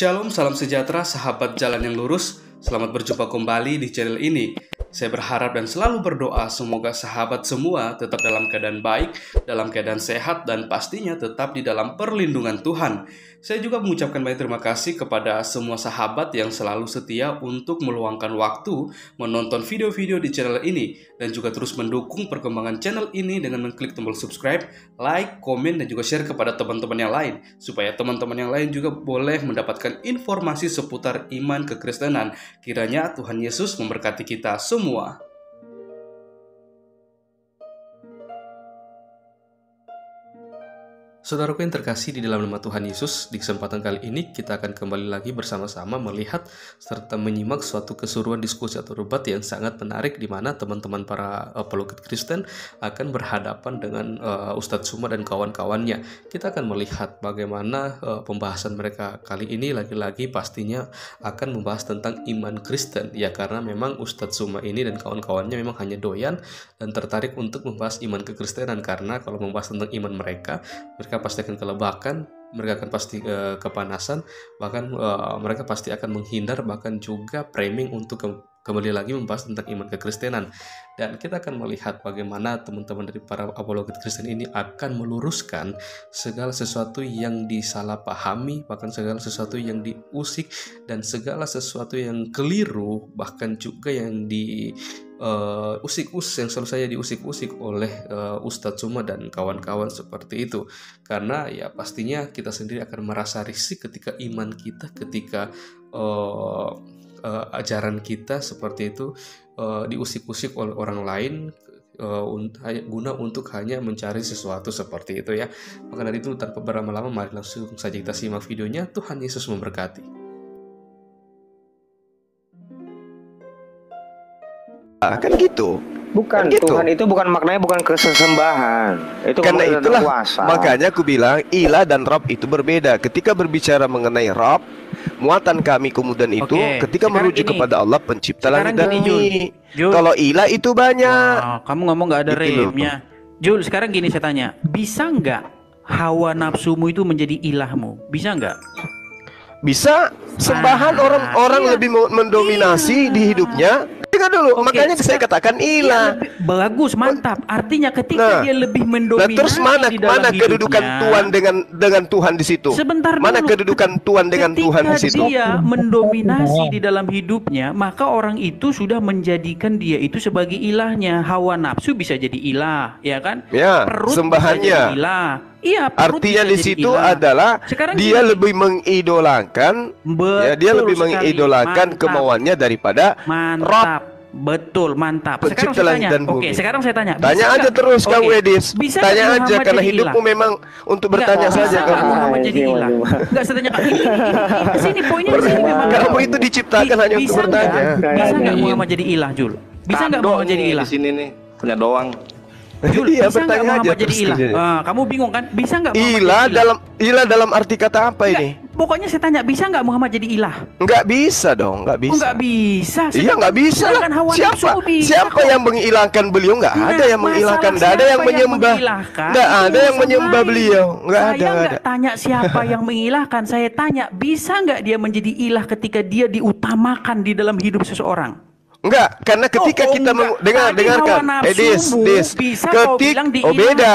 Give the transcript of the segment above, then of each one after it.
Shalom, salam sejahtera, sahabat jalan yang lurus. Selamat berjumpa kembali di channel ini. Saya berharap dan selalu berdoa semoga sahabat semua tetap dalam keadaan baik, dalam keadaan sehat, dan pastinya tetap di dalam perlindungan Tuhan. Saya juga mengucapkan banyak terima kasih kepada semua sahabat yang selalu setia untuk meluangkan waktu menonton video-video di channel ini, dan juga terus mendukung perkembangan channel ini dengan mengklik tombol subscribe, like, komen, dan juga share kepada teman-teman yang lain, supaya teman-teman yang lain juga boleh mendapatkan informasi seputar iman kekristenan. Kiranya Tuhan Yesus memberkati kita semua. Saudaraku yang terkasih di dalam nama Tuhan Yesus, di kesempatan kali ini kita akan kembali lagi bersama-sama melihat serta menyimak suatu keseruan diskusi atau debat yang sangat menarik, di mana teman-teman para apologet Kristen akan berhadapan dengan Ustadz Suma dan kawan-kawannya. Kita akan melihat bagaimana pembahasan mereka kali ini lagi-lagi pastinya akan membahas tentang iman Kristen, ya, karena memang Ustadz Suma ini dan kawan-kawannya memang hanya doyan dan tertarik untuk membahas iman kekristenan, karena kalau membahas tentang iman mereka pasti akan kelebakan, mereka akan pasti kepanasan, bahkan mereka pasti akan menghindar, bahkan juga framing untuk kembali lagi membahas tentang iman kekristenan. Dan kita akan melihat bagaimana teman-teman dari para apologet Kristen ini akan meluruskan segala sesuatu yang disalahpahami, bahkan segala sesuatu yang diusik, dan segala sesuatu yang keliru, bahkan juga yang usik-usik, yang selalu saya diusik-usik oleh Ustadz Suma dan kawan-kawan seperti itu. Karena ya pastinya kita sendiri akan merasa risih ketika iman kita, ketika ajaran kita seperti itu diusik-usik oleh orang lain, guna untuk hanya mencari sesuatu seperti itu, ya. Maka dari itu tanpa berlama-lama, mari langsung saja kita simak videonya. Tuhan Yesus memberkati. Kan gitu. Bukan, kan gitu. Tuhan itu bukan maknanya bukan kesesembahan. Itu karena itulah kuasa. Makanya aku bilang ilah dan Rob itu berbeda. Ketika berbicara mengenai Rob, muatan kami kemudian itu ketika merujuk kepada Allah pencipta langit dan bumi. Kalau ilah itu banyak. Kamu ngomong nggak ada remnya. Jul, sekarang gini saya tanya, bisa nggak hawa nafsumu itu menjadi ilahmu? Bisa nggak? Bisa. Sembahan orang-orang lebih mendominasi di hidupnya. Dengar dulu, makanya saya katakan ilah. Bagus, mantap. Artinya ketika dia lebih mendominasi, terus mana kedudukan Tuhan dengan Tuhan di situ? Sebentar dulu. Mana kedudukan Tuhan dengan Tuhan di situ? Ketika dia mendominasi di dalam hidupnya, maka orang itu sudah menjadikan dia itu sebagai ilahnya. Hawa nafsu bisa jadi ilah, ya kan? Ya, perut sembahannya. bisa jadi ilah. Iya, artinya di situ adalah sekarang dia lebih mengidolakan, ya, dia lebih mengidolakan kemauannya daripada Rob. Betul, mantap. Sekarang saya tanya. Sekarang saya tanya. Tanya aja terus kamu, Edis. Tanya aja, karena hidupmu memang untuk bertanya saja kamu. Muhammad jadi ilah. Enggak, saya tanya ini sini poinnya di sini memang. Kamu itu diciptakan hanya untuk bertanya. Bisa enggak Muhammad jadi ilah, Jul? Bisa enggak Muhammad jadi ilah? Di sini nih, punya doang. Jul, iya, bisa nggak Muhammad aja jadi ilah? Kamu bingung kan? Bisa nggak Muhammad ilah dalam arti kata apa ini? Pokoknya saya tanya, bisa nggak Muhammad jadi ilah? Nggak bisa dong, nggak bisa. Nggak bisa. Iya, nggak bisa lah. Siapa yang menghilangkan beliau? Nggak ada yang menghilangkan. Nggak ada yang menyembah. Nggak ada yang menyembah beliau. Nggak ada. Saya nggak tanya siapa yang mengilahkan. Saya tanya, bisa nggak dia menjadi ilah ketika dia diutamakan di dalam hidup seseorang? Enggak, karena ketika kita dengarkan, Edis, ketika beda.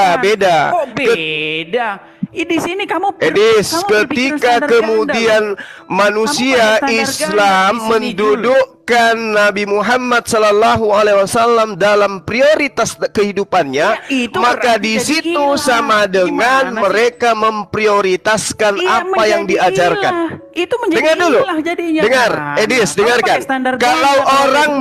Kok beda? Di sini kamu Edis, ketika kemudian manusia Islam mendudukkan Nabi Muhammad Sallallahu Alaihi Wasallam dalam prioritas kehidupannya, maka di situ sama dengan mereka memprioritaskan apa yang diajarkan. Itu menjadi dengar dulu, jadinya. Dengar, Edis, dengarkan. Kalau orang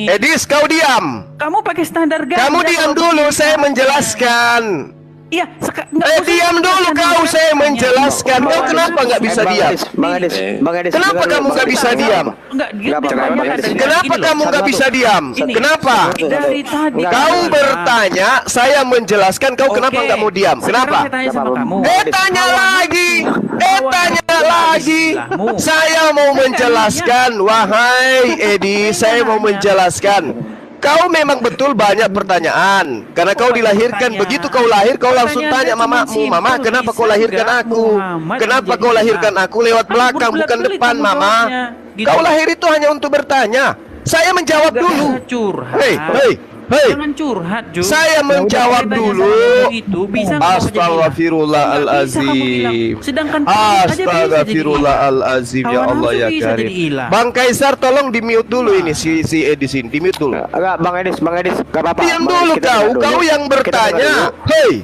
Edis, kau diam. Kamu pakai standar ganda. Kamu diam dulu, saya menjelaskan. Iya, diam dulu kau, saya menjelaskan. Kau kenapa nggak bisa diam? Kenapa kamu nggak bisa diam? Kenapa kamu nggak bisa diam? Kenapa? Kau bertanya, saya menjelaskan. Kau kenapa nggak mau diam? Kenapa? Tanya lagi. Tanya lagi. Saya mau menjelaskan. Wahai Edi, saya mau menjelaskan. Kau memang betul banyak pertanyaan. Karena kau dilahirkan, begitu kau lahir kau langsung tanya mamamu, "Mama, kenapa kau lahirkan aku? Kenapa kau lahirkan aku lewat belakang bukan depan, Mama?" Kau lahir itu hanya untuk bertanya. Saya menjawab dulu. Jangan curhat, Ju. Saya menjawab dulu. Astagfirullahalazim. Sedangkan Astagfirullahalazim, ya Allah ya Karim. Bang Kaisar tolong di-mute dulu ini si Edis ini, di-mute dulu. Enggak, Bang Edis, enggak apa-apa. Diam dulu kau yang bertanya. Hei.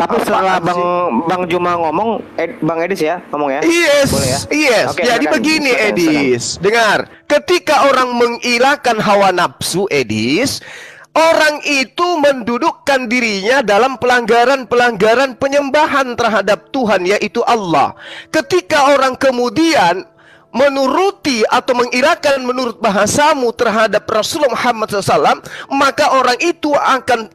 Tapi setelah Bang Juma ngomong, Bang Edis ya ngomong ya. Yes, boleh ya? Yes. Oke, Jadi begini Edis, dengar. Ketika orang mengilahkan hawa nafsu, Edis, orang itu mendudukkan dirinya dalam pelanggaran-pelanggaran penyembahan terhadap Tuhan, yaitu Allah. Ketika orang kemudian menuruti atau mengirakan menurut bahasamu terhadap Rasulullah Muhammad SAW, maka orang itu akan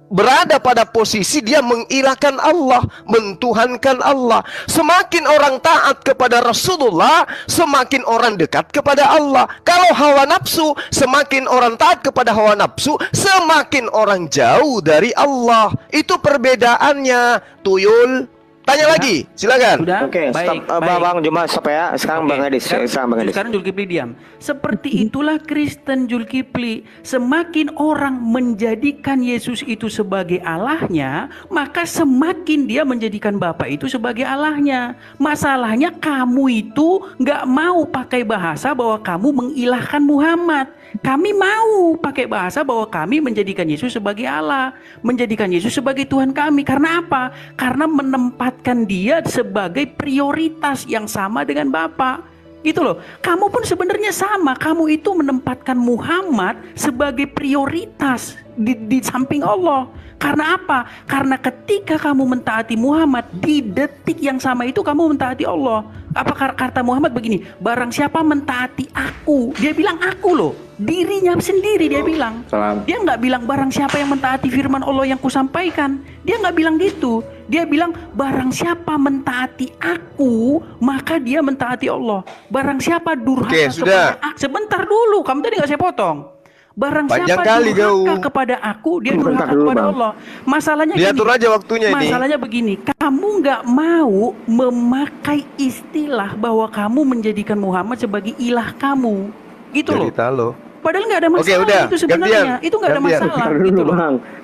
berada pada posisi dia mengilahkan Allah, mentuhankan Allah. Semakin orang taat kepada Rasulullah, semakin orang dekat kepada Allah. Kalau hawa nafsu, semakin orang taat kepada hawa nafsu, semakin orang jauh dari Allah. Itu perbedaannya, Tuyul. Tanya lagi, silakan. Oke, baik. Bang Juma stop ya. Sekarang Bang Edis. Sekarang Zulkifli diam. Seperti itulah Kristen, Zulkifli. Semakin orang menjadikan Yesus itu sebagai Allahnya, maka semakin dia menjadikan Bapa itu sebagai Allahnya. Masalahnya kamu itu nggak mau pakai bahasa bahwa kamu mengilahkan Muhammad. Kami mau pakai bahasa bahwa kami menjadikan Yesus sebagai Allah, menjadikan Yesus sebagai Tuhan kami. Karena apa? Karena menempatkan dia sebagai prioritas yang sama dengan Bapa. Gitu loh. Kamu pun sebenarnya sama. Kamu itu menempatkan Muhammad sebagai prioritas di samping Allah. Karena apa? Karena ketika kamu mentaati Muhammad, di detik yang sama itu kamu mentaati Allah. Apa kata Muhammad begini? Barang siapa mentaati aku, dia bilang aku loh, dirinya sendiri dia bilang. Dia nggak bilang barang siapa yang mentaati firman Allah yang kusampaikan. Dia nggak bilang gitu. Dia bilang barang siapa mentaati aku, maka dia mentaati Allah. Barang siapa durhaka kepada aku, sebentar dulu, kamu tadi nggak saya potong. Barang siapa durhaka kepada aku, dia durhaka kepada Allah. Masalahnya diatur aja waktunya ini. Masalahnya begini, kamu nggak mau memakai istilah bahwa kamu menjadikan Muhammad sebagai ilah kamu, gitu loh. Padahal nggak ada masalah. Udah, itu sebenarnya. Itu nggak ada masalah. Gitu loh.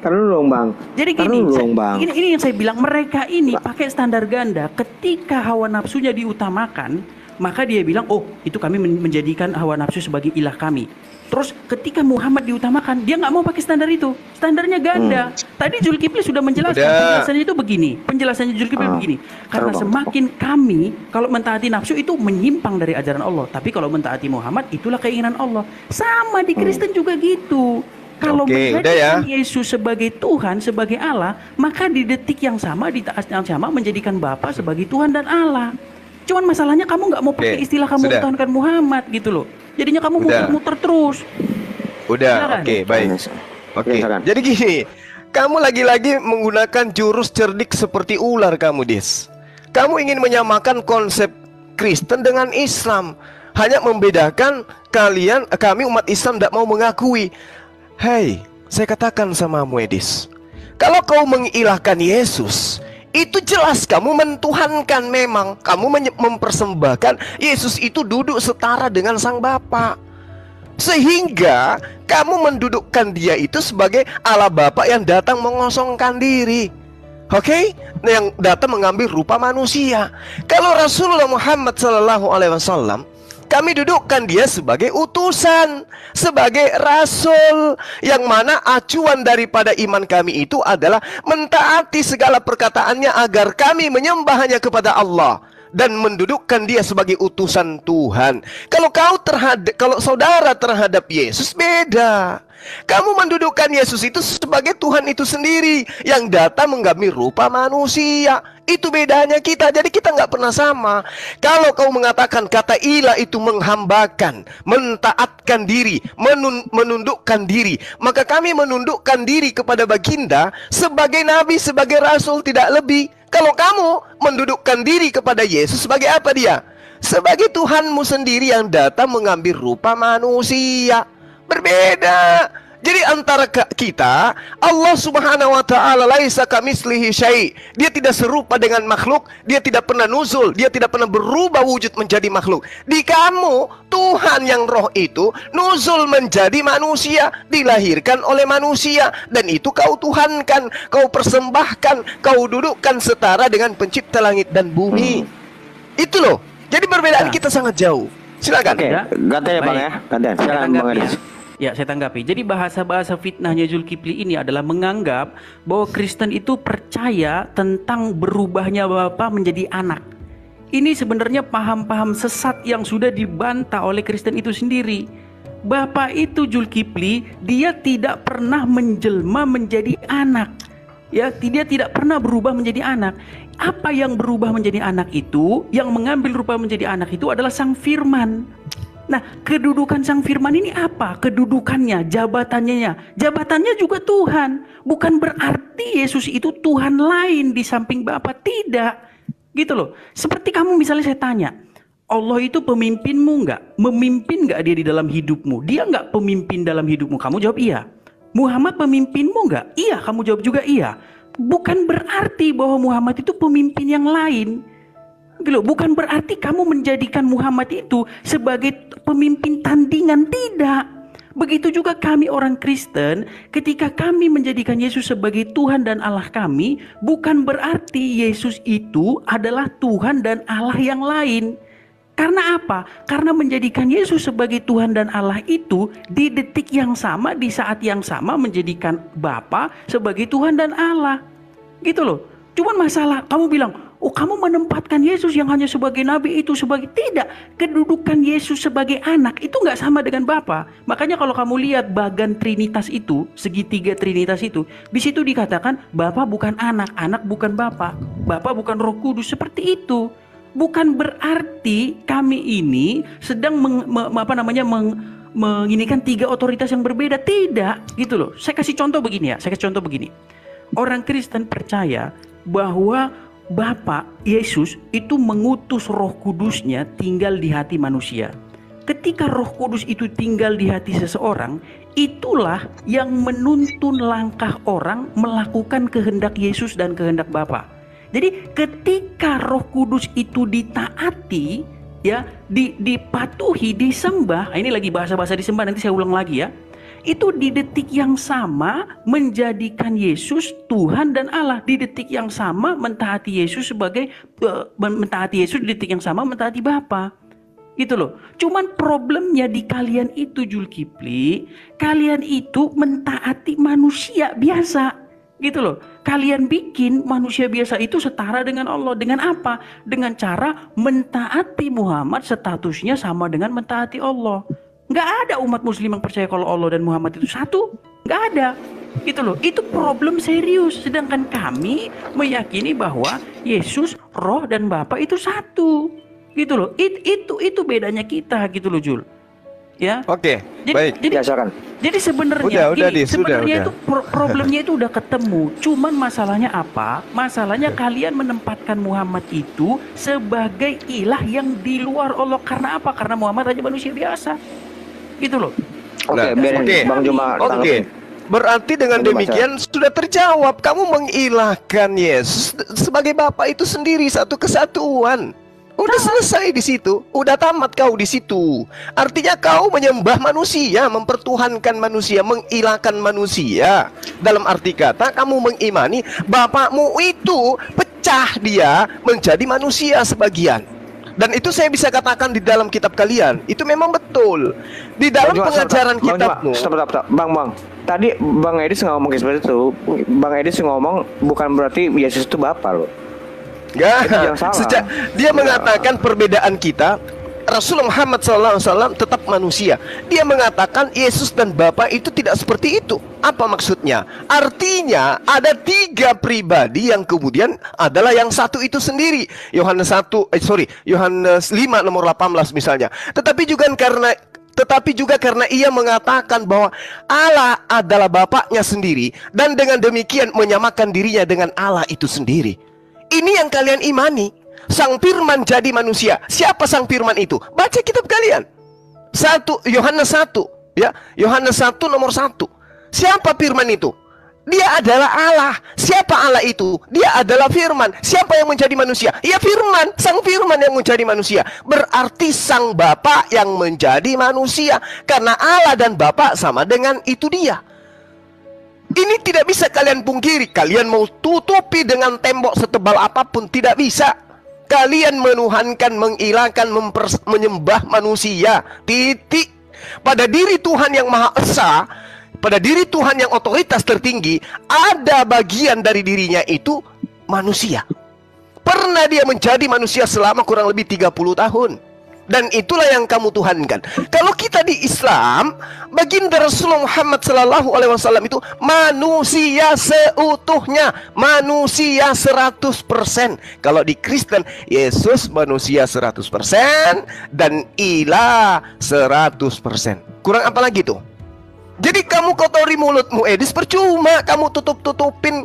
Taruh dulu Bang. Jadi gini, ini yang saya bilang, mereka ini pakai standar ganda. Ketika hawa nafsunya diutamakan, maka dia bilang, oh itu kami menjadikan hawa nafsu sebagai ilah kami. Terus ketika Muhammad diutamakan, dia nggak mau pakai standar itu. Standarnya ganda. Tadi Zulkifli sudah menjelaskan. Penjelasannya itu begini. Penjelasannya Zulkifli begini. Karena semakin kami, kalau mentaati nafsu itu menyimpang dari ajaran Allah. Tapi kalau mentaati Muhammad, itulah keinginan Allah. Sama di Kristen juga gitu. Kalau menjadikan Yesus sebagai Tuhan, sebagai Allah, maka di detik yang sama, di taat yang sama, menjadikan Bapa sebagai Tuhan dan Allah. Cuman masalahnya kamu nggak mau pakai istilah kamu tuhankan Muhammad gitu loh. Jadinya kamu muter-muter terus. Baik. Jadi gini, kamu lagi-lagi menggunakan jurus cerdik seperti ular kamu, Dis. Kamu ingin menyamakan konsep Kristen dengan Islam. Hanya membedakan kami umat Islam tidak mau mengakui. Hei, saya katakan sama Edis, kalau kau mengilahkan Yesus, itu jelas kamu mentuhankan. Memang kamu mempersembahkan Yesus itu duduk setara dengan Sang Bapa, sehingga kamu mendudukkan dia itu sebagai Allah Bapa yang datang mengosongkan diri. Yang datang mengambil rupa manusia. Kalau Rasulullah Muhammad SAW, kami dudukkan dia sebagai utusan, sebagai rasul, yang mana acuan daripada iman kami itu adalah mentaati segala perkataannya agar kami menyembah hanya kepada Allah dan mendudukkan dia sebagai utusan Tuhan. Kalau saudara terhadap Yesus beda. Kamu mendudukkan Yesus itu sebagai Tuhan itu sendiri yang datang mengambil rupa manusia. Itu bedanya kita. Jadi kita nggak pernah sama. Kalau kau mengatakan kata ilah itu menghambakan, mentaatkan diri, menundukkan diri, maka kami menundukkan diri kepada baginda sebagai nabi, sebagai rasul, tidak lebih. Kalau kamu mendudukkan diri kepada Yesus sebagai apa dia? Sebagai Tuhanmu sendiri yang datang mengambil rupa manusia. Berbeda. Jadi antara kita, Allah Subhanahu wa taala laisa kamitslihi syai'. Dia tidak serupa dengan makhluk, dia tidak pernah nuzul, dia tidak pernah berubah wujud menjadi makhluk. Di kamu, Tuhan yang roh itu nuzul menjadi manusia, dilahirkan oleh manusia, dan itu kau tuhankan, kau persembahkan, kau dudukkan setara dengan pencipta langit dan bumi. Itu loh. Jadi perbedaan kita sangat jauh. Silakan. Oke, gantian ya Bang ya. Gantian. Silakan Bang Edis. Ya, saya tanggapi. Jadi bahasa-bahasa fitnahnya Zulkifli ini adalah menganggap bahwa Kristen itu percaya tentang berubahnya Bapa menjadi anak. Ini sebenarnya paham-paham sesat yang sudah dibantah oleh Kristen itu sendiri. Bapa itu Zulkifli, dia tidak pernah menjelma menjadi anak. Ya, dia tidak pernah berubah menjadi anak. Apa yang berubah menjadi anak itu, yang mengambil rupa menjadi anak itu adalah Sang Firman. Nah, kedudukan Sang Firman ini apa? Kedudukannya, jabatannya juga Tuhan. Bukan berarti Yesus itu Tuhan lain di samping Bapa, tidak. Gitu loh. Seperti kamu misalnya saya tanya, Allah itu pemimpinmu enggak? Memimpin enggak dia di dalam hidupmu? Dia enggak pemimpin dalam hidupmu? Kamu jawab iya. Muhammad pemimpinmu enggak? Iya, kamu jawab juga iya. Bukan berarti bahwa Muhammad itu pemimpin yang lain. Bukan berarti kamu menjadikan Muhammad itu sebagai pemimpin tandingan, tidak. Begitu juga kami orang Kristen, ketika kami menjadikan Yesus sebagai Tuhan dan Allah kami, bukan berarti Yesus itu adalah Tuhan dan Allah yang lain. Karena apa? Karena menjadikan Yesus sebagai Tuhan dan Allah itu di detik yang sama, di saat yang sama menjadikan Bapa sebagai Tuhan dan Allah. Gitu loh. Cuman masalah kamu bilang, oh kamu menempatkan Yesus yang hanya sebagai nabi itu sebagai, tidak. Kedudukan Yesus sebagai anak itu nggak sama dengan Bapa. Makanya kalau kamu lihat bagan Trinitas itu, segitiga Trinitas itu, di situ dikatakan Bapa bukan anak, anak bukan Bapa, Bapa bukan Roh Kudus, seperti itu. Bukan berarti kami ini sedang menginikan tiga otoritas yang berbeda, tidak, gitu loh. Saya kasih contoh begini. Orang Kristen percaya bahwa Bapa Yesus itu mengutus Roh Kudusnya tinggal di hati manusia. Ketika Roh Kudus itu tinggal di hati seseorang, itulah yang menuntun langkah orang melakukan kehendak Yesus dan kehendak Bapa. Jadi ketika Roh Kudus itu ditaati, ya, dipatuhi, disembah, ini lagi bahasa-bahasa disembah, nanti saya ulang lagi ya. Itu di detik yang sama menjadikan Yesus Tuhan dan Allah. Di detik yang sama mentaati Yesus sebagai mentaati Yesus, di detik yang sama mentaati Bapa. Gitu loh. Cuman problemnya di kalian itu Zulkifli, kalian itu mentaati manusia biasa. Gitu loh. Kalian bikin manusia biasa itu setara dengan Allah. Dengan apa? Dengan cara mentaati Muhammad, statusnya sama dengan mentaati Allah. Nggak ada umat muslim yang percaya kalau Allah dan Muhammad itu satu. Nggak ada. Gitu loh. Itu problem serius. Sedangkan kami meyakini bahwa Yesus, Roh dan Bapa itu satu. Gitu loh. Itu bedanya kita gitu loh, Jul. Ya. Oke. Baik. Jadi sebenarnya itu problemnya itu udah ketemu. Cuman masalahnya apa? Masalahnya kalian menempatkan Muhammad itu sebagai ilah yang di luar Allah. Karena apa? Karena Muhammad aja manusia biasa. Gitu loh. Bang Juma. Oke. Berarti dengan demikian sudah terjawab. Kamu mengilahkan Yesus sebagai Bapa itu sendiri, satu kesatuan. Udah selesai di situ. Udah tamat kau di situ. Artinya kau menyembah manusia, mempertuhankan manusia, mengilahkan manusia. Dalam arti kata kamu mengimani Bapakmu itu pecah dia menjadi manusia sebagian. Dan itu saya bisa katakan di dalam kitab kalian. Itu memang betul. Di dalam pengajaran kitabmu. Stop. Bang. Tadi Bang Edis ngomong seperti itu. Bang Edis ngomong bukan berarti Yesus itu Bapa loh. Enggak. Dia mengatakan perbedaan kita. Rasulullah Muhammad SAW tetap manusia. Dia mengatakan Yesus dan Bapa itu tidak seperti itu. Apa maksudnya? Artinya ada tiga pribadi yang kemudian adalah yang satu itu sendiri. Yohanes 5 nomor 18 misalnya. Tetapi juga karena ia mengatakan bahwa Allah adalah Bapaknya sendiri, dan dengan demikian menyamakan dirinya dengan Allah itu sendiri. Ini yang kalian imani. Sang Firman jadi manusia. Siapa Sang Firman itu? Baca kitab kalian. Yohanes 1 Ya, Yohanes 1 nomor 1. Siapa firman itu? Dia adalah Allah. Siapa Allah itu? Dia adalah firman. Siapa yang menjadi manusia? Ya firman, sang firman yang menjadi manusia. Berarti sang Bapa yang menjadi manusia. Karena Allah dan Bapa sama dengan itu dia. Ini tidak bisa kalian pungkiri. Kalian mau tutupi dengan tembok setebal apapun, tidak bisa. Kalian menuhankan, mengilahkan, menyembah manusia. Titik. Pada diri Tuhan yang Maha Esa, pada diri Tuhan yang otoritas tertinggi, ada bagian dari dirinya itu manusia. Pernah dia menjadi manusia selama kurang lebih 30 tahun. Dan itulah yang kamu tuhankan. Kalau kita di Islam, baginda Rasulullah Muhammad SAW itu manusia seutuhnya, manusia 100%. Kalau di Kristen, Yesus manusia 100% dan ilah 100%. Kurang apa lagi tuh? Jadi kamu kotori mulutmu, Edis, percuma kamu tutup-tutupin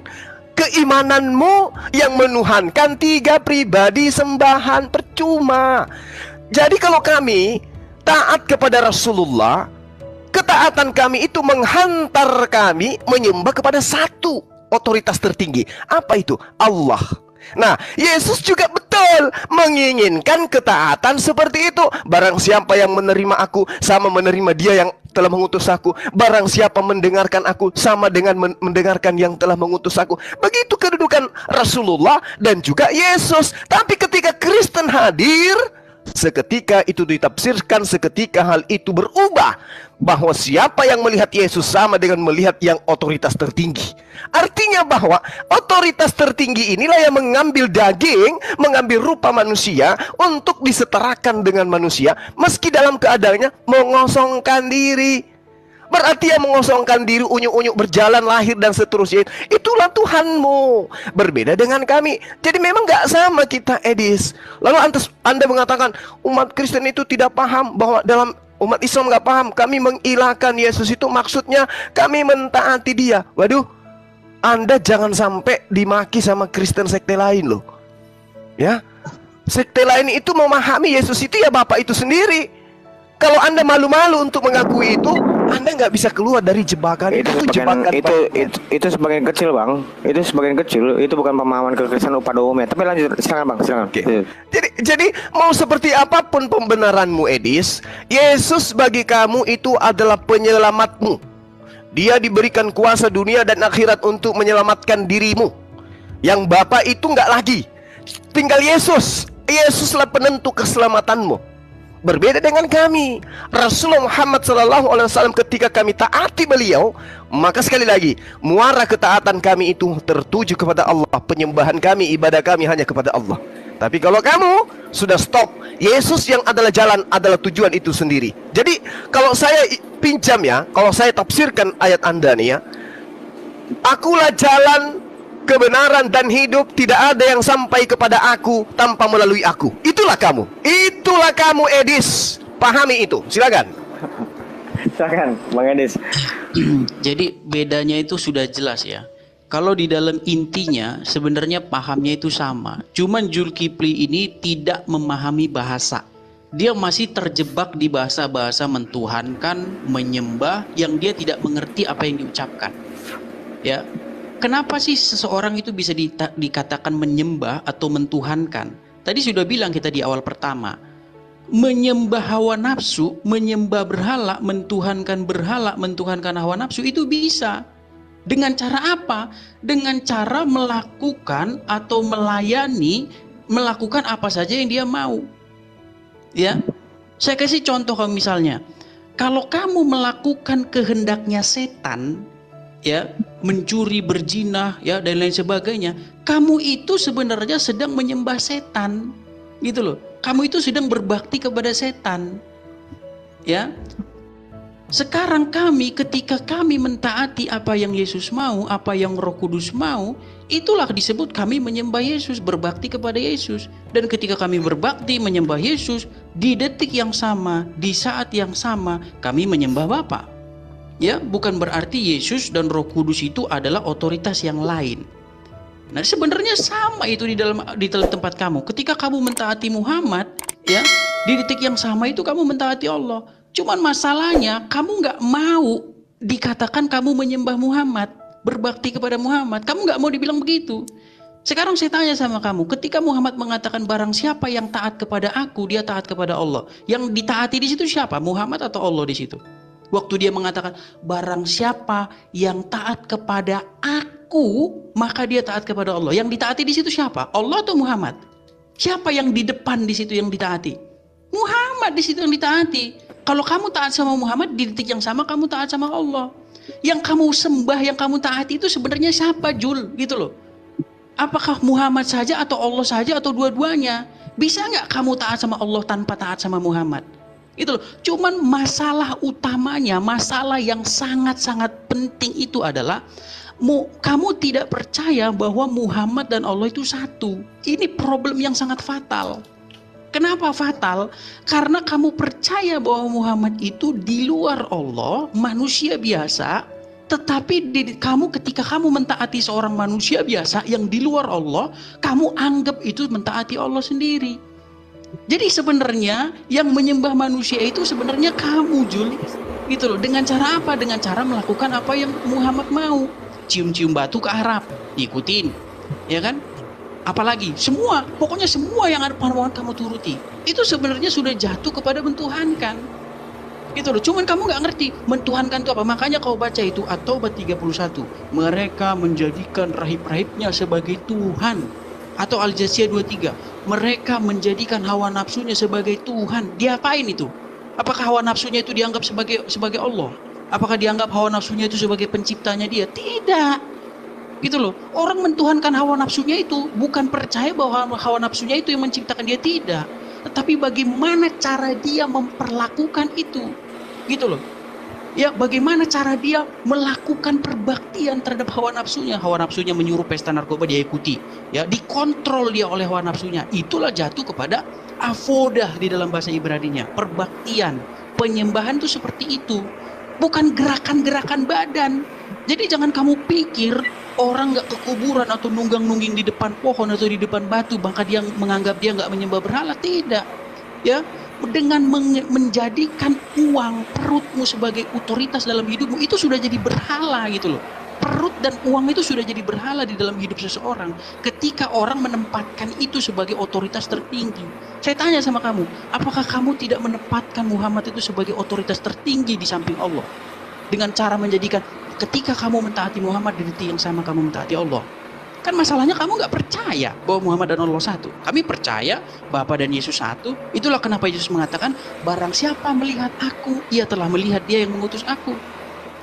keimananmu yang menuhankan 3 pribadi sembahan, percuma. Jadi kalau kami taat kepada Rasulullah, ketaatan kami itu menghantar kami menyembah kepada satu otoritas tertinggi. Apa itu? Allah. Nah, Yesus juga betul menginginkan ketaatan seperti itu. Barang siapa yang menerima aku, sama menerima dia yang telah mengutus aku. Barang siapa mendengarkan aku, sama dengan mendengarkan yang telah mengutus aku. Begitu kedudukan Rasulullah dan juga Yesus. Tapi ketika Kristen hadir, seketika itu ditafsirkan, seketika hal itu berubah, bahwa siapa yang melihat Yesus sama dengan melihat yang otoritas tertinggi. Artinya bahwa otoritas tertinggi inilah yang mengambil daging, mengambil rupa manusia untuk disetarakan dengan manusia, meski dalam keadaannya mengosongkan diri. Berarti yang mengosongkan diri, unyuk-unyuk berjalan, lahir dan seterusnya, itulah Tuhanmu. Berbeda dengan kami. Jadi memang gak sama kita, Edis. Lalu Anda mengatakan umat Kristen itu tidak paham, bahwa dalam umat Islam gak paham kami mengilahkan Yesus itu maksudnya kami mentaati dia. Waduh, Anda jangan sampai dimaki sama Kristen sekte lain loh. Ya, sekte lain itu memahami Yesus itu ya Bapak itu sendiri. Kalau Anda malu-malu untuk mengakui itu, Anda nggak bisa keluar dari jebakan itu. Itu sebagian kecil, Bang. Itu sebagian kecil. Itu bukan pemahaman kekristenan pada umumnya. Tapi lanjut, silakan, Bang. Silakan. Okay. Jadi mau seperti apapun pembenaranmu, Edis, Yesus bagi kamu itu adalah penyelamatmu. Dia diberikan kuasa dunia dan akhirat untuk menyelamatkan dirimu. Yang Bapa itu nggak lagi. Tinggal Yesus. Yesuslah penentu keselamatanmu. Berbeda dengan kami. Rasulullah Muhammad SAW ketika kami taati beliau, maka sekali lagi muara ketaatan kami itu tertuju kepada Allah. Penyembahan kami, ibadah kami hanya kepada Allah. Tapi kalau kamu sudah stop, Yesus yang adalah jalan, adalah tujuan itu sendiri. Jadi kalau saya pinjam ya, kalau saya tafsirkan ayat Anda nih ya, akulah jalan, kebenaran dan hidup, tidak ada yang sampai kepada aku tanpa melalui aku. Itulah kamu. Itulah kamu, Edis. Pahami itu. Silakan. Silakan, Bang Edis. Jadi bedanya itu sudah jelas ya. Kalau di dalam intinya sebenarnya pahamnya itu sama. Cuman Zulkifli ini tidak memahami bahasa. Dia masih terjebak di bahasa-bahasa mentuhankan, menyembah yang dia tidak mengerti apa yang diucapkan. Ya. Kenapa sih seseorang itu bisa dikatakan menyembah atau mentuhankan? Tadi sudah bilang kita di awal pertama. Menyembah hawa nafsu, menyembah berhala, mentuhankan hawa nafsu itu bisa. Dengan cara apa? Dengan cara melakukan atau melakukan apa saja yang dia mau. Ya, saya kasih contoh misalnya. Kalau kamu melakukan kehendaknya setan, ya, mencuri, berzina, ya, dan lain sebagainya, kamu itu sebenarnya sedang menyembah setan, gitu loh. Kamu itu sedang berbakti kepada setan, ya. Sekarang ketika kami mentaati apa yang Yesus mau, apa yang Roh Kudus mau, itulah disebut kami menyembah Yesus, berbakti kepada Yesus. Dan ketika kami berbakti menyembah Yesus, di detik yang sama, di saat yang sama, kami menyembah Bapa. Ya, bukan berarti Yesus dan Roh Kudus itu adalah otoritas yang lain. Nah, sebenarnya sama itu di dalam tempat kamu. Ketika kamu mentaati Muhammad, ya, di detik yang sama itu kamu mentaati Allah. Cuman masalahnya kamu nggak mau dikatakan kamu menyembah Muhammad, berbakti kepada Muhammad. Kamu nggak mau dibilang begitu. Sekarang saya tanya sama kamu, ketika Muhammad mengatakan barang siapa yang taat kepada aku, dia taat kepada Allah. Yang ditaati di situ siapa? Muhammad atau Allah di situ? Waktu dia mengatakan barang siapa yang taat kepada aku, maka dia taat kepada Allah. Yang ditaati di situ siapa? Allah atau Muhammad? Siapa yang di depan di situ yang ditaati? Muhammad di situ yang ditaati. Kalau kamu taat sama Muhammad, di detik yang sama kamu taat sama Allah. Yang kamu sembah, yang kamu taati itu sebenarnya siapa, Jul? Gitu loh. Apakah Muhammad saja atau Allah saja atau dua-duanya? Bisa nggak kamu taat sama Allah tanpa taat sama Muhammad? Itu loh. Cuman masalah utamanya, masalah yang sangat-sangat penting itu adalah kamu tidak percaya bahwa Muhammad dan Allah itu satu. Ini problem yang sangat fatal. Kenapa fatal? Karena kamu percaya bahwa Muhammad itu di luar Allah, manusia biasa. Tetapi ketika kamu mentaati seorang manusia biasa yang di luar Allah, kamu anggap itu mentaati Allah sendiri. Jadi sebenarnya yang menyembah manusia itu sebenarnya kamu, Jul. Gitu loh. Dengan cara apa? Dengan cara melakukan apa yang Muhammad mau. Cium-cium batu ke Arab, ikutin. Ya kan? Apalagi pokoknya semua yang ada Muhammad kamu turuti. Itu sebenarnya sudah jatuh kepada mentuhankan. Gitu loh. Cuman kamu nggak ngerti mentuhankan itu apa. Makanya kau baca itu At-Taubah 31. Mereka menjadikan rahib-rahibnya sebagai Tuhan. Atau Al-Jasiyah 23. Mereka menjadikan hawa nafsunya sebagai Tuhan. Diapain itu? Apakah hawa nafsunya itu dianggap sebagai Allah? Apakah dianggap hawa nafsunya itu sebagai penciptanya dia? Tidak. Gitu loh. Orang mentuhankan hawa nafsunya itu bukan percaya bahwa hawa nafsunya itu yang menciptakan dia, tidak. Tetapi bagaimana cara dia memperlakukan itu. Gitu loh. Ya, bagaimana cara dia melakukan perbaktian terhadap hawa nafsunya. Hawa nafsunya menyuruh pesta narkoba, dia ikuti. Ya, dikontrol dia oleh hawa nafsunya. Itulah jatuh kepada avodah di dalam bahasa Ibraninya. Perbaktian, penyembahan itu seperti itu. Bukan gerakan-gerakan badan. Jadi jangan kamu pikir orang nggak ke kuburan atau nunggang-nungging di depan pohon atau di depan batu, maka dia menganggap dia nggak menyembah berhala. Tidak. Ya, dengan menjadikan uang, perutmu sebagai otoritas dalam hidupmu, itu sudah jadi berhala gitu loh. Perut dan uang itu sudah jadi berhala di dalam hidup seseorang ketika orang menempatkan itu sebagai otoritas tertinggi. Saya tanya sama kamu, apakah kamu tidak menempatkan Muhammad itu sebagai otoritas tertinggi di samping Allah? Dengan cara menjadikan ketika kamu mentaati Muhammad, di detik yang sama kamu mentaati Allah. Kan masalahnya kamu nggak percaya bahwa Muhammad dan Allah satu. Kami percaya Bapa dan Yesus satu. Itulah kenapa Yesus mengatakan, barang siapa melihat aku, ia telah melihat dia yang mengutus aku.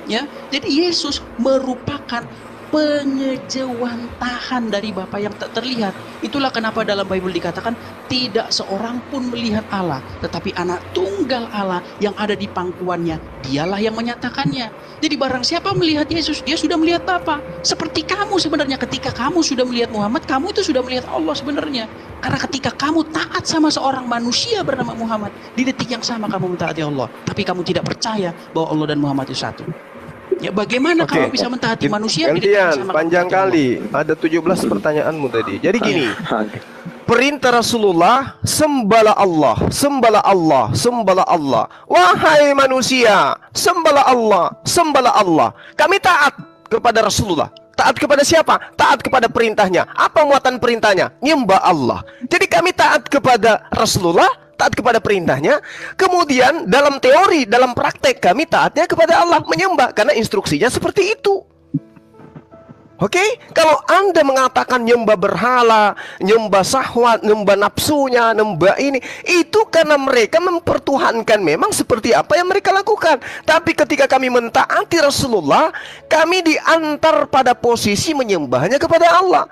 Ya, jadi Yesus merupakan pengejawantahan dari Bapa yang tak terlihat. Itulah kenapa dalam Bible dikatakan tidak seorang pun melihat Allah, tetapi anak tunggal Allah yang ada di pangkuannya, dialah yang menyatakannya. Jadi barang siapa melihat Yesus, dia sudah melihat Bapa. Seperti kamu sebenarnya, ketika kamu sudah melihat Muhammad, kamu itu sudah melihat Allah sebenarnya. Karena ketika kamu taat sama seorang manusia bernama Muhammad, di detik yang sama kamu mentaati Allah, tapi kamu tidak percaya bahwa Allah dan Muhammad itu satu. Ya, bagaimana kamu bisa mentaati manusia? Gantian, panjang kali. Ada 17 pertanyaanmu tadi. Jadi gini, perintah Rasulullah, sembahlah Allah, sembahlah Allah, sembahlah Allah. Wahai manusia, sembahlah Allah, sembahlah Allah. Kami taat kepada Rasulullah. Taat kepada siapa? Taat kepada perintahnya. Apa muatan perintahnya? Nyembah Allah. Jadi kami taat kepada Rasulullah, taat kepada perintahnya. Kemudian dalam teori, dalam praktek kami taatnya kepada Allah, menyembah, karena instruksinya seperti itu. Oke, kalau Anda mengatakan nyembah berhala, nyembah syahwat, nyembah nafsunya, nyembah ini, itu karena mereka mempertuhankan memang seperti apa yang mereka lakukan. Tapi ketika kami mentaati Rasulullah, kami diantar pada posisi menyembahnya kepada Allah.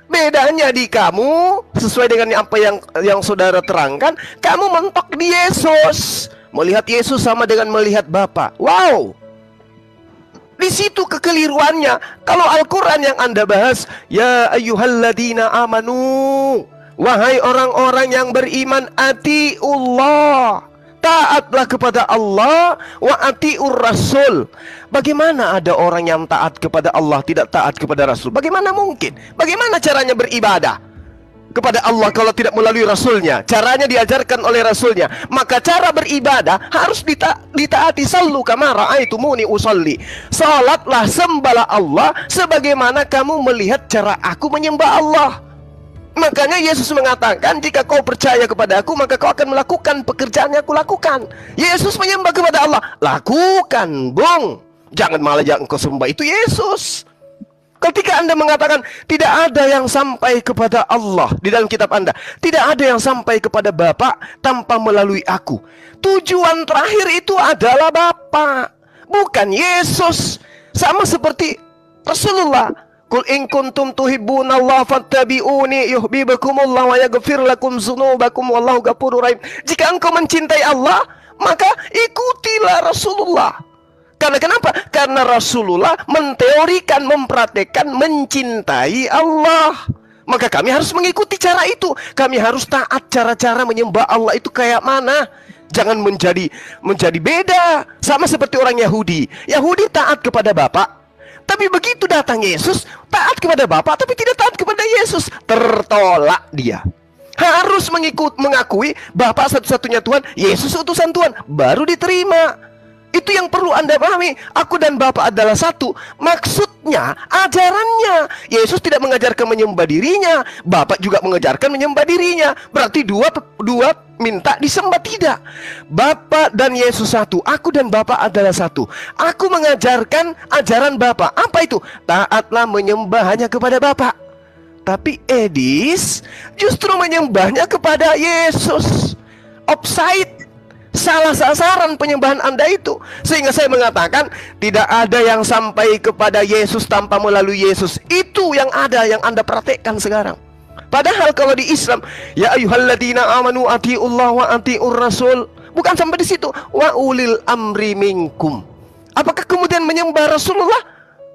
Bedanya di kamu, sesuai dengan apa yang saudara terangkan, kamu mentok di Yesus. Melihat Yesus sama dengan melihat Bapa. Wow. Di situ kekeliruannya. Kalau Al-Quran yang Anda bahas, ya ayyuhalladzina amanu, wahai orang-orang yang beriman, atiullah, taatlah kepada Allah, wa atiur rasul. Bagaimana ada orang yang taat kepada Allah tidak taat kepada Rasul? Bagaimana mungkin? Bagaimana caranya beribadah? kepada Allah kalau tidak melalui Rasulnya. Caranya diajarkan oleh Rasulnya. Maka cara beribadah harus ditaati. Sallu kama ra'aitumuni usolli. Salatlah, sembahlah Allah sebagaimana kamu melihat cara aku menyembah Allah. Makanya Yesus mengatakan, jika kau percaya kepada aku, maka kau akan melakukan pekerjaan yang aku lakukan. Yesus menyembah kepada Allah. Lakukan, bung. Jangan malah yang kau sembah itu Yesus. Ketika Anda mengatakan tidak ada yang sampai kepada Allah di dalam kitab Anda, tidak ada yang sampai kepada Bapa tanpa melalui aku. Tujuan terakhir itu adalah Bapa, bukan Yesus. Sama seperti Rasulullah. Qul in kuntum tuhibbunallaha fattabi'uni yuhibbukumullah wa yaghfir lakum dzunubakum wallahu ghafurur rahim. Jika engkau mencintai Allah, maka ikutilah Rasulullah. Karena kenapa? Karena Rasulullah menteorikan, mempraktekkan mencintai Allah. Maka kami harus mengikuti cara itu. Kami harus taat cara-cara menyembah Allah itu kayak mana. Jangan menjadi beda. Sama seperti orang Yahudi. Yahudi taat kepada Bapa. Tapi begitu datang Yesus, taat kepada Bapa tapi tidak taat kepada Yesus. Tertolak dia. Harus mengakui Bapa satu-satunya Tuhan, Yesus utusan Tuhan, baru diterima. Itu yang perlu Anda pahami. Aku dan Bapa adalah satu. Maksudnya, ajarannya. Yesus tidak mengajarkan menyembah dirinya, Bapa juga mengajarkan menyembah dirinya. Berarti dua minta disembah, tidak. Bapa dan Yesus satu. Aku dan Bapa adalah satu. Aku mengajarkan ajaran Bapa. Apa itu? Taatlah menyembah hanya kepada Bapa. Tapi Edis justru menyembahnya kepada Yesus. Offside. Salah sasaran penyembahan Anda itu. Sehingga saya mengatakan tidak ada yang sampai kepada Yesus tanpa melalui Yesus. Itu yang ada, yang Anda praktekkan sekarang. Padahal kalau di Islam, ya ayyuhalladzina amanu atiullah wa atiur rasul, bukan sampai di situ. Wa ulil amri minkum. Apakah kemudian menyembah Rasulullah,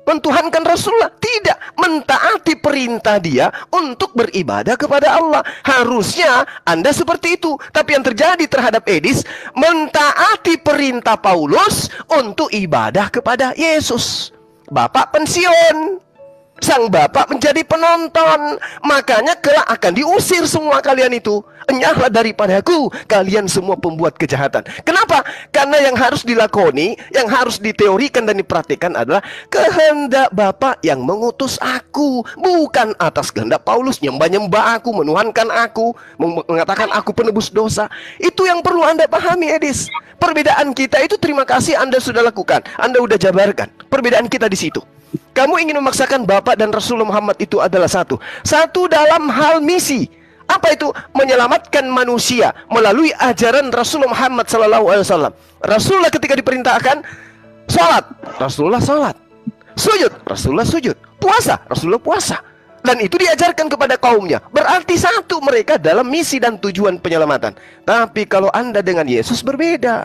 mentuhankan Rasulullah? Tidak. Mentaati perintah dia untuk beribadah kepada Allah. Harusnya Anda seperti itu. Tapi yang terjadi terhadap Edis, mentaati perintah Paulus untuk ibadah kepada Yesus. Bapak pensiun, sang bapak menjadi penonton. Makanya kelak akan diusir semua kalian itu. Enyahlah daripadaku, kalian semua pembuat kejahatan. Kenapa? Karena yang harus dilakoni, yang harus diteorikan dan dipraktikkan adalah kehendak Bapa yang mengutus aku, bukan atas kehendak Paulus nyembah-nyembah aku, menuhankan aku, mengatakan aku penebus dosa. Itu yang perlu Anda pahami, Edis. Perbedaan kita itu, terima kasih Anda sudah lakukan, Anda sudah jabarkan. Perbedaan kita di situ. Kamu ingin memaksakan Bapa dan Rasulullah Muhammad itu adalah satu. Satu dalam hal misi. Apa itu? Menyelamatkan manusia melalui ajaran Rasulullah Muhammad SAW. Rasulullah ketika diperintahkan salat, Rasulullah salat. Sujud, Rasulullah sujud. Puasa, Rasulullah puasa. Dan itu diajarkan kepada kaumnya. Berarti satu mereka dalam misi dan tujuan penyelamatan. Tapi kalau Anda dengan Yesus berbeda.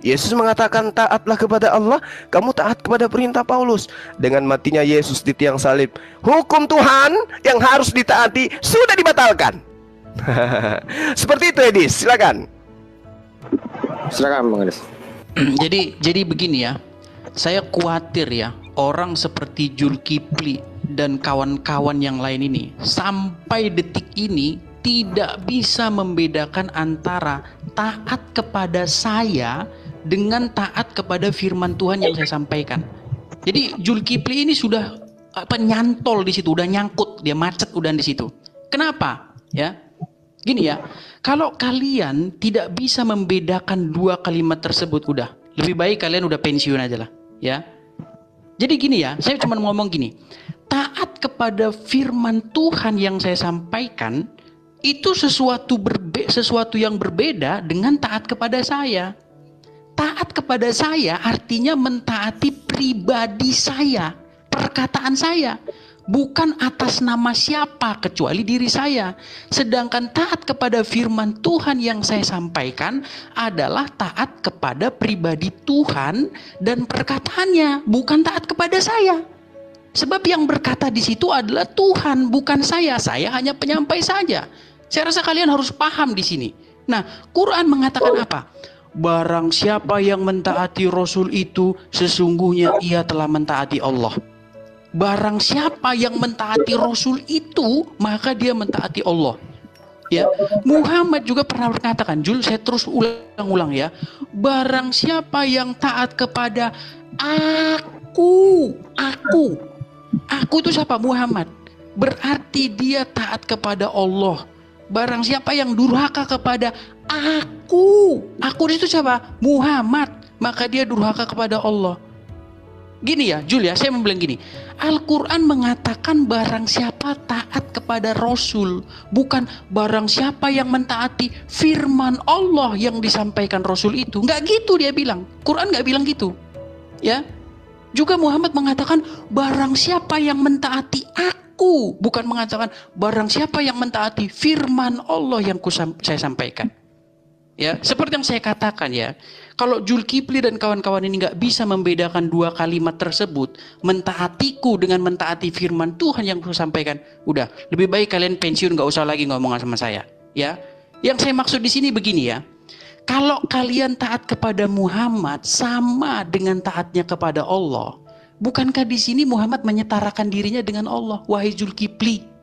Yesus mengatakan taatlah kepada Allah, kamu taat kepada perintah Paulus. Dengan matinya Yesus di tiang salib, hukum Tuhan yang harus ditaati sudah dibatalkan. Seperti itu, Edis. Silakan. Silakan, Bang Edis. Jadi begini ya. Saya khawatir ya, orang seperti Zulkifli dan kawan-kawan yang lain ini sampai detik ini tidak bisa membedakan antara taat kepada saya dengan taat kepada firman Tuhan yang saya sampaikan. Jadi Zulkifli ini sudah nyantol di situ, udah nyangkut, dia macet udah di situ. Kenapa? Ya. Gini ya, kalau kalian tidak bisa membedakan dua kalimat tersebut, udah lebih baik kalian udah pensiun aja lah, ya. Jadi gini ya, saya cuma ngomong gini, taat kepada firman Tuhan yang saya sampaikan itu sesuatu yang berbeda dengan taat kepada saya. Taat kepada saya artinya mentaati pribadi saya, perkataan saya. Bukan atas nama siapa kecuali diri saya. Sedangkan taat kepada firman Tuhan yang saya sampaikan adalah taat kepada pribadi Tuhan dan perkataannya, bukan taat kepada saya. Sebab yang berkata di situ adalah Tuhan, bukan saya. Saya hanya penyampai saja. Saya rasa kalian harus paham di sini. Nah, Quran mengatakan apa? Barang siapa yang mentaati Rasul itu, sesungguhnya ia telah mentaati Allah. barang siapa yang mentaati Rasul itu, maka dia mentaati Allah. Ya, Muhammad juga pernah berkatakan, Jul, saya terus ulang-ulang ya, barang siapa yang taat kepada aku itu siapa? Muhammad. Berarti dia taat kepada Allah. Barang siapa yang durhaka kepada aku itu siapa? Muhammad. Maka dia durhaka kepada Allah. Gini ya, Jul ya, saya mau bilang gini. Al-Quran mengatakan barang siapa taat kepada Rasul, bukan barang siapa yang mentaati firman Allah yang disampaikan Rasul itu. Nggak gitu dia bilang. Quran nggak bilang gitu. Ya. Juga Muhammad mengatakan barang siapa yang mentaati aku, bukan mengatakan barang siapa yang mentaati firman Allah yang saya sampaikan. Ya, seperti yang saya katakan ya, kalau Zulkifli dan kawan-kawan ini nggak bisa membedakan dua kalimat tersebut, mentaatiku dengan mentaati firman Tuhan yang saya sampaikan, udah lebih baik kalian pensiun, nggak usah lagi ngomong sama saya. Ya, yang saya maksud di sini begini ya, kalau kalian taat kepada Muhammad sama dengan taatnya kepada Allah, bukankah di sini Muhammad menyetarakan dirinya dengan Allah, wahai Zulkifli?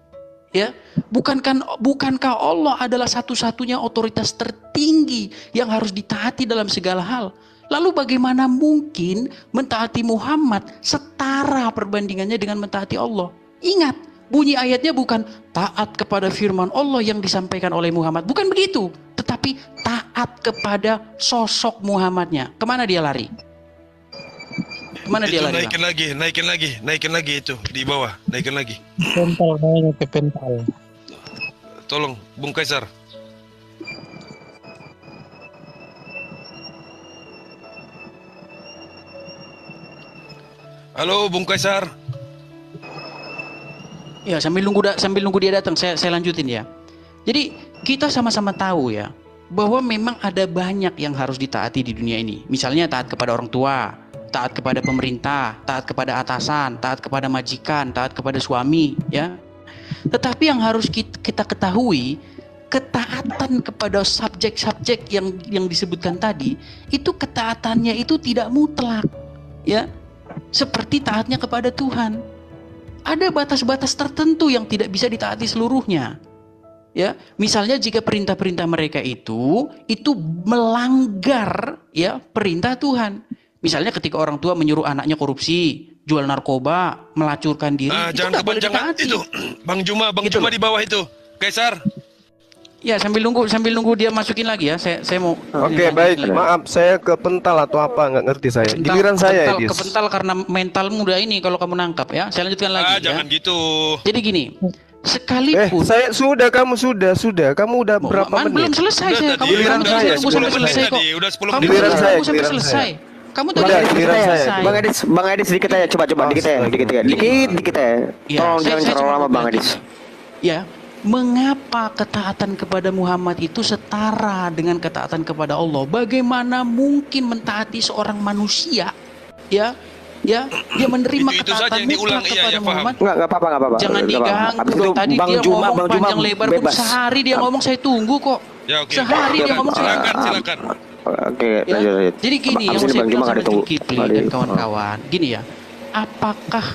Ya, bukankah Allah adalah satu-satunya otoritas tertinggi yang harus ditaati dalam segala hal? Lalu bagaimana mungkin mentaati Muhammad setara perbandingannya dengan mentaati Allah? Ingat, bunyi ayatnya bukan taat kepada firman Allah yang disampaikan oleh Muhammad. Bukan begitu, tetapi taat kepada sosok Muhammadnya. Kemana dia lari? Kemana dia lari? Naikin lagi itu di bawah, naikin lagi. Pental kayaknya ke pental. Tolong, Bung Kaisar. Halo, Bung Kaisar. Ya, sambil nunggu dia datang, saya lanjutin ya. Jadi kita sama-sama tahu ya, bahwa memang ada banyak yang harus ditaati di dunia ini. Misalnya taat kepada orang tua, taat kepada pemerintah, taat kepada atasan, taat kepada majikan, taat kepada suami, ya. Tetapi yang harus kita ketahui, ketaatan kepada subjek-subjek yang disebutkan tadi, itu ketaatannya itu tidak mutlak, ya. Seperti taatnya kepada Tuhan. Ada batas-batas tertentu yang tidak bisa ditaati seluruhnya. Ya, misalnya jika perintah-perintah mereka itu melanggar ya perintah Tuhan. Misalnya ketika orang tua menyuruh anaknya korupsi, jual narkoba, melacurkan diri, itu nggak boleh ditaati. Itu, Bang Juma gitu di bawah itu, Kaisar. Ya, sambil nunggu dia masukin lagi ya. Saya mau. Oke, baik. Maaf, saya ke pental atau apa nggak ngerti saya. Giliran saya, Edis. Kepental karena mentalmu udah ini kalau kamu nangkap ya. Saya lanjutkan lagi ya. Jangan gitu. Jadi gini, sekalipun saya kamu sudah. Kamu udah berapa menit? Belum selesai saya. Kamu giliran saya. Sampai selesai kok. Udah 10 menit. Giliran saya. Sampai selesai. Kamu tadi giliran saya. Bang Edis sedikit aja, coba dikit ya. Tolong jangan terlalu lama Bang Edis. Ya, mengapa ketaatan kepada Muhammad itu setara dengan ketaatan kepada Allah? Bagaimana mungkin mentaati seorang manusia, ya, dia menerima ketaatan mutlak kepada Muhammad? Enggak apa-apa. Jangan diganggu. Tadi dia ngomong panjang lebar, sehari dia ngomong saya tunggu kok. Ya, oke. Sehari dia ngomong silakan. Oke, ya. lanjut. Jadi gini yang saya bilang sama Zulkifli dan kawan-kawan, gini ya, apakah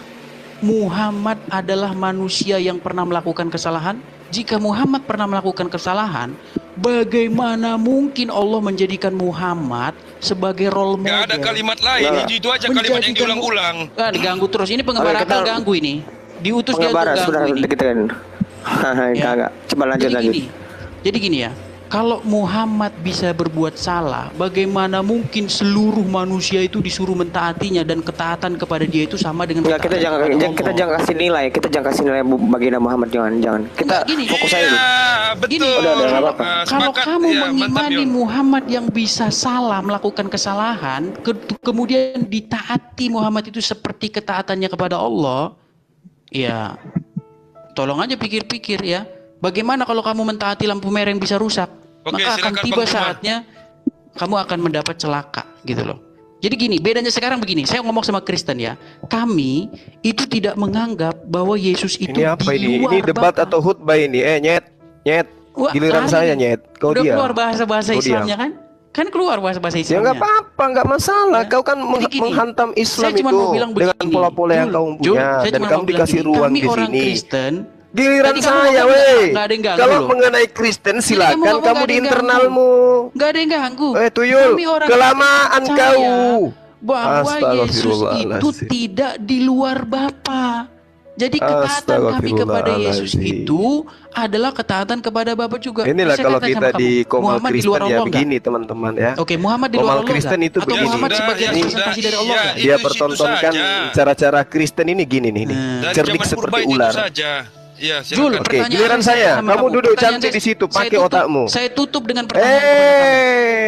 Muhammad adalah manusia yang pernah melakukan kesalahan? Jika Muhammad pernah melakukan kesalahan, bagaimana mungkin Allah menjadikan Muhammad sebagai role model? Gak ada kalimat lain, itu aja kalimat yang diulang-ulang. Diganggu terus, ini pengembara akal ganggu ini. Diutus dia untuk ganggu ini. Enggak. Coba lanjut. Jadi gini ya, kalau Muhammad bisa berbuat salah, bagaimana mungkin seluruh manusia itu disuruh mentaatinya dan ketaatan kepada dia itu sama dengan kita jangan kasih nilai, bagi Muhammad, jangan. Kita fokus aja dulu. Betul. Udah, kalau kamu mengimani Muhammad yang bisa salah, melakukan kesalahan, kemudian ditaati Muhammad itu seperti ketaatannya kepada Allah, ya tolong aja pikir-pikir ya. Bagaimana kalau kamu mentaati lampu merah yang bisa rusak? Maka akan tiba saatnya kamu akan mendapat celaka gitu loh. Jadi gini, bedanya sekarang begini. Saya ngomong sama Kristen ya. Kami itu tidak menganggap bahwa Yesus itu ini apa ini? Ini debat atau khutbah ini? Nyet. Giliran saya nyet. Kau udah diam. keluar bahasa-bahasa Islamnya kan? Kan keluar bahasa Ya Islamnya. nggak apa-apa, nggak masalah. Ya. Kau kan Jadi gini, menghantam Islam saya cuma itu mau bilang dengan begini, pola-pola yang Jul, kau Jul, punya, saya dan cuma kamu mau bilang dikasih gini, ruang kami di orang sini. Kristen. Giliran Tadi kamu saya, ngomong weh. nggak ada yang ganggu Kalau loh. mengenai Kristen Jadi silakan ngomong kamu nggak di ada yang internalmu. Nggak ada yang ganggu. Tuyul, Kami orang kelamaan Kristen kau. percaya bahwa Yesus itu Astagfirullahaladzim. tidak di luar Bapa. Jadi ketaatan kami kepada Yesus Astagfirullahaladzim. itu adalah ketaatan kepada Bapa juga. Inilah Saya kalau katakan kita sama kamu, di Komal Muhammad di Kristen luar ya Allah begini teman-teman ya. Oke, Muhammad di luar Komal Allah Kristen nggak? itu Atau begini. Muhammad sebagai Ya, representasi dari Allah ya, nggak? Dia itu pertontonkan saja. cara-cara Kristen ini gini nih. Dari Cerdik zaman seperti purba ular. itu saja. Ya, Jul, silakan. Oke, pertanyaan giliran saya. sama Kamu duduk Pertanyaan cantik saya- di situ, saya pakai tutup- otakmu. Saya tutup dengan pertanyaan kepada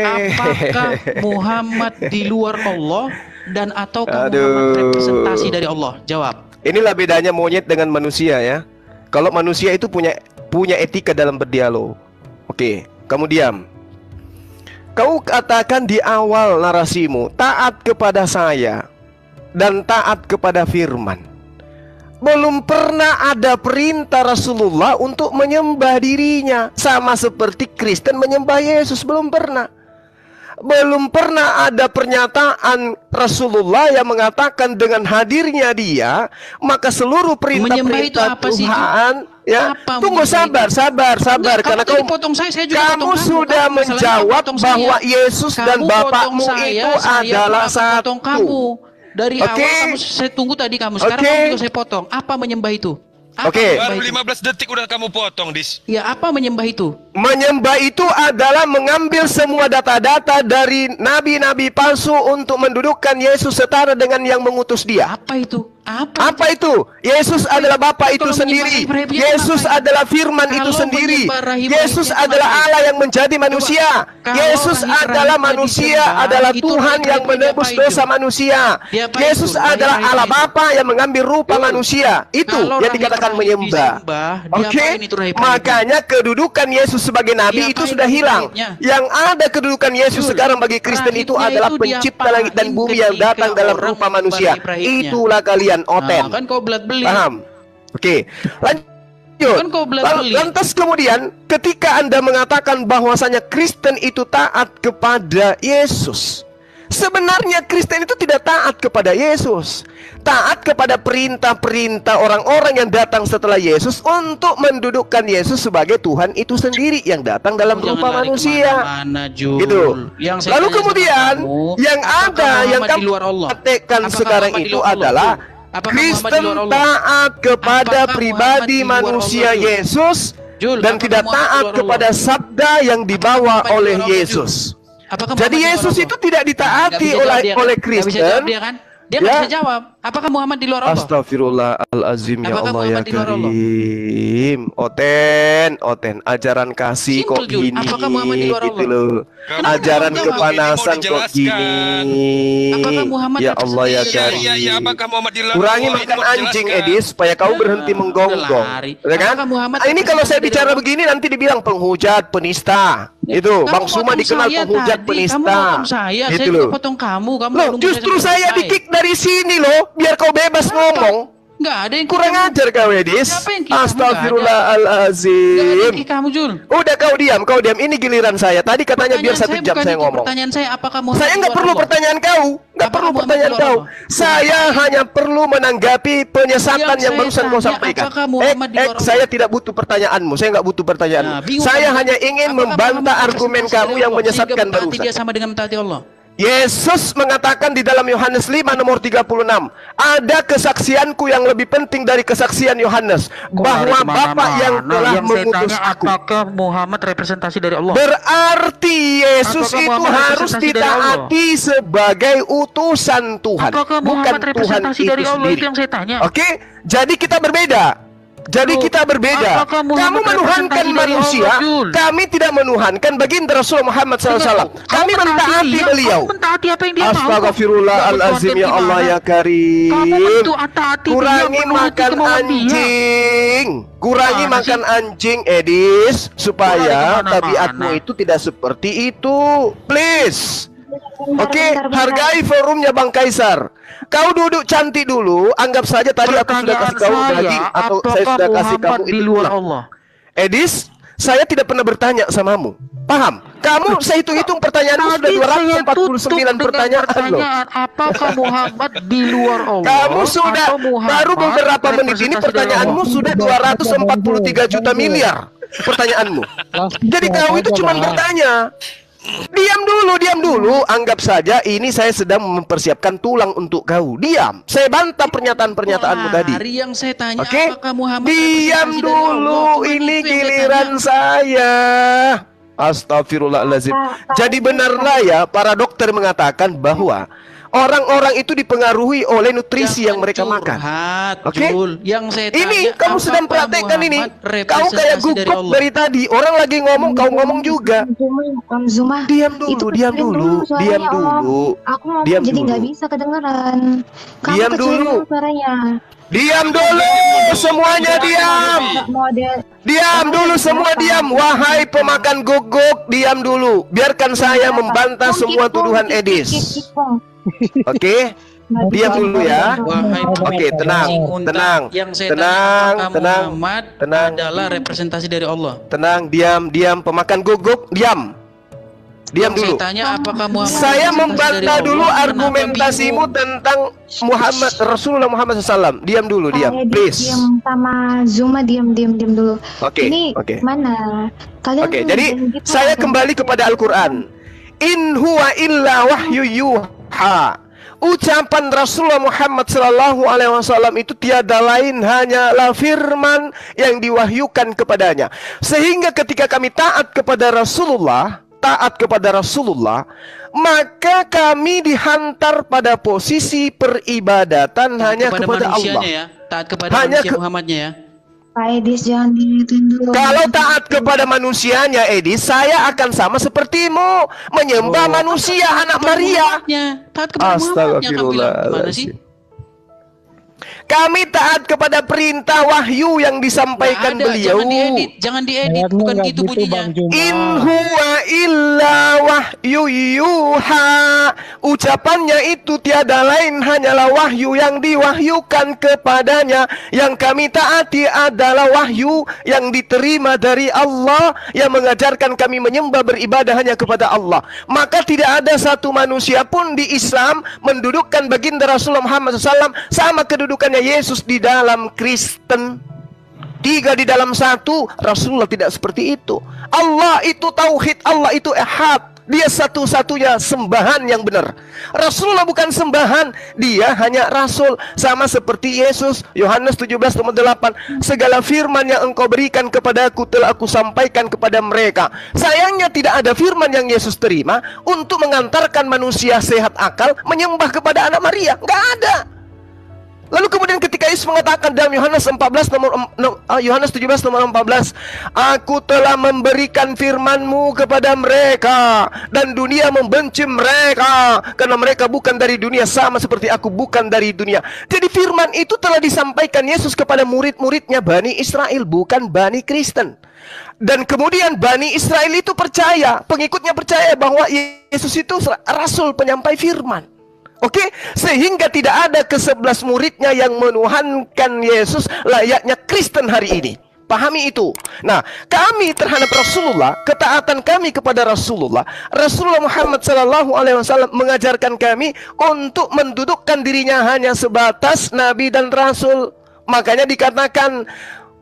kamu. Apakah Muhammad di luar Allah dan ataukah Muhammad representasi dari Allah? Jawab. Inilah bedanya monyet dengan manusia ya. Kalau manusia itu punya etika dalam berdialog. Oke, kamu diam. Kau katakan di awal narasimu, taat kepada saya dan taat kepada firman. Belum pernah ada perintah Rasulullah untuk menyembah dirinya, sama seperti Kristen menyembah Yesus. Belum pernah. Belum pernah ada pernyataan Rasulullah yang mengatakan dengan hadirnya dia, maka seluruh Menyembah itu perintah-perintah apa sih, Ju? Tuhan ya. Apa Tunggu, menyembah sabar Enggak, karena kamu tadi kau potong saya juga kamu potong sudah Kamu masalahnya menjawab potong saya. bahwa Yesus dan Kamu Bapakmu potong saya, itu saya adalah akan potong satu. kamu. Dari Oke. awal kamu saya tunggu tadi kamu. Sekarang Oke. kamu juga saya potong. Apa menyembah itu? Apa Oke. menyembah Baru itu? 15 detik udah kamu potong, Dis. Ya, apa menyembah itu? Menyembah itu adalah mengambil semua data-data dari nabi-nabi palsu untuk mendudukkan Yesus setara dengan yang mengutus dia. Apa itu? Apa Itu? Yesus adalah Bapa itu Kalau sendiri. menyembah Ibrahim, Yesus kenapa? adalah firman itu Kalau sendiri. menyembah Rahim, Yesus Rahim, adalah kenapa? Allah yang menjadi manusia. Kalau Yesus Rahim, adalah Rahim manusia, disembah, adalah itu Tuhan Rahim, yang Rahim menebus apa itu? dosa manusia. Dia apa Yesus itu? Rahim, adalah Rahim Allah itu? Bapa yang mengambil rupa manusia. Itu Kalau yang Rahim, dikatakan Rahim menyembah. disembah, Oke, diapain itu Rahim, Rahim? makanya kedudukan Yesus sebagai nabi itu Diapain sudah Rahim, hilang. Rahimnya? Yang ada kedudukan Yesus Jul, sekarang bagi Kristen itu rahimnya adalah itu pencipta diapain langit dan bumi yang ketika datang dalam orang rupa menyembah manusia. rahim-rahimnya? Itulah kalian oten. Nah, kan kau belat-beli. Paham? Oke, lanjut. Kan kau belat-beli. Lantas kemudian ketika Anda mengatakan bahwasanya Kristen itu taat kepada Yesus, sebenarnya Kristen itu tidak taat kepada Yesus. Taat kepada perintah-perintah orang-orang yang datang setelah Yesus untuk mendudukkan Yesus sebagai Tuhan itu sendiri yang datang dalam Jangan rupa lari manusia. kemana-mana, Jul. Gitu. Yang saya Lalu tanya kemudian sama kamu, yang apakah ada yang Muhammad di kamu luar Allah? katakan Apakah sekarang Muhammad di itu luar Allah, adalah Jul? Apakah Muhammad Kristen di luar Allah? taat kepada Apakah pribadi Muhammad di luar manusia Allah, Jul? Yesus Jul, dan apakah tidak Muhammad di taat luar kepada Allah? sabda yang dibawa Muhammad di oleh luar Allah, Yesus. Apakah Jadi Muhammad di luar Yesus Allah? itu tidak Nggak ditaati bisa jawab dia, kan? oleh Nggak bisa Kristen. jawab dia kan? Dia nggak Ya. bisa jawab. Apakah Muhammad di luar Allah? Astagfirullahalazim ya Apakah Allah ya Muhammad di luar Allah? Karim. Oten, ajaran kasih Simpel, kok Jul. gini Apakah Muhammad di luar gitu Allah? loh. Kenapa Ajaran kamu kepanasan ini mau kok dijelaskan? gini. Apakah Muhammad Ya Allah ya representasi Karim. Iya, apakah Muhammad di luar Kurangi Allah? Ini makan mau anjing dijelaskan. Edis supaya kau berhenti Udah menggonggong. lari. Ya kan? Apakah Muhammad Ini kalau saya representasi bicara dari Allah? begini nanti dibilang penghujat, penista. Itu Kamu Bang Suma potong dikenal saya penghujat tadi. penista. Kamu potong saya Gitu juga loh. potong kamu. Kamu Loh, nunggu justru sampai saya selesai. di-kick dari sini loh, biar kau bebas ngomong. Nggak ada yang Kurang kamu. ajar kau Edis. Siapa yang kick kamu? Nggak ada. Astagfirullahalazim. Nggak ada yang kick kamu, Jul. Udah kau diam. Ini giliran saya. Tadi katanya biar 1 jam bukan saya itu. ngomong. Pertanyaan saya apakah Muhammad Saya di nggak luar perlu Allah? pertanyaan kau, nggak Apakah perlu Muhammad pertanyaan di luar kau. Allah? Saya hanya perlu menanggapi penyesatan Yang yang saya barusan kau tanya, sampaikan. apakah Muhammad di luar Allah? Saya tidak butuh pertanyaanmu. Saya nggak butuh pertanyaanmu. Nah, bingung Saya kan? hanya ingin Apakah membantah Muhammad argumen representasi kamu dari yang Allah? menyesatkan Sehingga mentaati barusan. dia sama dengan mentaati Allah. Yesus mengatakan di dalam Yohanes 5 nomor 36, ada kesaksianku yang lebih penting dari kesaksian Yohanes, bahwa Bapa yang telah mengutus aku. Apakah Muhammad representasi dari Allah? Berarti Yesus Apakah itu Muhammad harus representasi dari Allah? ditaati sebagai utusan Tuhan, Apakah bukan Muhammad Tuhan representasi itu dari Allah? sendiri. Itu yang saya tanya. Oke, jadi kita berbeda. Jadi Loh, kita berbeda. apakah Kamu Muhammad menuhankan representasi dari manusia, Allah, Jul? kami tidak menuhankan baginda Rasul Muhammad SAW. Kami mentaati beliau. Kamu mentaati apa yang dia mau. Astagfirullahalazim ya Allah ya Karim. Kamu mentaati dia, Kurangi menuruti makan kemauan dia. anjing. Kurangi Mana makan sih? anjing Edis, supaya Kurangi kemana-mana. tabiatmu itu tidak seperti itu. Please. Oke, bentar. hargai forumnya Bang Kaisar. Kau duduk cantik dulu. Anggap saja tadi aku sudah kasih kau daging atau saya sudah kasih kamu di itu luar tulang. Allah? Edis, saya tidak pernah bertanya samamu. Paham? Kamu saya hitung-hitung pertanyaanmu sudah 249 pertanyaan loh. Apakah Muhammad di luar Allah? Kamu sudah baru beberapa menit ini pertanyaanmu sudah 243 juta miliar pertanyaanmu. Jadi kau itu cuma bertanya. Diam dulu. Anggap saja ini saya sedang mempersiapkan tulang untuk kau. Diam. Saya bantah pernyataan-pernyataanmu tadi. Hari yang saya tanya, Oke? apakah Muhammad Diam representasi dari dulu. Allah? Cuma Ini itu yang giliran saya. Astagfirullahaladzim. Jadi benarlah ya para dokter mengatakan bahwa orang-orang itu dipengaruhi oleh nutrisi yang mereka makan. Oke? Yang saya tanya, Ini kamu sedang praktekkan ini. Kau kayak gugup dari tadi. Orang lagi ngomong, kau ngomong juga. Zuma, Diam dulu. Aku ngomong Diam jadi dulu. nggak bisa kedengeran. Kamu Diam kecilin dulu. suaranya. Diam dulu. Semuanya diam. Diam dulu semua diam. Wahai pemakan guguk, diam dulu. Biarkan saya membantah semua tuduhan Edis. Oke? Diam dulu ya. Oke, tenang. Yang saya tanya, apakah Muhammad tenang. adalah representasi dari Allah? Tenang, diam. Pemakan guguk, diam. Diam dulu. Saya tanya, apakah Muhammad Saya representasi membantah dari dulu Allah? argumentasimu tentang Rasulullah Muhammad SAW. Diam dulu, please. Diam sama Zuma, diam dulu. Oke, Ini oke. mana? Kalian Oke, tuh jadi jangan gitu, saya ada- kembali kepada Al-Quran. In huwa illa wahyu yuha. Ucapan Rasulullah Muhammad sallallahu alaihi wasallam itu tiada lain hanyalah firman yang diwahyukan kepadanya. Sehingga ketika kami taat kepada Rasulullah, maka kami dihantar pada posisi peribadatan hanya kepada Allah. Ya, taat kepada Hanya manusia Muhammadnya ya. Pak Edis jangan diituin dulu. Kalau taat kepada manusianya, Edi, saya akan sama sepertimu, menyembah manusia anak Maria. Taat kepada Muhammadnya, kamu bilang gimana sih? Kami taat kepada perintah wahyu yang disampaikan Nggak ada, beliau. Jangan diedit, Ayatnya bukan nggak gitu bunyinya. In huwa illa wahyu yuha. Ucapannya itu tiada lain hanyalah wahyu yang diwahyukan kepadanya. Yang kami taati adalah wahyu yang diterima dari Allah, yang mengajarkan kami menyembah beribadah hanya kepada Allah. Maka tidak ada satu manusia pun di Islam mendudukkan baginda Rasulullah Muhammad SAW sama kedudukannya Yesus di dalam Kristen. 3 di dalam 1. Rasulullah tidak seperti itu. Allah itu tauhid, Allah itu ehad. Dia satu-satunya sembahan yang benar. Rasulullah bukan sembahan, dia hanya rasul. Sama seperti Yesus, Yohanes 17:8. Segala firman yang engkau berikan kepadaku telah aku sampaikan kepada mereka. Sayangnya tidak ada firman yang Yesus terima untuk mengantarkan manusia sehat akal menyembah kepada anak Maria. Nggak ada. Lalu kemudian ketika Yesus mengatakan dalam Yohanes 17:14, aku telah memberikan firman-Mu kepada mereka, dan dunia membenci mereka, karena mereka bukan dari dunia, sama seperti aku bukan dari dunia. Jadi firman itu telah disampaikan Yesus kepada murid-muridnya Bani Israel, bukan Bani Kristen. Dan kemudian Bani Israel itu percaya, pengikutnya percaya bahwa Yesus itu rasul penyampai firman. Oke, sehingga tidak ada ke-11 muridnya yang menuhankan Yesus layaknya Kristen hari ini. Pahami itu. Nah, kami terhadap Rasulullah, ketaatan kami kepada Rasulullah Muhammad SAW mengajarkan kami untuk mendudukkan dirinya hanya sebatas Nabi dan Rasul. Makanya dikatakan,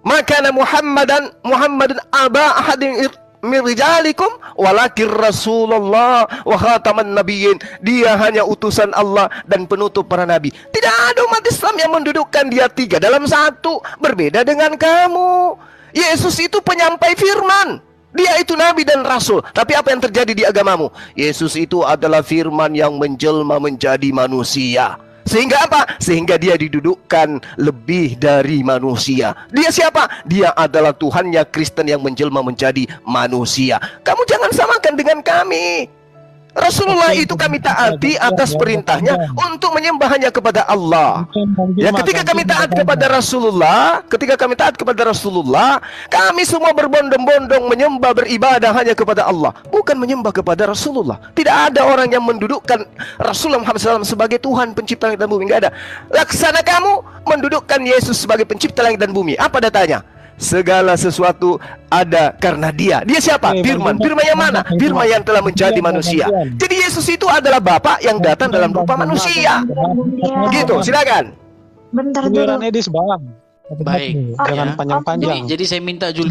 makana Muhammadun aba ahadin min rijalikum walakin Rasulullah wa khataman nabiyyin. Dia hanya utusan Allah dan penutup para nabi. Tidak ada umat Islam yang mendudukkan dia 3 dalam 1. Berbeda dengan kamu. Yesus itu penyampai firman. Dia itu nabi dan rasul. Tapi apa yang terjadi di agamamu? Yesus itu adalah firman yang menjelma menjadi manusia. Sehingga apa? Sehingga dia didudukkan lebih dari manusia. Dia siapa? Dia adalah Tuhannya Kristen yang menjelma menjadi manusia. Kamu jangan samakan dengan kami. Rasulullah itu kami taati atas perintahnya untuk menyembah hanya kepada Allah. Ya, ketika kami taat kepada Rasulullah, kami semua berbondong-bondong menyembah beribadah hanya kepada Allah, bukan menyembah kepada Rasulullah. Tidak ada orang yang mendudukkan Rasulullah Muhammad SAW sebagai Tuhan pencipta langit dan bumi. Tidak ada. Laksana kamu mendudukkan Yesus sebagai pencipta langit dan bumi. Apa datanya? segala sesuatu ada karena Dia. Dia siapa? Firman. Firman yang mana? Firman yang telah menjadi manusia. Jadi Yesus itu adalah Bapa yang datang dalam rupa manusia. Gitu, silakan. Bentar dulu. Edis bang. Baik, Jangan panjang-panjang. Jadi saya minta Jul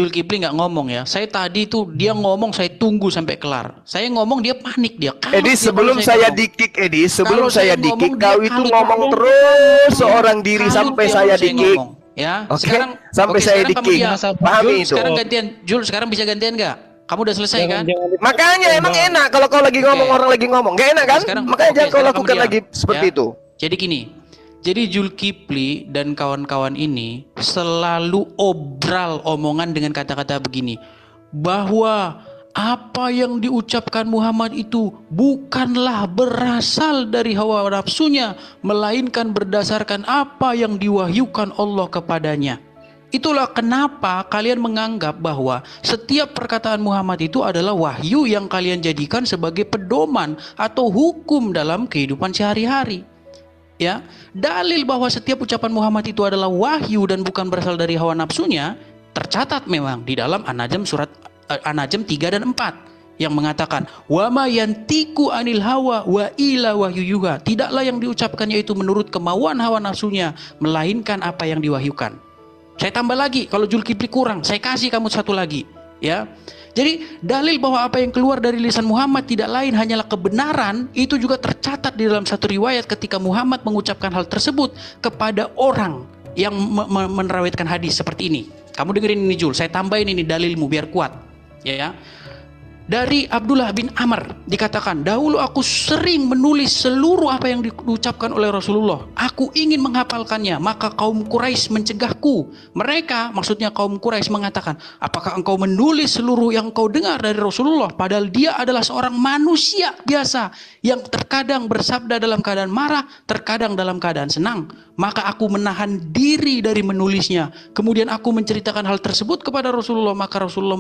Kipli nggak ngomong ya. Saya tadi tuh dia ngomong, saya tunggu sampai kelar. Saya ngomong dia panik dia. Edis, sebelum saya di-kick, Edis, sebelum saya di-kick, kau itu ngomong terus seorang diri sampai saya di-kick. Ya, Oke, sekarang sampai saya di-kick. Pahami itu. Sekarang gantian, Jul, sekarang bisa gantian nggak? Kamu udah selesai kan? Makanya emang enak kalau kau lagi ngomong, orang lagi ngomong. Gak enak kan? Makanya jangan kau lakukan lagi seperti itu. Jadi gini. Jadi Jul Kipli dan kawan-kawan ini selalu obral omongan dengan kata-kata begini, bahwa apa yang diucapkan Muhammad itu bukanlah berasal dari hawa nafsunya, melainkan berdasarkan apa yang diwahyukan Allah kepadanya. Itulah kenapa kalian menganggap bahwa setiap perkataan Muhammad itu adalah wahyu yang kalian jadikan sebagai pedoman atau hukum dalam kehidupan sehari-hari. Ya, dalil bahwa setiap ucapan Muhammad itu adalah wahyu dan bukan berasal dari hawa nafsunya tercatat memang di dalam An-Najm surat An-Najm 3 dan 4 yang mengatakan wa ma yantiqu anil hawa wa ila wahyuha, tidaklah yang diucapkannya itu menurut kemauan hawa nafsunya melainkan apa yang diwahyukan. Saya tambah lagi, kalau Jul Kipli kurang saya kasih kamu satu lagi ya. Jadi dalil bahwa apa yang keluar dari lisan Muhammad tidak lain hanyalah kebenaran, itu juga tercatat di dalam satu riwayat ketika Muhammad mengucapkan hal tersebut kepada orang yang menerawatkan hadis seperti ini. Kamu dengerin ini Jul, saya tambahin ini dalilmu biar kuat. Ya. Dari Abdullah bin Amr dikatakan, dahulu aku sering menulis seluruh apa yang diucapkan oleh Rasulullah. Aku ingin menghafalkannya, maka kaum Quraisy mencegahku. Mereka, maksudnya kaum Quraisy mengatakan, apakah engkau menulis seluruh yang kau dengar dari Rasulullah? Padahal dia adalah seorang manusia biasa yang terkadang bersabda dalam keadaan marah, terkadang dalam keadaan senang. Maka aku menahan diri dari menulisnya. Kemudian aku menceritakan hal tersebut kepada Rasulullah, maka Rasulullah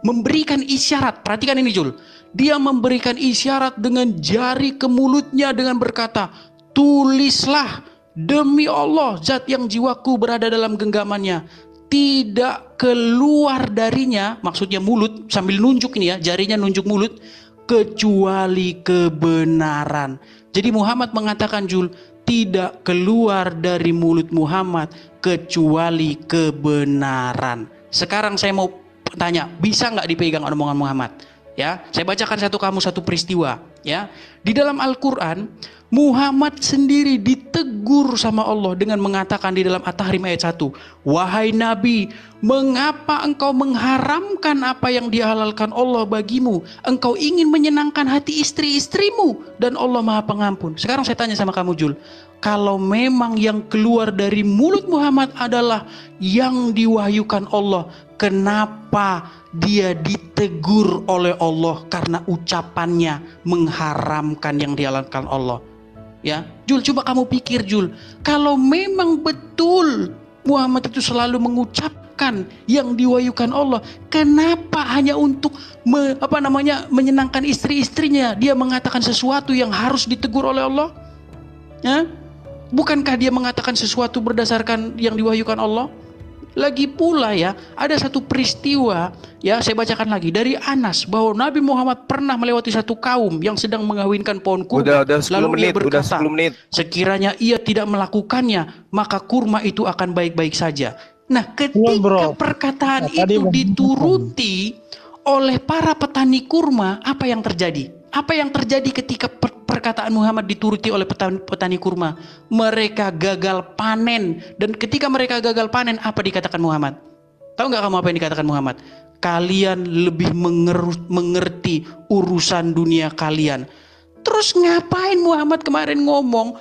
memberikan isyarat. Perhatikan ini Jul. Dia memberikan isyarat dengan jari ke mulutnya dengan berkata, tulislah, demi Allah zat yang jiwaku berada dalam genggamannya, tidak keluar darinya, maksudnya mulut, sambil nunjuk ini ya, jarinya nunjuk mulut, kecuali kebenaran. Jadi Muhammad mengatakan Jul, tidak keluar dari mulut Muhammad kecuali kebenaran. Sekarang saya mau tanya, bisa nggak dipegang omongan Muhammad? Ya, saya bacakan satu peristiwa. Ya, di dalam Al-Quran, Muhammad sendiri ditegur sama Allah dengan mengatakan di dalam At-Tahrim ayat 1, wahai Nabi, mengapa engkau mengharamkan apa yang dihalalkan Allah bagimu? Engkau ingin menyenangkan hati istri-istrimu dan Allah Maha Pengampun. Sekarang saya tanya sama kamu Jul, kalau memang yang keluar dari mulut Muhammad adalah yang diwahyukan Allah, kenapa dia ditegur oleh Allah karena ucapannya mengharamkan yang dihalalkan Allah? Ya, Jul, coba kamu pikir Jul, kalau memang betul Muhammad itu selalu mengucapkan yang diwahyukan Allah, kenapa hanya untuk menyenangkan istri-istrinya dia mengatakan sesuatu yang harus ditegur oleh Allah? Ya? Bukankah dia mengatakan sesuatu berdasarkan yang diwahyukan Allah? Lagi pula ya, ada satu peristiwa ya, saya bacakan lagi dari Anas bahwa Nabi Muhammad pernah melewati satu kaum yang sedang mengawinkan pohon kurma. Lalu ia berkata, sekiranya ia tidak melakukannya, maka kurma itu akan baik-baik saja. Nah, ketika perkataan itu dituruti oleh para petani kurma, apa yang terjadi? Apa yang terjadi ketika perkataan Muhammad dituruti oleh petani kurma? Mereka gagal panen. Dan ketika mereka gagal panen, apa dikatakan Muhammad? Tahu nggak kamu apa yang dikatakan Muhammad? Kalian lebih mengerti urusan dunia kalian. Terus ngapain Muhammad kemarin ngomong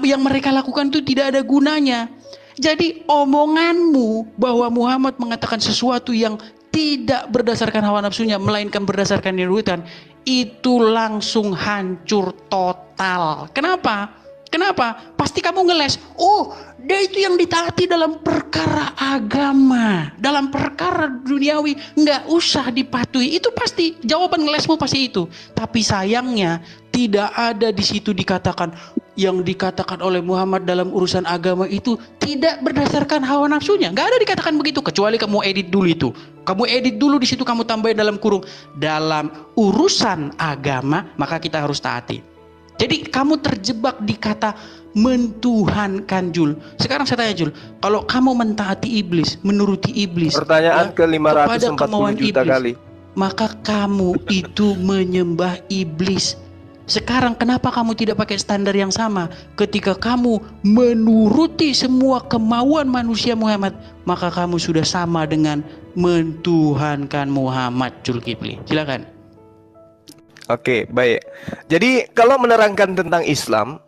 yang mereka lakukan itu tidak ada gunanya? Jadi omonganmu bahwa Muhammad mengatakan sesuatu yang tidak berdasarkan hawa nafsunya melainkan berdasarkan nirwatan, itu langsung hancur total. Kenapa? Pasti kamu ngeles, oh dia itu yang ditaati dalam perkara agama, dalam perkara duniawi nggak usah dipatuhi. Itu pasti jawaban ngelesmu pasti itu. Tapi sayangnya tidak ada di situ dikatakan yang dikatakan oleh Muhammad dalam urusan agama itu tidak berdasarkan hawa nafsunya. Nggak ada dikatakan begitu, kecuali kamu edit dulu itu. Kamu edit dulu di situ, kamu tambahin dalam kurung, dalam urusan agama maka kita harus taati. Jadi kamu terjebak di kata mentuhankan, Jul. Sekarang saya tanya, Jul, kalau kamu mentaati iblis, menuruti iblis, pertanyaan ke kepada 540 kemauan juta iblis, kali, maka kamu itu menyembah iblis. Sekarang kenapa kamu tidak pakai standar yang sama? Ketika kamu menuruti semua kemauan manusia Muhammad, maka kamu sudah sama dengan mentuhankan Muhammad. Zulkifli, silakan. Oke, baik. Jadi kalau menerangkan tentang Islam,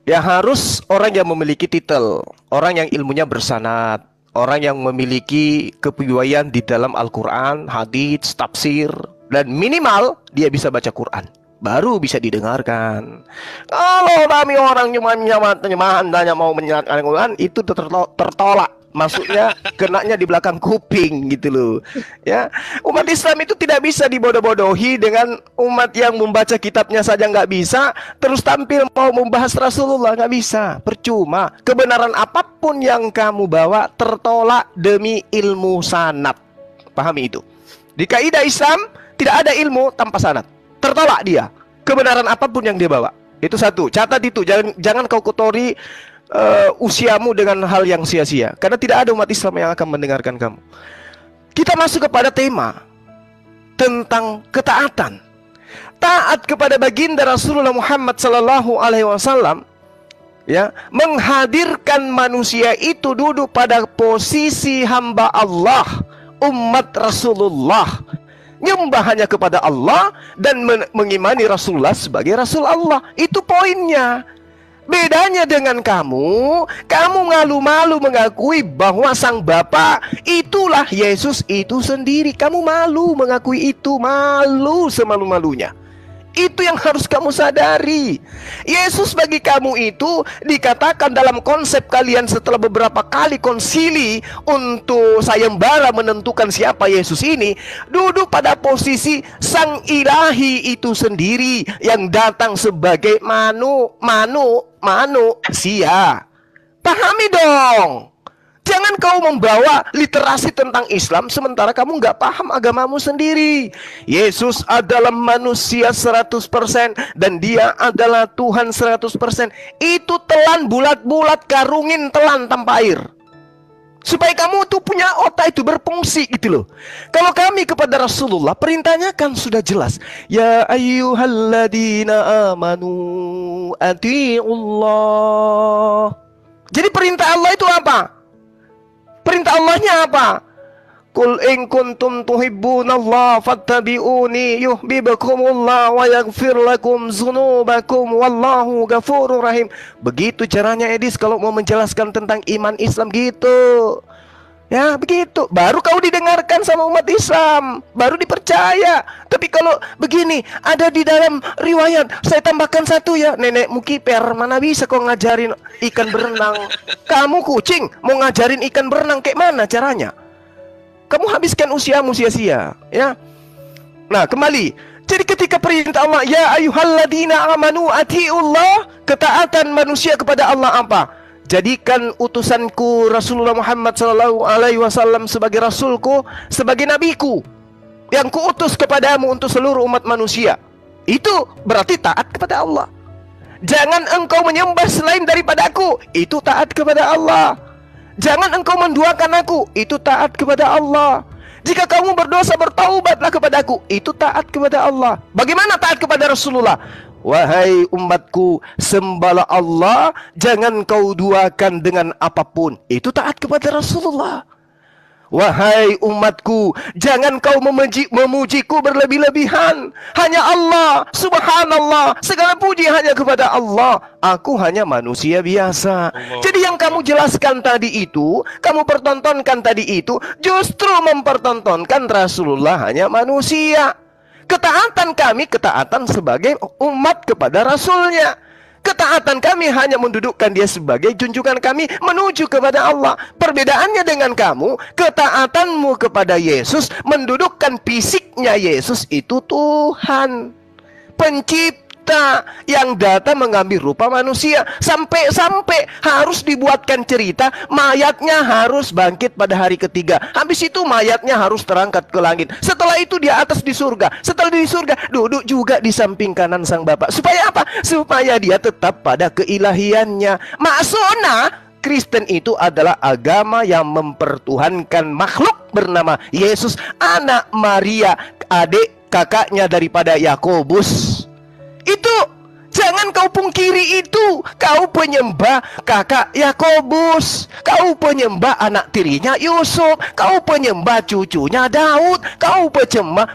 ya harus orang yang memiliki titel, orang yang ilmunya bersanad, orang yang memiliki kepiawaian di dalam Al-Quran, hadits, tafsir, dan minimal dia bisa baca Quran, baru bisa didengarkan. Kalau kami orang cuma nyamahan hanya mau menyematkan Al-Quran, itu tertolak. Maksudnya kenanya di belakang kuping gitu loh. Ya, umat Islam itu tidak bisa dibodoh-bodohi dengan umat yang membaca kitabnya saja nggak bisa, terus tampil mau membahas Rasulullah, nggak bisa, percuma. Kebenaran apapun yang kamu bawa tertolak demi ilmu sanad. Pahami itu. Di kaidah Islam tidak ada ilmu tanpa sanad, tertolak dia. Kebenaran apapun yang dia bawa. Itu satu. Catat itu. Jangan kau kotori usiamu dengan hal yang sia-sia, karena tidak ada umat Islam yang akan mendengarkan kamu. Kita masuk kepada tema tentang ketaatan. Taat kepada baginda Rasulullah Muhammad sallallahu alaihi wasallam, ya, menghadirkan manusia itu duduk pada posisi hamba Allah, umat Rasulullah, nyembah hanya kepada Allah dan mengimani Rasulullah sebagai Rasul Allah. Itu poinnya. Bedanya dengan kamu malu-malu mengakui bahwa sang Bapa itulah Yesus itu sendiri. Kamu malu mengakui itu, malu semalu-malunya. Itu yang harus kamu sadari. Yesus bagi kamu itu dikatakan dalam konsep kalian setelah beberapa kali konsili untuk sayembara menentukan siapa Yesus ini, duduk pada posisi sang ilahi itu sendiri yang datang sebagai manusia. Pahami dong. Jangan kau membawa literasi tentang Islam sementara kamu nggak paham agamamu sendiri. Yesus adalah manusia 100% dan dia adalah Tuhan 100%. Itu telan bulat-bulat, karungin telan tanpa air, supaya kamu tuh punya otak itu berfungsi gitu loh. Kalau kami kepada Rasulullah, perintahnya kan sudah jelas. Ya ayyuhalladzina amanu ati'ullah. Jadi perintah Allah itu apa? Perintah Allahnya apa? Qul in kuntum tuhibbunallah fattabi'uni yuhibbukumullah wa yaghfir lakum dzunubakum wallahu ghafurur rahim. Begitu caranya Edis kalau mau menjelaskan tentang iman Islam gitu. Ya begitu. Baru kau didengarkan sama umat Islam, baru dipercaya. Tapi kalau begini, ada di dalam riwayat, saya tambahkan satu ya, nenekmu kiper, mana bisa kau ngajarin ikan berenang? Kamu kucing, mau ngajarin ikan berenang kayak mana caranya? Kamu habiskan usiamu sia-sia, ya. Nah, kembali. Jadi ketika perintah Allah, ya ayyuhalladzina amanu ati'ullah, ketaatan manusia kepada Allah apa? Jadikan utusanku Rasulullah Muhammad sallallahu alaihi wasallam sebagai rasulku, sebagai nabiku yang kuutus kepadamu untuk seluruh umat manusia. Itu berarti taat kepada Allah. Jangan engkau menyembah selain daripada aku, itu taat kepada Allah. Jangan engkau menduakan aku, itu taat kepada Allah. Jika kamu berdosa, bertaubatlah kepadaku, itu taat kepada Allah. Bagaimana taat kepada Rasulullah? Wahai umatku, sembahlah Allah, jangan kau duakan dengan apapun. Itu taat kepada Rasulullah. Wahai umatku, jangan kau memujiku berlebih-lebihan. Hanya Allah, subhanallah, segala puji hanya kepada Allah. Aku hanya manusia biasa. Jadi yang kamu jelaskan tadi itu, kamu pertontonkan tadi itu, justru mempertontonkan Rasulullah hanya manusia. Ketaatan kami, ketaatan sebagai umat kepada Rasulnya. Ketaatan kami hanya mendudukkan dia sebagai junjungan kami menuju kepada Allah. Perbedaannya dengan kamu, ketaatanmu kepada Yesus mendudukkan fisiknya Yesus itu Tuhan, pencipta. pencipta yang datang mengambil rupa manusia. Sampai-sampai harus dibuatkan cerita mayatnya harus bangkit pada hari ketiga. Habis itu mayatnya harus terangkat ke langit. Setelah itu dia atas di surga. Setelah di surga duduk juga di samping kanan sang Bapa. Supaya apa? Supaya dia tetap pada keilahiannya. Maksudnya Kristen itu adalah agama yang mempertuhankan makhluk bernama Yesus, anak Maria, adik kakaknya daripada Yakobus. Itu jangan kau pungkiri itu. Kau penyembah kakak Yakobus, kau penyembah anak tirinya Yusuf, kau penyembah cucunya Daud, kau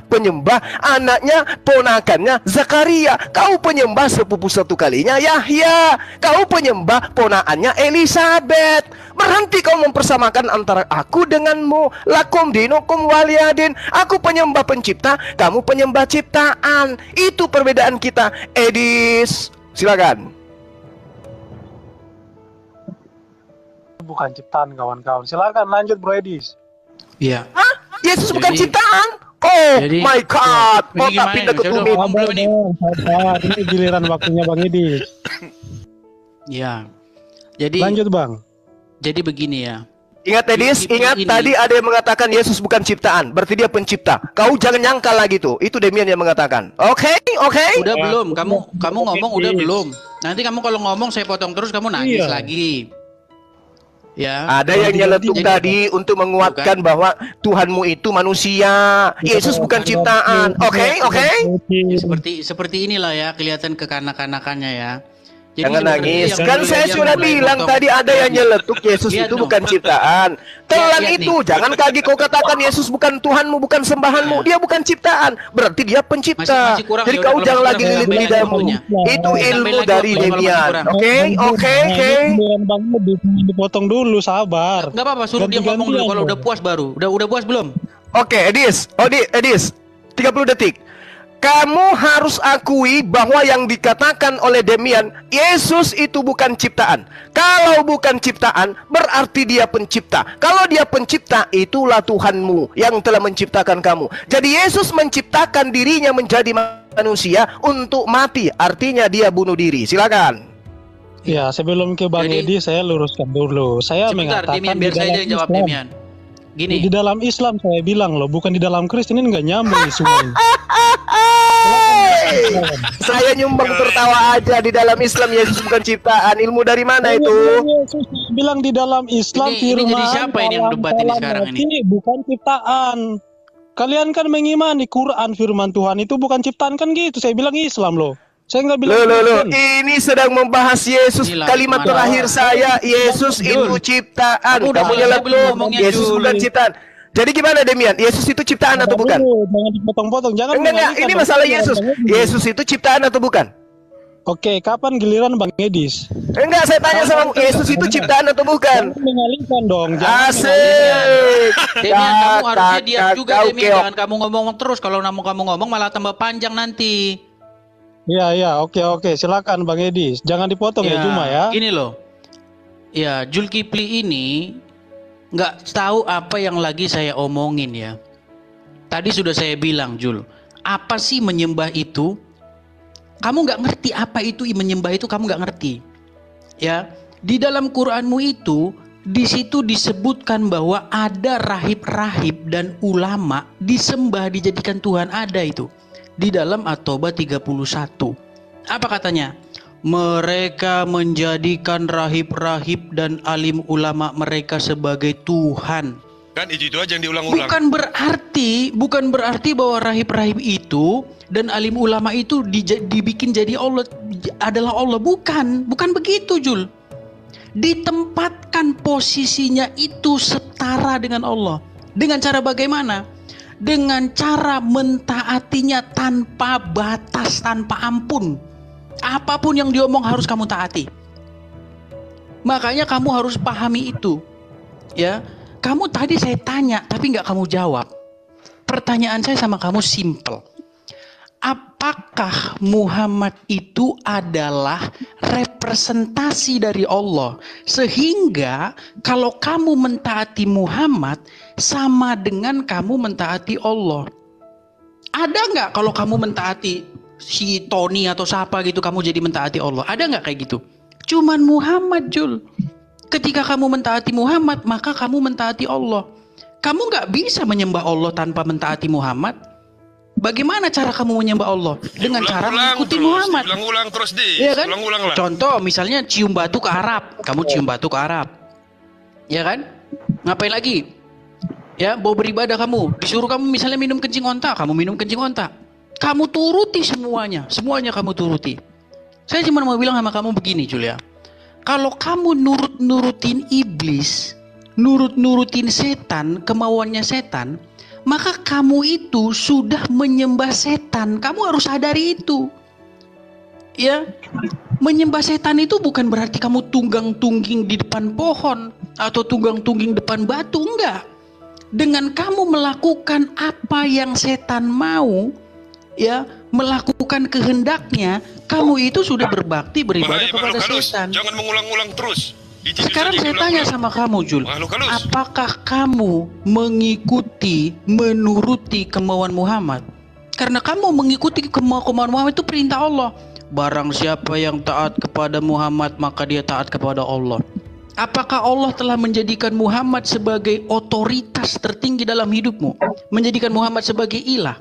penyembah anaknya ponakannya Zakaria, kau penyembah sepupu satu kalinya Yahya, kau penyembah ponaannya Elizabeth. Berhenti kau mempersamakan antara aku denganmu. Lakum dinukum waliyadin. Aku penyembah pencipta, kamu penyembah ciptaan. Itu perbedaan kita. Edis, silakan. Bukan ciptaan kawan-kawan. Silakan lanjut Bro Edis. Iya. Hah? Yesus bukan ciptaan? Oh my God. Oh, tak pindah ke tumit. Ini giliran waktunya Bang Edis. Ya. Jadi lanjut Bang. Jadi begini ya. Ingat Edis, ingat tadi ada yang mengatakan Yesus bukan ciptaan, berarti dia pencipta. Kau jangan nyangkal lagi tuh. Itu Demian yang mengatakan. Oke? Udah belum? Kamu ngomong udah belum? Nanti kamu kalau ngomong saya potong terus kamu nangis lagi. Ya. Ada yang nyeletuk tadi untuk menguatkan bahwa Tuhanmu itu manusia. Yesus bukan ciptaan. Oke? Seperti inilah ya kelihatan kekanak-kanakannya ya. Jadi jangan nangis. Kan saya sudah bilang tadi ada yang nyeletuk Yesus itu bukan ciptaan. Telan itu. Jangan kaki kau katakan Yesus bukan Tuhanmu, bukan sembahanmu. Dia bukan ciptaan. Berarti dia pencipta. Jadi kau jangan lagi lilit lidahmu. Itu ilmu dari Demian. Oke. Dipotong dulu, sabar. Gak apa-apa, suruh dia ngomong dulu kalau udah puas baru. Udah puas belum? Oke, Edis. 30 detik. Kamu harus akui bahwa yang dikatakan oleh Demian, Yesus itu bukan ciptaan. Kalau bukan ciptaan, berarti dia pencipta. Kalau dia pencipta, itulah Tuhanmu yang telah menciptakan kamu. Jadi Yesus menciptakan dirinya menjadi manusia untuk mati. Artinya dia bunuh diri. Silakan. Ya, sebelum ke Bang Edi, saya luruskan dulu. Saya mengatakan Demian, biar saya jawab Demian. Gini. Di dalam Islam saya bilang loh, bukan di dalam Kristen, ini nggak nyambung semua. Saya nyumbang tertawa aja. Di dalam Islam Yesus bukan ciptaan. Ilmu dari mana itu? Yesus bilang di dalam Islam firman. Ini jadi siapa ini yang debat ini sekarang ini? Bukan ciptaan. Kalian kan mengimani Quran firman Tuhan itu bukan ciptaan kan gitu. Saya bilang Islam loh. Saya nggak bilang. Loh. Ini sedang membahas Yesus. Kalimat terakhir saya, Yesus itu ciptaan. Kamu nyeletuk. Yesus bukan ciptaan. Jadi gimana Demian? Yesus itu ciptaan atau bukan? Jangan dipotong-potong. Jangan. Enggak. Ini masalah Yesus. Yesus itu ciptaan atau bukan? Oke, kapan giliran Bang Edis? Enggak, saya tanya sama Yesus itu ciptaan atau bukan? Mengalihkan dong. Asik. Demian, kamu harusnya diam juga Demian. Jangan kamu ngomong terus. Kalau kamu ngomong malah tambah panjang nanti. Iya, oke. Silakan Bang Edis. Jangan dipotong ya Juma ya. Gini loh. Ya, Zulkifli ini nggak tahu apa yang lagi saya omongin ya. Tadi sudah saya bilang, Jul, apa sih menyembah itu? Kamu nggak ngerti apa itu menyembah itu, kamu nggak ngerti. Ya, di dalam Quranmu itu, di situ disebutkan bahwa ada rahib-rahib dan ulama disembah, dijadikan Tuhan, ada itu. Di dalam At-Taubah 31. Apa katanya? Mereka menjadikan rahib-rahib dan alim ulama mereka sebagai Tuhan. Kan itu aja yang diulang-ulang. Bukan berarti bahwa rahib-rahib itu dan alim ulama itu dibikin jadi Allah, adalah Allah. Bukan begitu, Jul. Ditempatkan posisinya itu setara dengan Allah. Dengan cara bagaimana? Dengan cara mentaatinya tanpa batas, tanpa ampun. Apapun yang diomong harus kamu taati. Makanya kamu harus pahami itu. Ya, kamu tadi saya tanya tapi nggak kamu jawab. Pertanyaan saya sama kamu simple. Apakah Muhammad itu adalah representasi dari Allah? Sehingga kalau kamu mentaati Muhammad sama dengan kamu mentaati Allah. Ada nggak kalau kamu mentaati si Tony atau siapa gitu kamu jadi mentaati Allah. Ada nggak kayak gitu? Cuman Muhammad, Jul. Ketika kamu mentaati Muhammad, maka kamu mentaati Allah. Kamu nggak bisa menyembah Allah tanpa mentaati Muhammad. Bagaimana cara kamu menyembah Allah? Dengan cara mengikuti Muhammad. Ulang-ulang terus deh. Iya kan? Ulang-ulang lah. Contoh misalnya cium batu ke Arab. Kamu cium batu ke Arab. Ya kan? Ngapain lagi? Ya, mau beribadah kamu. Disuruh kamu misalnya minum kencing onta, kamu minum kencing onta. Kamu turuti semuanya. Semuanya kamu turuti. Saya cuma mau bilang sama kamu begini, Julia. Kalau kamu nurut-nurutin iblis, nurut-nurutin setan, kemauannya setan, maka kamu itu sudah menyembah setan. Kamu harus sadari itu. Ya, menyembah setan itu bukan berarti kamu tunggang-tungging di depan pohon atau tunggang-tungging depan batu, enggak. Dengan kamu melakukan apa yang setan mau, ya, melakukan kehendaknya, kamu itu sudah berbakti beribadah kepada setan. Jangan mengulang-ulang terus. Sekarang saya tanya sama kamu, Jul, apakah kamu mengikuti, menuruti kemauan Muhammad? Karena kamu mengikuti kemauan Muhammad itu perintah Allah. Barang siapa yang taat kepada Muhammad, maka dia taat kepada Allah. Apakah Allah telah menjadikan Muhammad sebagai otoritas tertinggi dalam hidupmu? Menjadikan Muhammad sebagai ilah?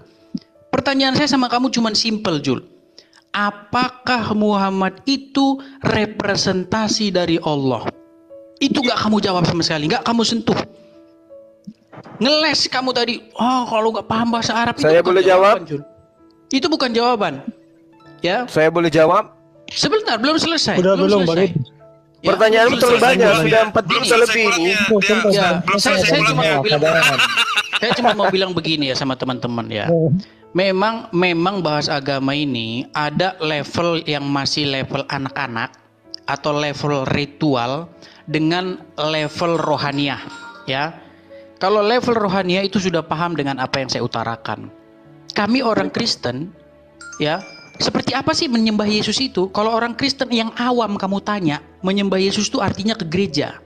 Pertanyaan saya sama kamu cuma simple, Jul. Apakah Muhammad itu representasi dari Allah? Itu gak kamu jawab sama sekali, gak kamu sentuh. Ngeles kamu tadi, kalau gak paham bahasa Arab. Saya boleh jawab? Jul. Itu bukan jawaban. Ya. Saya boleh jawab? Sebentar, belum selesai. Belum, Bang. Ya, pertanyaan terlalu banyak, sudah 4 menit lebih ini. Saya cuma mau bilang begini ya sama teman-teman ya. Memang bahas agama ini ada level yang masih level anak-anak atau level ritual dengan level rohaniah ya. Kalau level rohaniah itu sudah paham dengan apa yang saya utarakan. Kami orang Kristen ya, seperti apa sih menyembah Yesus itu? Kalau orang Kristen yang awam kamu tanya, menyembah Yesus itu artinya ke gereja.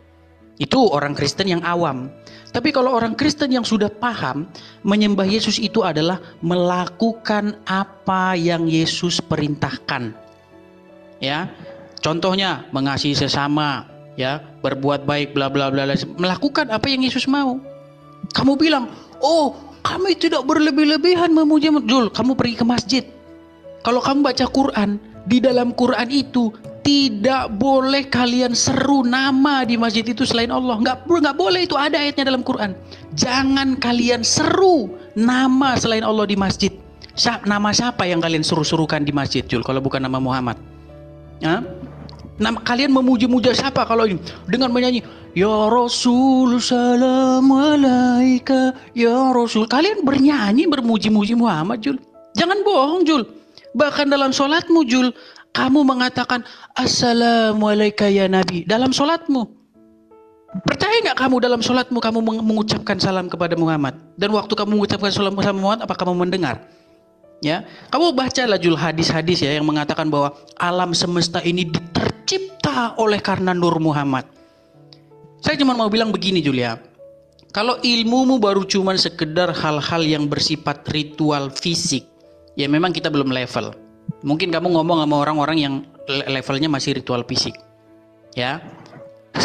Itu orang Kristen yang awam. Tapi kalau orang Kristen yang sudah paham, menyembah Yesus itu adalah melakukan apa yang Yesus perintahkan. Ya. Contohnya mengasihi sesama, ya, berbuat baik bla bla bla, melakukan apa yang Yesus mau. Kamu bilang, "Oh, kami tidak berlebih-lebihan memuji." Jul, kamu pergi ke masjid. Kalau kamu baca Quran, di dalam Quran itu tidak boleh kalian seru nama di masjid itu selain Allah. Nggak boleh, itu ada ayatnya dalam Quran. Jangan kalian seru nama selain Allah di masjid. Nama siapa yang kalian seru-serukan di masjid, Jul? Kalau bukan nama Muhammad. Ya? Nama kalian memuji-muja siapa kalau ini? Dengan menyanyi, Ya Rasul salam alaika, Ya Rasul. Kalian bernyanyi, bermuji-muji Muhammad, Jul. Jangan bohong, Jul. Bahkan dalam sholatmu, Jul, kamu mengatakan Assalamualaikum ya Nabi dalam sholatmu. Percaya nggak kamu dalam sholatmu kamu mengucapkan salam kepada Muhammad? Dan waktu kamu mengucapkan salam kepada Muhammad, apa kamu mendengar? Ya, kamu bacalah, Jul, hadis-hadis ya yang mengatakan bahwa alam semesta ini tercipta oleh karena Nur Muhammad. Saya cuma mau bilang begini, Julia. Kalau ilmumu baru cuma sekedar hal-hal yang bersifat ritual fisik, ya memang kita belum level. Mungkin kamu ngomong sama orang-orang yang levelnya masih ritual fisik. Ya.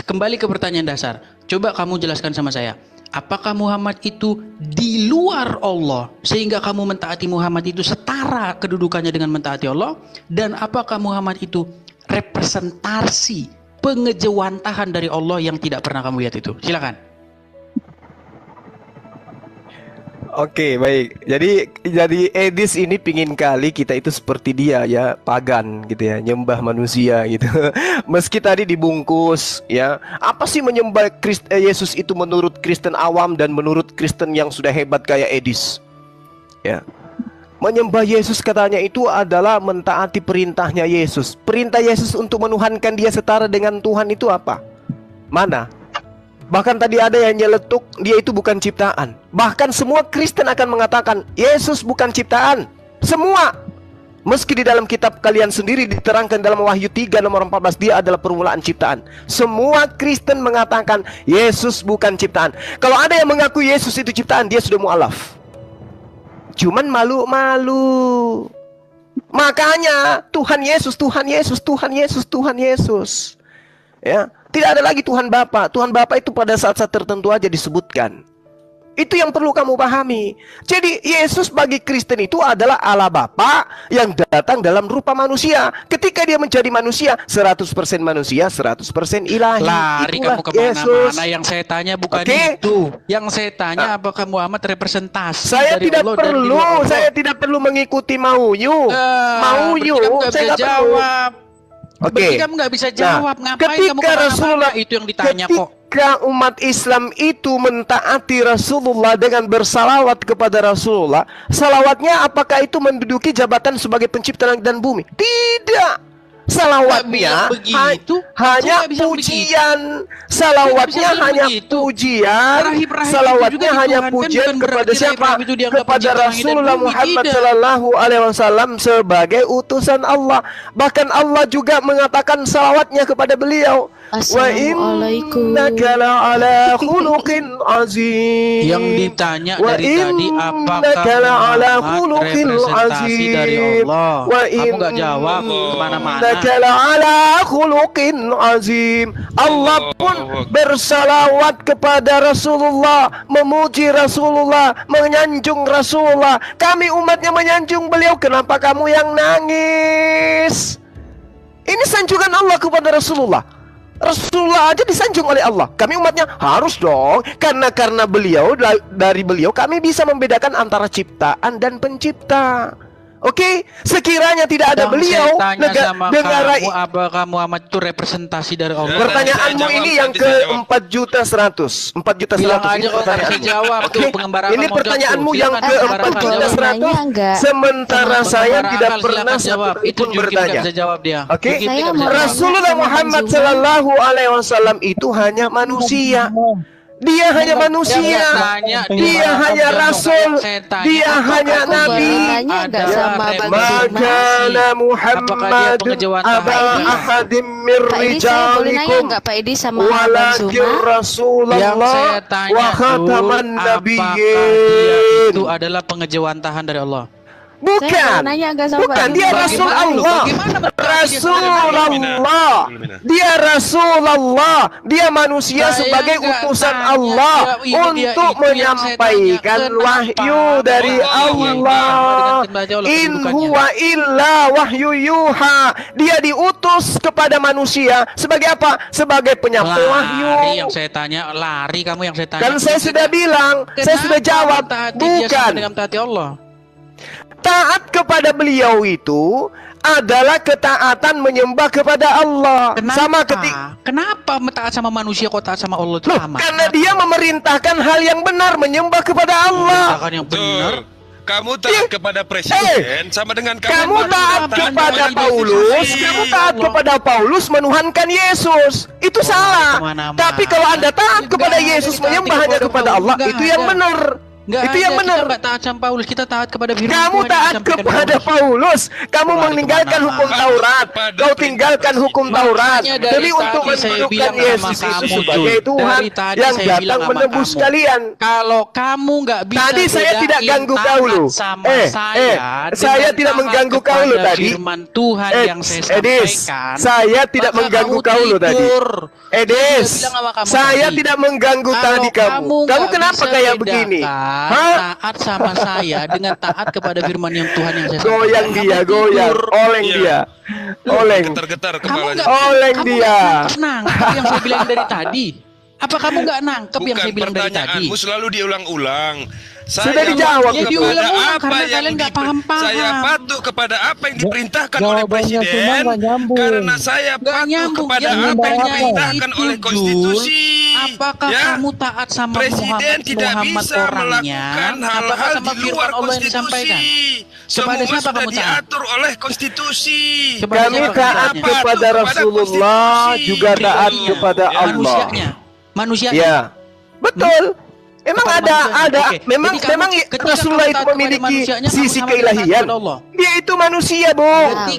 Kembali ke pertanyaan dasar. Coba kamu jelaskan sama saya. Apakah Muhammad itu di luar Allah sehingga kamu mentaati Muhammad itu setara kedudukannya dengan mentaati Allah? Dan apakah Muhammad itu representasi pengejawantahan dari Allah yang tidak pernah kamu lihat itu? Silakan. Oke, baik. Jadi Edis ini pingin kali kita itu seperti dia ya, pagan gitu ya, nyembah manusia gitu. Meski tadi dibungkus ya, apa sih menyembah Yesus itu menurut Kristen awam dan menurut Kristen yang sudah hebat kayak Edis? Ya. Menyembah Yesus katanya itu adalah mentaati perintahnya Yesus. Perintah Yesus untuk menuhankan dia setara dengan Tuhan itu apa? Mana? Bahkan tadi ada yang nyeletuk, dia itu bukan ciptaan. Bahkan semua Kristen akan mengatakan, Yesus bukan ciptaan. Semua. Meski di dalam kitab kalian sendiri diterangkan dalam Wahyu 3 nomor 14, dia adalah permulaan ciptaan. Semua Kristen mengatakan, Yesus bukan ciptaan. Kalau ada yang mengaku Yesus itu ciptaan, dia sudah mu'alaf. Cuman malu-malu. Makanya Tuhan Yesus, Tuhan Yesus, Tuhan Yesus, Tuhan Yesus. Ya, tidak ada lagi Tuhan Bapa. Tuhan Bapa itu pada saat-saat tertentu aja disebutkan. Itu yang perlu kamu pahami. Jadi Yesus bagi Kristen itu adalah Allah Bapa yang datang dalam rupa manusia. Ketika dia menjadi manusia, 100% manusia, 100% ilahi. Lari Itulah kamu kemana-mana. Yesus. Yang saya tanya bukan itu. Yang saya tanya apakah Muhammad representasi Saya dari tidak Allah dan di perlu, luar Allah? saya tidak perlu mengikuti mauyu. Mauyu, berarti kamu nggak saya bisa nggak perlu. jawab. Oke. Berarti kamu nggak bisa jawab. Ngapain kamu kemana-mana? Itu yang ditanya kok. Ketika umat Islam itu mentaati Rasulullah dengan bersalawat kepada Rasulullah, salawatnya apakah itu menduduki jabatan sebagai pencipta langit dan bumi? Tidak. Salawatnya hanya pujian. Salawatnya hanya pujian. Salawatnya hanya pujian kepada siapa? Kepada Rasulullah Muhammad sallallahu alaihi wasallam sebagai utusan Allah. Bahkan Allah juga mengatakan salawatnya kepada beliau. Wa innaka la'ala khuluqin azim. Yang ditanya dari tadi apakah Muhammad representasi dari Allah? Kamu nggak jawab kemana-mana. Ala khuluqin azim. Allah pun bersalawat kepada Rasulullah, memuji Rasulullah, menyanjung Rasulullah. Kami umatnya menyanjung beliau. Kenapa kamu yang nangis? Ini sanjungan Allah kepada Rasulullah. Rasulullah aja disanjung oleh Allah. Kami umatnya harus dong, karena beliau, dari beliau kami bisa membedakan antara ciptaan dan pencipta. Oke, sekiranya tidak ada beliau, negara apakah Muhammad itu representasi dari Allah? Pertanyaanmu ini yang ke 4.100.000. 4.100.000 ini pertanyaan. Oke, ini pertanyaanmu yang ke 4.100.000. Sementara saya tidak pernah satupun bertanya. Oke, Rasulullah Muhammad sallallahu alaihi wasallam itu hanya manusia. Dia hanya manusia. Dia hanya rasul. Dia hanya nabi. Maka Muhammad aba ahadim mir rijalikum walakin Rasulullah wa khataman nabiyyin. Itu adalah pengejawantahan dari Allah. Bukan, bukan, dia Rasul Allah. Rasulullah. Dia Rasulullah. Dia manusia sebagai utusan Allah untuk menyampaikan wahyu dari Allah. In huwa illa wahyu yuha. Dia diutus kepada manusia sebagai apa? Sebagai penyampai wahyu. Yang saya tanya, lari kamu yang saya tanya. Kan saya sudah bilang, saya sudah jawab. Bukan. Dengan taati Allah. Taat kepada beliau itu adalah ketaatan menyembah kepada Allah. Kenapa taat sama manusia kok taat sama Allah itu sama? Karena dia memerintahkan hal yang benar, menyembah kepada Allah. Yang benar. Kamu taat kepada presiden sama dengan kamu taat kepada Paulus. Kamu taat kepada Paulus menuhankan Yesus. Itu salah. Tapi kalau Anda taat kepada Yesus menyembah hanya kepada Allah, itu yang benar. Itu yang benar. Kita taat sama Paulus, kita taat kepada firman Kamu taat kepada Paulus. Kamu meninggalkan hukum Taurat. Kau tinggalkan hukum Taurat demi untuk menunjukkan Yesus itu sebagai Tuhan yang datang menebus kalian. Kalau kamu nggak bisa, tadi saya tidak ganggu kau lu. Saya tidak mengganggu kau lu tadi. Firman Tuhan yang saya sampaikan. Saya tidak mengganggu kau lu tadi. Edis, saya tidak mengganggu tadi kamu. Kamu kenapa kayak begini? Taat sama saya dengan taat kepada firman yang Tuhan yang saya sampaikan. Goyang dia, goyang, oleng dia, oleng. Getar-getar kepalanya. Oleng dia. Nangkep yang saya bilang dari tadi. Apa kamu nggak nangkep yang saya bilang dari tadi? Pertanyaanmu selalu diulang-ulang. Sudah dijawab. Ya diulang-ulang karena kalian nggak paham-paham. Saya patuh kepada apa yang diperintahkan oleh presiden. Karena saya patuh kepada apa yang diperintahkan oleh konstitusi. Apakah kamu taat sama presiden tidak bisa melakukan hal-hal di luar konstitusi. Semua sudah diatur oleh konstitusi. Kami taat kepada Rasulullah, juga taat kepada Allah. Manusianya. Ya, betul. Memang memang Rasulullah itu memiliki sisi keilahian. Dia itu manusia, Bu.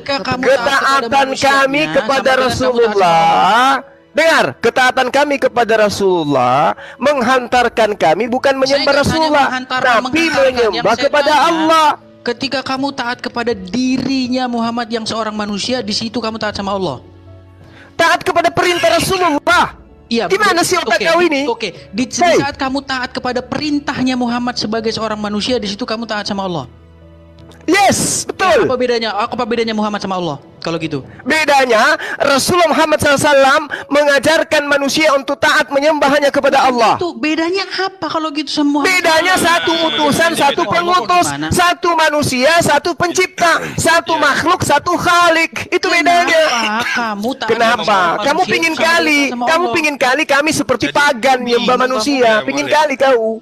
Ketaatan kami kepada Rasulullah, dengar, ketaatan kami kepada Rasulullah menghantarkan kami bukan menyembah Rasulullah, tapi menyembah kepada Allah. Ketika kamu taat kepada dirinya Muhammad yang seorang manusia, di situ kamu taat sama Allah. Taat kepada perintah Rasulullah. Iya. Gimana sih otak kau ini? Oke. Di saat kamu taat kepada perintahnya Muhammad sebagai seorang manusia, di situ kamu taat sama Allah. Yes, betul. Apa bedanya Muhammad sama Allah kalau gitu? Bedanya Rasulullah Muhammad SAW mengajarkan manusia untuk taat menyembah hanya kepada Allah. Itu bedanya apa kalau gitu semua? Bedanya satu utusan, satu pengutus, satu manusia, satu pencipta, satu makhluk, satu khalik. Itu bedanya. Kenapa? Kamu pingin kali kami seperti pagan menyembah manusia. Pingin kali kau.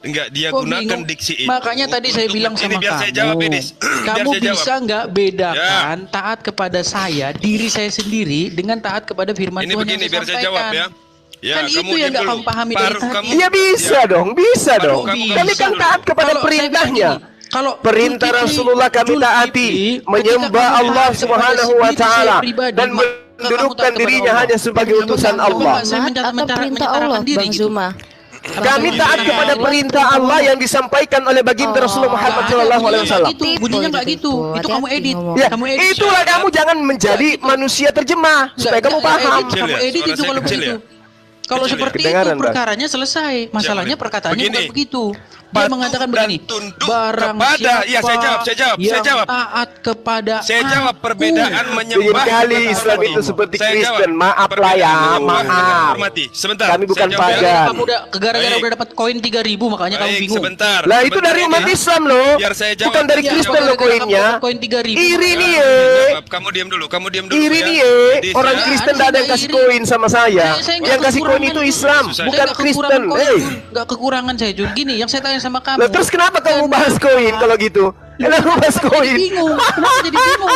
Enggak, dia gunakan diksi itu. Makanya tadi saya bilang sama biar kamu, saya jawab, Edis. Kamu bisa nggak bedakan taat kepada saya, diri saya sendiri, dengan taat kepada firman Tuhan begini, yang biar saya jawab ya. Ya, kan itu yang nggak kamu pahami dari tadi. Iya bisa dong, bisa dong. Kami kan taat kepada perintahnya. Kalau perintah Rasulullah kami taati, menyembah Allah Subhanahu wa taala dan mendudukkan dirinya hanya sebagai utusan Allah. Atau perintah Allah, Bang Zuma. Kami taat kepada perintah Allah yang disampaikan oleh baginda Rasulullah Muhammad SAW. Bunyinya nggak gitu. Itu kamu edit. Ya, itulah kamu jangan menjadi manusia terjemah supaya kamu paham. Kamu edit itu kalau begitu. Kalau seperti itu perkaranya selesai. Masalahnya perkataannya bukan begitu. Dia mengatakan begini, barang siapa saya jawab. taat kepada saya jawab perbedaan menyembah kali Islam itu seperti Kristen. Maaf lah ya, maaf. Sebentar. Kami bukan pagan. Kamu udah gara-gara udah dapat koin 3.000 makanya kamu bingung. Sebentar. Lah itu dari umat Islam loh. Bukan dari Kristen loh koinnya. Koin 3.000. Iri nih. Kamu diam dulu. Iri nih. Orang Kristen tidak ada yang kasih koin sama saya. Yang kasih koin itu Islam, bukan Kristen. Enggak kekurangan saya Jun. Gini, yang saya tanya sama kamu. Lah terus kenapa kamu bahas koin kalau gitu? Kenapa bahas koin? Bingung. Kenapa jadi bingung?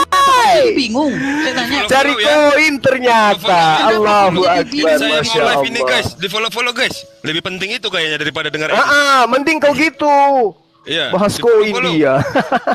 Kenapa jadi bingung? Saya tanya. Cari koin ternyata. Allahu Akbar. Masya Allah. Ini guys, di follow guys. Lebih penting itu kayaknya daripada dengar ini. Mending kau gitu. Iya, bahas koin dia.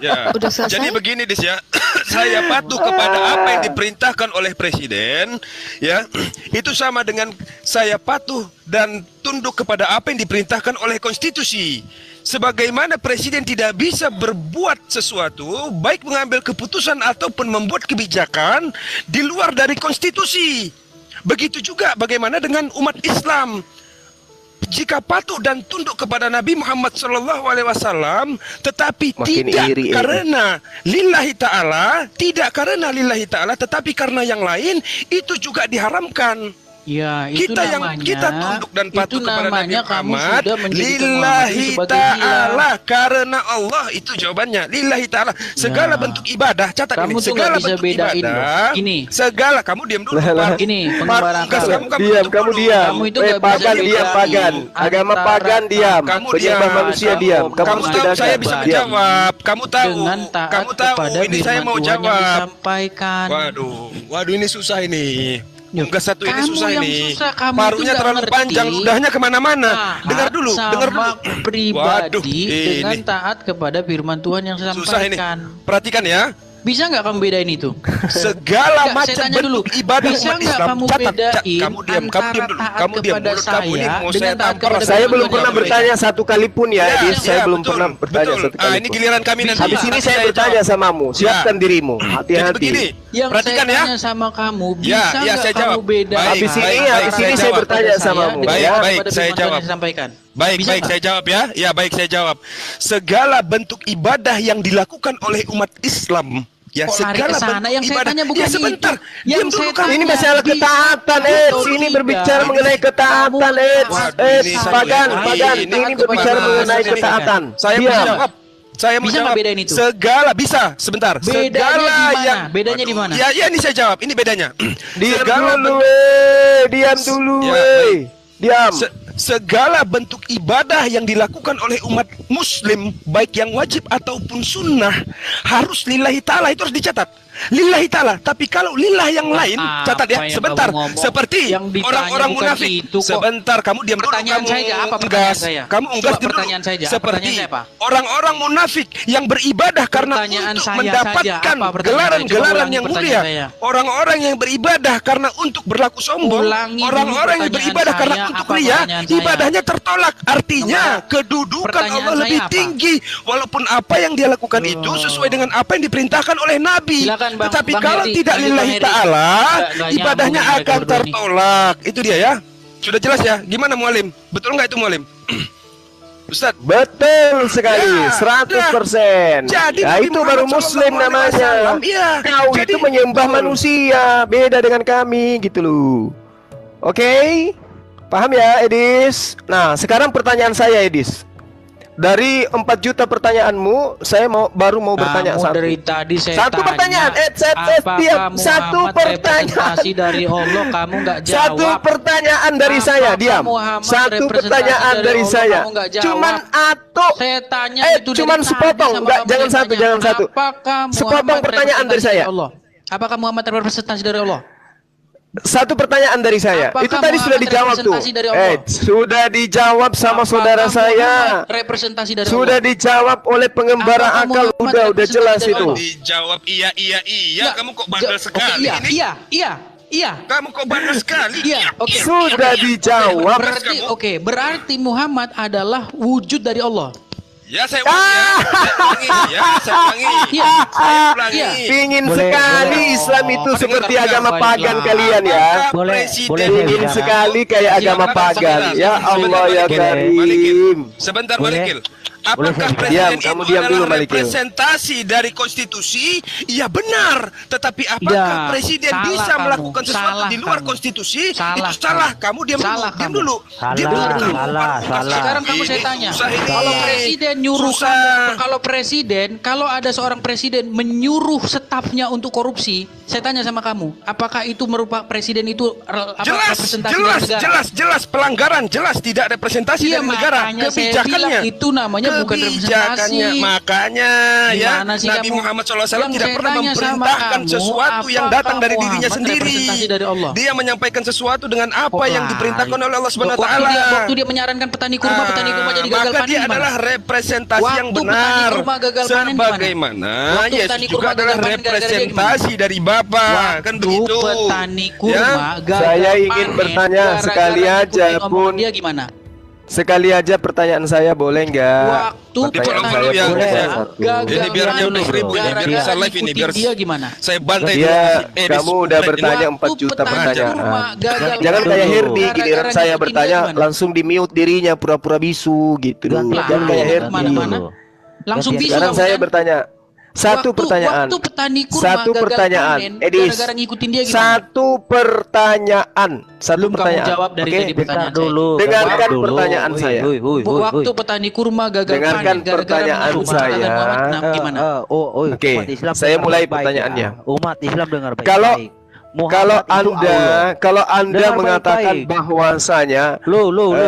Ya. Udah selesai. Jadi begini Dis ya. Saya patuh kepada apa yang diperintahkan oleh presiden, ya. Itu sama dengan saya patuh dan tunduk kepada apa yang diperintahkan oleh konstitusi. Sebagaimana presiden tidak bisa berbuat sesuatu, baik mengambil keputusan ataupun membuat kebijakan di luar dari konstitusi. Begitu juga bagaimana dengan umat Islam. Jika patuh dan tunduk kepada Nabi Muhammad SAW, tetapi tidak karena lillahi ta'ala, tetapi karena yang lain, itu juga diharamkan. Ya, itu kita namanya, kita tunduk dan patuh kepada Nabi Muhammad lillahi ta'ala, karena Allah, itu jawabannya. Lillahi ta'ala, segala bentuk ibadah, catat kamu ini, segala bentuk ibadah. Ini segala, kamu diam dulu. Ini pengembaraan kamu diam. Kamu itu pagan diam, pagan. Agama pagan diam. Penyembah manusia diam. Kamu tahu saya bisa menjawab. Kamu tahu. Ini saya mau jawab. Waduh, ini susah ini. Enggak satu ini susah ini. Parunya terlalu panjang, ludahnya kemana-mana. Dengar dulu. Pribadi dengan taat kepada firman Tuhan yang saya sampaikan. Susah ini. Perhatikan ya. Bisa nggak kamu bedain itu? Segala macam bentuk ibadah umat Islam. Kamu bedain kamu diam dulu. Kamu diam mulut kamu ini mau saya tampar. Saya belum pernah bertanya satu kali pun ya, saya belum pernah bertanya satu kali. Ini giliran kami nanti. Habis ini saya bertanya samamu. Siapkan dirimu. Hati-hati. Yang perhatikan saya tanya sama kamu, bisa nggak kamu bedain? Habis ini saya bertanya samamu. Baik, saya jawab. Baik, saya jawab ya. Ya, baik, saya jawab. Segala bentuk ibadah yang dilakukan oleh umat Islam, ya, segala bentuk yang saya tanya bukan sebentar. Yang saya tanya, ini masalah ketaatan, Ini berbicara mengenai ketaatan, Pagan. Ini berbicara mengenai ketaatan. Saya mau jawab. Bedain itu? Segala bisa, sebentar. Bedanya di mana? Ya, ini saya jawab. Ini bedanya. Diam dulu. Diam. Segala bentuk ibadah yang dilakukan oleh umat muslim, baik yang wajib ataupun sunnah, harus lillahi ta'ala. Itu harus dicatat. lillahi ta'ala. Tapi kalau lillah yang lain, catat ya, sebentar. Seperti orang-orang munafik. Sebentar, kamu diam dulu. Pertanyaan saya, apa pertanyaan saya? Kamu unggas dulu. Pertanyaan saya, Seperti orang-orang munafik yang beribadah karena untuk mendapatkan gelaran-gelaran yang mulia. Orang-orang yang beribadah karena untuk berlaku sombong. Orang-orang yang beribadah karena untuk ria, ibadahnya tertolak. Artinya kedudukan Allah lebih tinggi. Walaupun apa yang dia lakukan itu sesuai dengan apa yang diperintahkan oleh Nabi. Tetapi kalau tidak lillahi ta'ala, ibadahnya akan tertolak. Itu dia ya. Sudah jelas ya? Gimana Mualim? Betul nggak itu Mualim? Ustaz? Betul sekali, 100%. Jadi ya, itu baru muslim namanya. Kau itu menyembah manusia, beda dengan kami gitu loh. Oke? Paham ya, Edis? Nah, sekarang pertanyaan saya, Edis. Dari 4 juta pertanyaanmu, saya baru mau bertanya satu. Dari tadi saya satu tanya, pertanyaan, diam. Satu pertanyaan dari Allah, kamu nggak jawab. Satu pertanyaan dari saya, diam. Satu pertanyaan dari saya. Cuman saya tanya itu cuman sepotong, enggak, jangan satu, jangan satu. Sepotong pertanyaan dari saya. Apakah Muhammad representasi dari Allah? Satu pertanyaan dari saya. Itu tadi sudah dijawab tuh. Sudah dijawab sama saudara saya. Representasi dari sudah Allah. dijawab oleh pengembara akal. Udah jelas itu. Dijawab iya. Kamu kok bandel sekali ini? Iya. Kamu kok bandel sekali? Iya. Oke. Sudah dijawab. Berarti Muhammad adalah wujud dari Allah. Ya saya ulangi, saya ulangi. Pingin sekali Islam itu seperti agama pagan kalian ya. Pingin sekali kayak agama pagan. Ya Allah ya Karim. Sebentar Malikil. Apakah presiden itu adalah representasi dari konstitusi? Iya benar. Tetapi apakah presiden bisa melakukan sesuatu di luar konstitusi? Itu salah. Kamu diam dulu. Sekarang kamu saya tanya. Kalau presiden nyuruh kalau ada seorang presiden menyuruh stafnya untuk korupsi, saya tanya sama kamu, apakah itu merupakan presiden itu jelas pelanggaran, jelas tidak representasi dari negara. Kebijakannya itu namanya bukan representasi. Makanya ya Nabi Muhammad SAW tidak pernah memerintahkan sesuatu yang datang dari dirinya sendiri. Dia menyampaikan sesuatu dengan apa yang diperintahkan oleh Allah Subhanahu wa taala. Waktu dia menyarankan petani kurma jadi gagal panen, maka dia adalah representasi yang benar. Sebagaimana Yesus juga adalah representasi dari Bapa, kan begitu. Petani kurma gagal saya ingin bertanya sekali aja pun. Dia gimana? Sekali aja pertanyaan saya boleh nggak? Pertanyaan saya ya. Ini biar nyampe 1000 ini, biar bisa live ini, biar dia gimana? Saya bantai kamu udah bertanya 4 juta pertanyaan. Jangan kayak Herdi, giliran saya bertanya langsung di mute dirinya pura-pura bisu gitu. Jangan kayak Herdi. Langsung bisu. Sekarang saya bertanya. Satu pertanyaan. Satu pertanyaan. Edis. Satu pertanyaan. Jawab dari tadi pertanyaan dulu. Dengarkan pertanyaan saya. Waktu petani kurma gagal panen. Dengarkan pertanyaan saya. Oke. Saya mulai pertanyaannya. Umat Islam dengar baik-baik. Kalau Anda mengatakan bahwasanya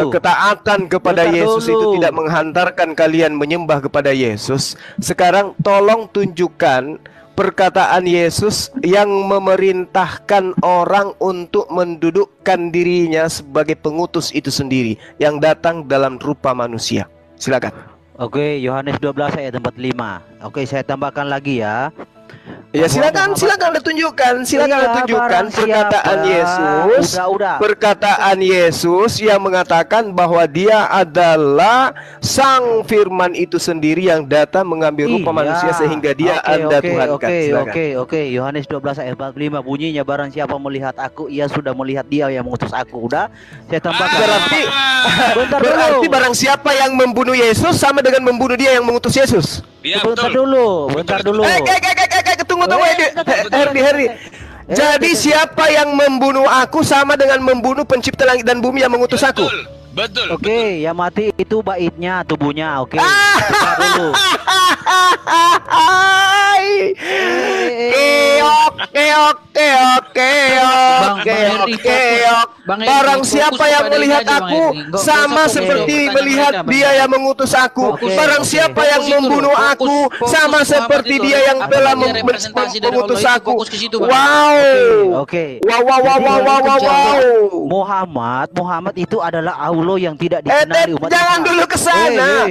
ketaatan kepada Yesus itu tidak menghantarkan kalian menyembah kepada Yesus, sekarang tolong tunjukkan perkataan Yesus yang memerintahkan orang untuk mendudukkan dirinya sebagai pengutus itu sendiri yang datang dalam rupa manusia. Silakan. Oke, Yohanes 12 ayat 45. Oke, saya tambahkan lagi ya. Ya silakan tunjukkan perkataan Yesus. Perkataan Yesus yang mengatakan bahwa dia adalah Sang Firman itu sendiri yang datang mengambil rupa manusia sehingga dia Anda Tuhankan. Oke. Yohanes 12 ayat 45 bunyinya, barang siapa melihat aku, ia sudah melihat dia yang mengutus aku. Udah, saya tambahkan. Berarti barang siapa yang membunuh Yesus sama dengan membunuh dia yang mengutus Yesus. Bentar dulu. Tunggu Herdi. Jadi siapa yang membunuh aku sama dengan membunuh pencipta langit dan bumi yang mengutus aku. Betul. Oke, yang mati itu baitnya, tubuhnya. Oke. Bentar dulu. Barang siapa yang melihat aku sama seperti melihat dia yang mengutus aku. Barang siapa yang membunuh aku sama seperti dia yang telah mengutus aku. Wow. Oke. Wow. Muhammad itu adalah Allah yang tidak dikenali umat. Jangan dulu ke sana.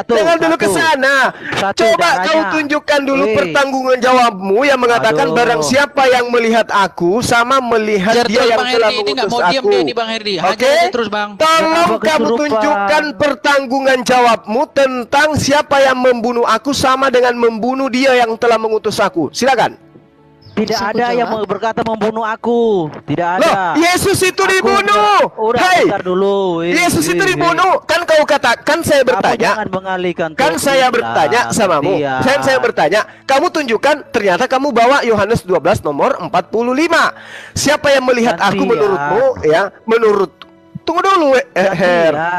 Jangan dulu ke sana. Coba kau tunjukkan dulu pertanggungan jawabmu yang mengatakan barang siapa yang melihat aku sama melihat dia yang telah mengutus aku. Oke? Tolong kamu tunjukkan pertanggungan jawabmu tentang siapa yang membunuh aku sama dengan membunuh dia yang telah mengutus aku. Silakan. Tidak ada yang berkata membunuh aku. Tidak ada. Loh, Yesus itu dibunuh. Hai. Dulu. Yesus itu dibunuh. Kan kau katakan saya bertanya. Jangan mengalihkan. Kan saya bertanya samamu. Saya bertanya. Kamu tunjukkan. Ternyata kamu bawa Yohanes 12 nomor 45. Siapa yang melihat aku menurutmu? Ya, menurut. Tunggu dulu,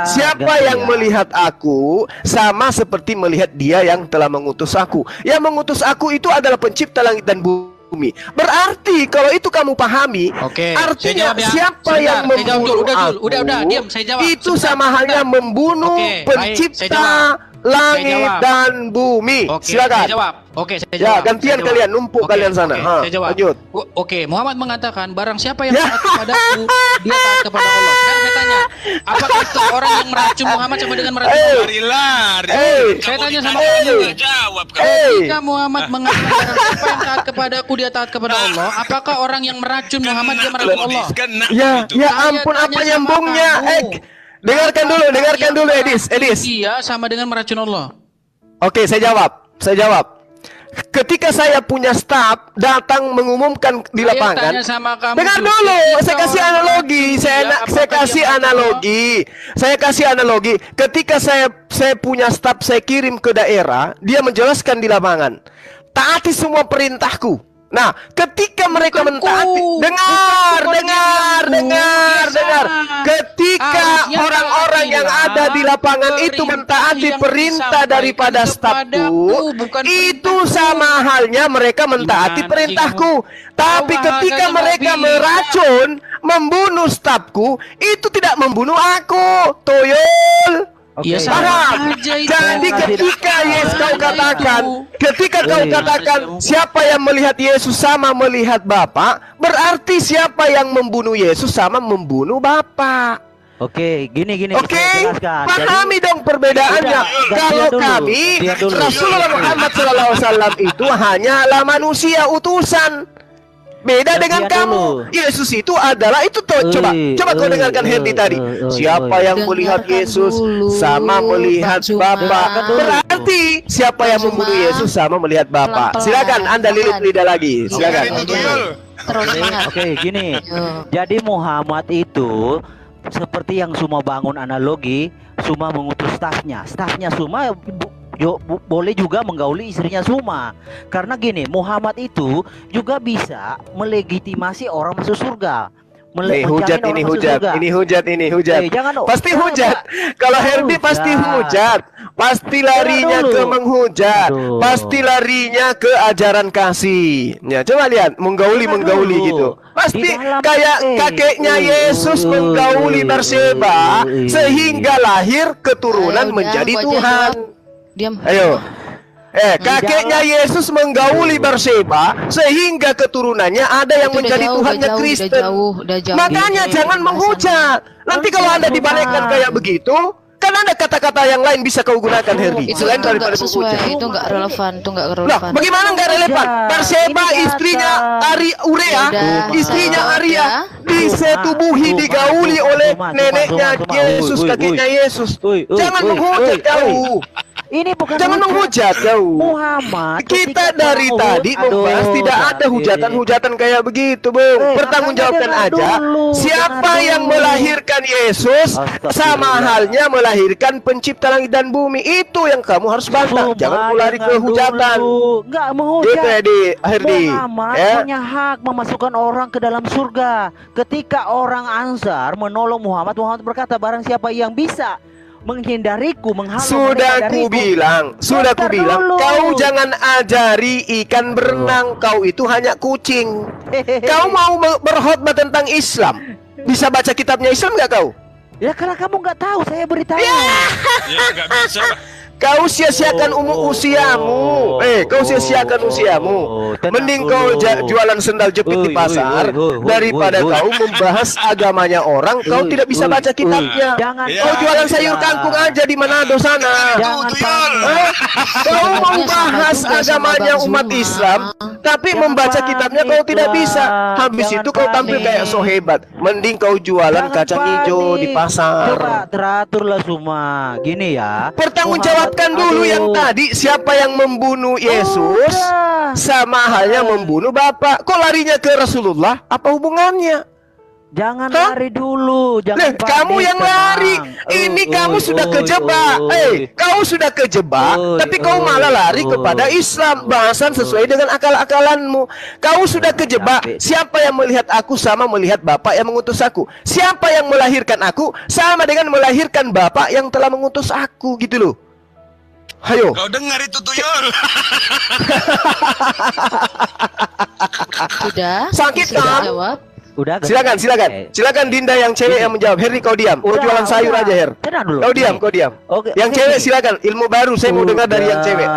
siapa yang melihat aku sama seperti melihat dia yang telah mengutus aku. Yang mengutus aku itu adalah pencipta langit dan bumi. Berarti kalau itu kamu pahami, artinya siapa yang membunuh aku diam, saya jawab. Itu sama halnya membunuh pencipta langit dan bumi. Saya Silakan. jawab. Saya jawab. Ya, gantian kalian, numpuk kalian sana. Saya jawab. Lanjut. Muhammad mengatakan barang siapa yang taat kepadaku, dia taat kepada Allah. Sekarang saya tanya, apakah orang yang meracun Muhammad sama dengan meracun Allah? Saya tanya sama kamu. Ketika Muhammad mengatakan barang siapa yang taat kepadaku, dia taat kepada Allah, apakah orang yang meracun Muhammad dia meracun Allah? Ya ampun, apa nyambungnya? Dengarkan dulu Edis. Iya, sama dengan meracun Allah. Oke, saya jawab. Ketika saya punya staf datang mengumumkan di lapangan, dengar dulu, saya kasih analogi. Ketika saya punya staf, saya kirim ke daerah, dia menjelaskan di lapangan, taati semua perintahku. Nah, ketika mereka mentaati, dengar. Ketika orang-orang yang ada di lapangan itu mentaati perintah daripada stafku, itu sama halnya mereka mentaati perintahku. Tapi ketika mereka meracun, membunuh stafku, itu tidak membunuh aku. Toyol. Paham? Jadi ketika kau katakan siapa yang melihat Yesus sama melihat Bapa, berarti siapa yang membunuh Yesus sama membunuh Bapa. Oke, gini. Oke, pahami dong perbedaannya. Kalau kami Rasulullah Muhammad SAW itu hanyalah manusia utusan. Beda dengan kamu. Yesus itu adalah itu tuh. Coba kau dengarkan Herdi tadi. Siapa yang melihat Yesus sama melihat Bapa. Berarti siapa yang membunuh Yesus sama melihat Bapa. Silakan Anda lilit-lidah lagi. Silakan. Oke, gini. Jadi Muhammad itu seperti yang Suma bangun analogi, Suma mengutus stafnya. Stafnya Suma boleh juga menggauli istrinya Suma. Karena gini, Muhammad itu juga bisa melegitimasi orang masuk surga. Ini hujat. Pasti hujat. Kalau Herdi pasti hujat. Pasti larinya ke menghujat. Pasti larinya ke ajaran kasih. Ya, coba lihat, menggauli gitu. Pasti kayak kakeknya Yesus menggauli Barseba sehingga lahir keturunan menjadi Tuhan. Diam. Ayo. Kakeknya Yesus menggauli Barseba sehingga keturunannya ada yang menjadi Tuhannya Kristen. Makanya jangan menghujat. Nanti kalau Anda dibalikkan kayak begitu, kan ada kata-kata yang lain bisa kau gunakan, Herdi. Selain daripada menghujat. Itu nggak relevan, Nah, bagaimana nggak relevan? Barseba istrinya Aria disetubuhi, digauli oleh neneknya Yesus, kakeknya Yesus. Jangan menghujat kau. Ini bukan jangan menghujat kau. Muhammad. Kita dari tadi membahas tidak ada hujatan-hujatan kayak begitu, Bung. Pertanggungjawabkan aja. Siapa yang melahirkan Yesus sama halnya melahirkan pencipta langit dan bumi. Itu yang kamu harus bantah. Jangan lari ke hujatan. Enggak menghujat. Herdi. Muhammad punya hak memasukkan orang ke dalam surga. Ketika orang Ansar menolong Muhammad, Muhammad berkata, barang siapa yang bisa menghindariku, menghalang. Sudah ku bilang, kau jangan ajari ikan berenang, kau itu hanya kucing. Kau mau berkhotbah tentang Islam, Bisa baca kitabnya Islam nggak kau? Ya karena kamu nggak tahu, saya beritahu. Ya nggak bisa. Kau sia-siakan usiamu. Kau sia-siakan usiamu. Mending kau jualan sendal jepit di pasar daripada kau membahas agamanya orang. Kau tidak bisa baca kitabnya. Kau jualan sayur kangkung aja di Manado sana. Kau membahas agamanya umat Islam, tapi membaca kitabnya kau tidak bisa. Habis itu kau tampil kayak so hebat. Mending kau jualan kacang hijau di pasar. Coba teraturlah semua. Gini ya. Pertanggungjawabkan dulu yang tadi, siapa yang membunuh Yesus sama halnya membunuh Bapak. Kok larinya ke Rasulullah? Apa hubungannya? Jangan lari dulu, jangan kamu yang lari. Ini kamu sudah kejebak. Kau sudah kejebak, tapi kau malah lari kepada Islam. Bahasan sesuai dengan akal-akalanmu. Kau sudah kejebak. Siapa yang melihat aku sama melihat Bapak yang mengutus aku. Siapa yang melahirkan aku sama dengan melahirkan Bapak yang telah mengutus aku, gitu loh. Hayo. Kau dengar itu tuyul. Sudah. Sakit kan? Jawab. Udah. Silakan Dinda yang cewek yang menjawab. Herdi kau diam. Kau jualan sayur aja, Her. Kau diam. Yang cewek silakan. Ilmu baru saya mau dengar dari yang cewek.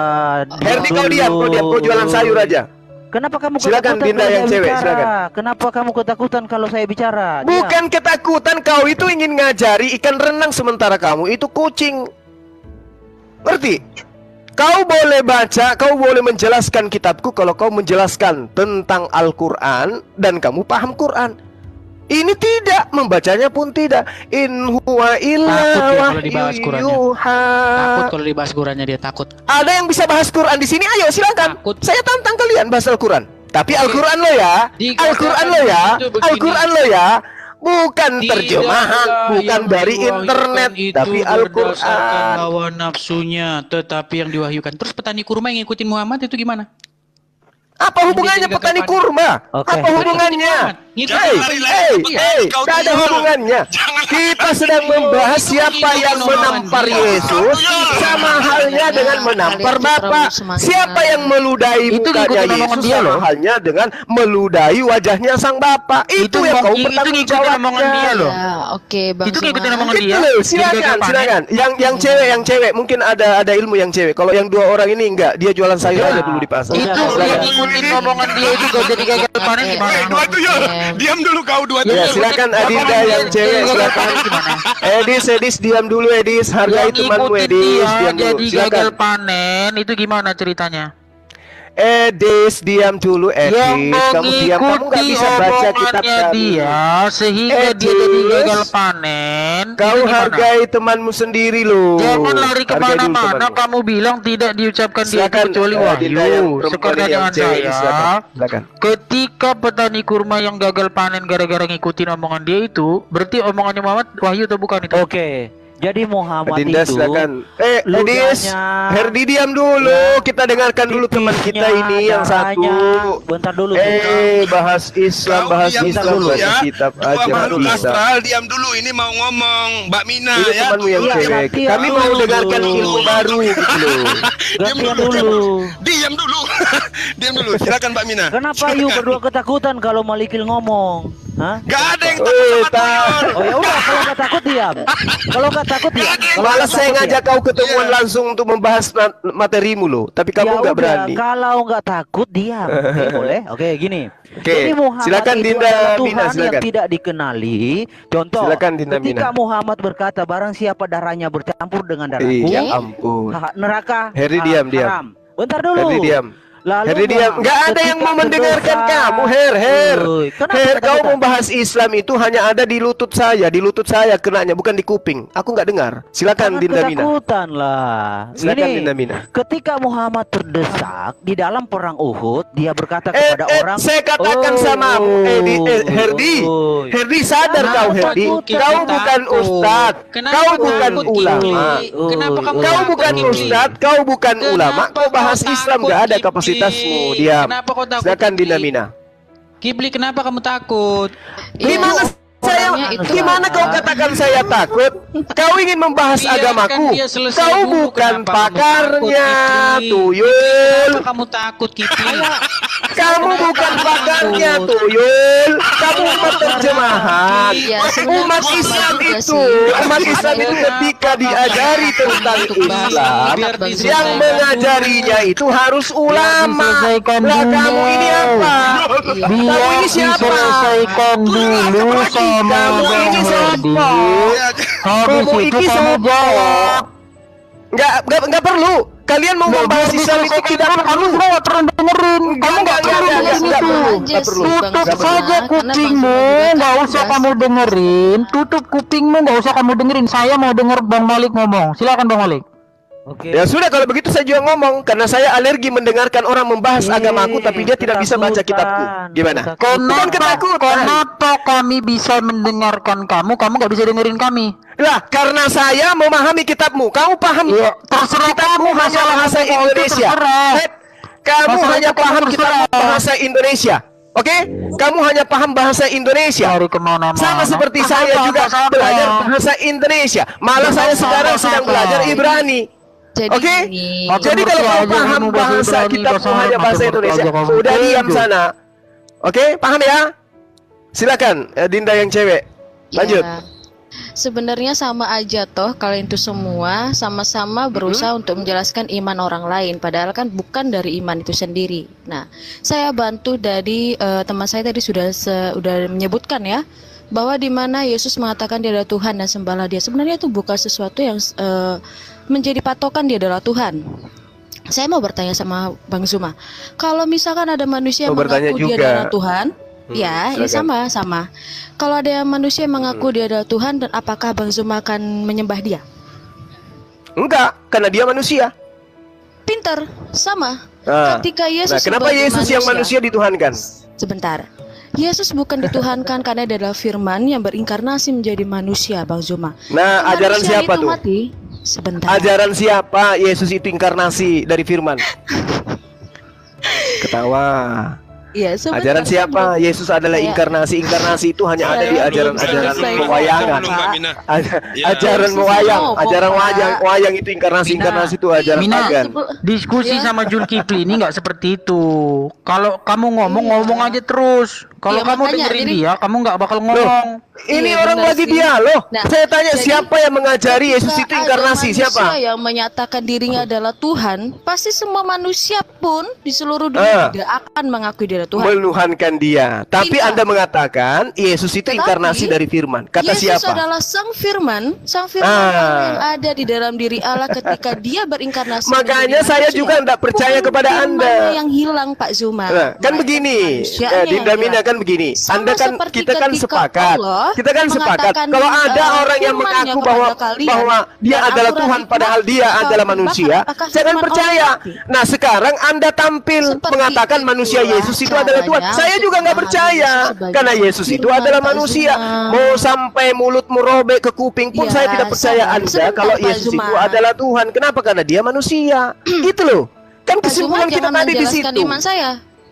Herdi kau diam. Kau jualan sayur aja. Kenapa kamu silakan Dinda yang cewek, silakan. Kenapa kamu ketakutan kalau saya bicara? Bukan ketakutan, kau itu ingin ngajari ikan renang sementara kamu itu kucing. Ngerti? Kau boleh baca, kau boleh menjelaskan kitabku kalau kau menjelaskan tentang Al-Quran dan kamu paham Quran. Ini tidak, membacanya pun tidak. In huwa illa wahyuha. Takut kalau dibahas Qurannya, dia takut. Ada yang bisa bahas Quran di sini? Ayo silakan. Saya tantang kalian bahas Al-Quran. Tapi Al-Quran lo ya, Al-Quran lo ya. Bukan terjemahan, bukan dari internet, tapi Al-Quran. Hawa nafsunya, tetapi yang diwahyukan. Terus petani kurma yang ngikutin Muhammad itu gimana? Apa hubungannya petani kurma? Apa hubungannya? Tidak ada hubungannya. Kita sedang membahas siapa yang menampar Yesus, sama halnya dengan menampar Bapak. Siapa yang meludahi mukanya Yesus, sama halnya dengan meludahi wajahnya sang Bapak. Itu yang kau bertanggungjawabnya loh. Oke, Bang. Itu ngikutin omongan dia. Silakan. Yang cewek mungkin ada ilmu yang cewek. Kalau yang dua orang ini enggak, dia jualan sayur aja dulu di pasar. Itu yang ngikutin omongan dia itu gak jadi gagal panen gimana? Dua tuyul. Diam dulu kau dua tuyul. Ya, silakan Adinda yang cewek, silakan. Edis diam dulu, Edis. Hargai temanmu, Edis. Diam dulu. Jadi gagal panen itu gimana ceritanya? Edis, diam dulu, Edis. Kamu diam, kamu nggak bisa baca kitab dia sehingga dia jadi gagal panen. Kau hargai temanmu sendiri loh. Jangan lari kemana-mana. Kamu bilang tidak diucapkan dia kecuali wahyu. Sekarang dengan saya, ketika petani kurma yang gagal panen gara-gara ngikutin omongan dia itu, berarti omongannya Muhammad wahyu atau bukan itu? Oke. Jadi Muhammad Dinda, itu silakan. Edis, Herdi diam dulu. Kita dengarkan dulu teman kita ini yang satu. Bentar dulu. Bahas Islam, bahas dulu ya. Kitab Ketua aja makhluk bisa. astral, diam dulu. Ini mau ngomong, Mbak Mina Ini ya. temanmu yang cewek. Kami mau dengarkan ilmu baru gitu loh. Diam dulu. Diam dulu. Silakan Mbak Mina. Kenapa you berdua ketakutan kalau Malikil ngomong? Hah? Gak ada yang takut sama tuyul. Oh ya udah, kalau gak takut diam. Kalau gak takut diam. Malah saya ngajak kau ketemuan langsung untuk membahas materimu loh. Tapi kamu nggak berani. Kalau nggak takut diam. Oke, boleh? Oke, gini. Jadi silakan Dinda Mina, silakan. Yang tidak dikenali. Contoh. Silakan Dinda ketika Mina. Muhammad berkata, barang siapa darahnya bercampur dengan darahku, ya ampun. Neraka. Heri diam. Bentar dulu. Heri diam. Lalu Herdi diam. Nggak ada yang mau mendengarkan kamu, Her. Kau membahas Islam itu hanya ada di lutut saya kenanya, bukan di kuping. Aku nggak dengar. Silakan Dinda Mina. Ketakutan lah. Silakan Dinda Mina. Ketika Muhammad terdesak di dalam perang Uhud, dia berkata kepada orang, saya katakan samamu, Herdi sadar kau, Herdi. Kau bukan ustadz, kau bukan ulama. Kau bukan ustadz, kau bukan ulama. Kau bahas Islam nggak ada kapasitasmu. Diam. Kenapa kau takut? Silakan Dinda Mina. Kibli, kenapa kamu takut? Gimana Gimana kau katakan saya takut? Kau ingin membahas agamaku. Kau bukan pakarnya, Tuyul. Kamu takut, Kipi? Kamu bukan pakarnya, Tuyul. Kamu penerjemahan. Umat Islam itu ketika diajari tentang Islam, yang mengajarinya itu harus ulama. Lah kamu ini apa? Kamu ini siapa? Selesaikan dulu sama Bang Herdi. Habis itu kamu jawab. Nggak perlu. Kalian mau membahas Islam itu tidak perlu. Kamu nggak perlu dengerin. Kamu nggak perlu. Tutup saja kupingmu. Nggak usah kamu dengerin. Tutup kupingmu. Nggak usah kamu dengerin. Saya mau denger Bang Malik ngomong. Silakan Bang Malik. Ya sudah, kalau begitu saya juga ngomong, karena saya alergi mendengarkan orang membahas agamaku tapi dia tidak bisa baca kitabku. Gimana? Bukan ketakutan. Kenapa kami bisa mendengarkan kamu nggak bisa dengerin kami? Lah, karena saya memahami kitabmu. Kamu paham? Terserah kitabmu hanya bahasa Indonesia. Kamu hanya paham kitabmu bahasa Indonesia. Oke? Kamu hanya paham bahasa Indonesia. Sama seperti saya juga belajar bahasa Indonesia. Malah saya sekarang sedang belajar Ibrani. Oke? Jadi kalau kau paham bahasa kitabmu hanya bahasa Indonesia, udah diam sana. Oke? Paham ya? Silakan, Dinda yang cewek. Lanjut. Ya, sebenarnya sama aja toh, kalian itu semua sama-sama berusaha untuk menjelaskan iman orang lain, padahal kan bukan dari iman itu sendiri. Nah, saya bantu dari teman saya tadi sudah menyebutkan ya, bahwa di mana Yesus mengatakan dia adalah Tuhan dan sembahlah dia. Sebenarnya itu bukan sesuatu yang menjadi patokan dia adalah Tuhan. Saya mau bertanya sama Bang Zuma, kalau misalkan ada manusia yang mengaku dia adalah Tuhan, ya sama. Kalau ada manusia yang mengaku dia adalah Tuhan, dan apakah Bang Zuma akan menyembah dia? Enggak, karena dia manusia. Pinter, sama. Ketika Yesus kenapa Yesus yang manusia dituhankan? Sebentar. Yesus bukan dituhankan karena dia adalah firman yang berinkarnasi menjadi manusia, Bang Zuma. Nah, ajaran siapa tuh? Sebentar. Ajaran siapa Yesus itu inkarnasi dari firman? Ketawa. Ya, ajaran siapa? Yesus adalah inkarnasi. Inkarnasi itu hanya ada di ajaran-ajaran pewayangan. Ajaran wayang, ajaran wayang itu inkarnasi. Inkarnasi itu ajaran pagan. Diskusi sama Zulkifli ini nggak seperti itu. Kalau kamu ngomong aja terus. Kalau kamu dengerin dia, kamu nggak bakal ngomong. Ini orang lagi dialog. Saya tanya, siapa yang mengajari Yesus itu inkarnasi? Siapa? Yang menyatakan dirinya adalah Tuhan, pasti semua manusia pun di seluruh dunia tidak akan mengakui dia adalah Tuhan. Menuhankan dia. Tapi Anda mengatakan Yesus itu inkarnasi dari firman. Kata Yesus siapa? adalah sang firman yang ada di dalam diri Allah ketika dia berinkarnasi. Makanya saya juga tidak percaya kepada Anda. Yang hilang, Pak Zuma. Kan begini, Dinda Mina kan begini. Anda kan, kita kan sepakat. Kita kan sepakat kalau ada orang yang mengaku bahwa dia adalah Tuhan padahal dia adalah manusia, saya akan percaya. Nah, sekarang Anda tampil mengatakan manusia Yesus itu adalah Tuhan. Saya juga nggak percaya karena Yesus itu adalah manusia. Mau sampai mulutmu robek ke kuping pun saya tidak percaya Anda kalau Yesus itu adalah Tuhan. Kenapa? Karena dia manusia. Gitu loh. Kan kesimpulan kita tadi di situ.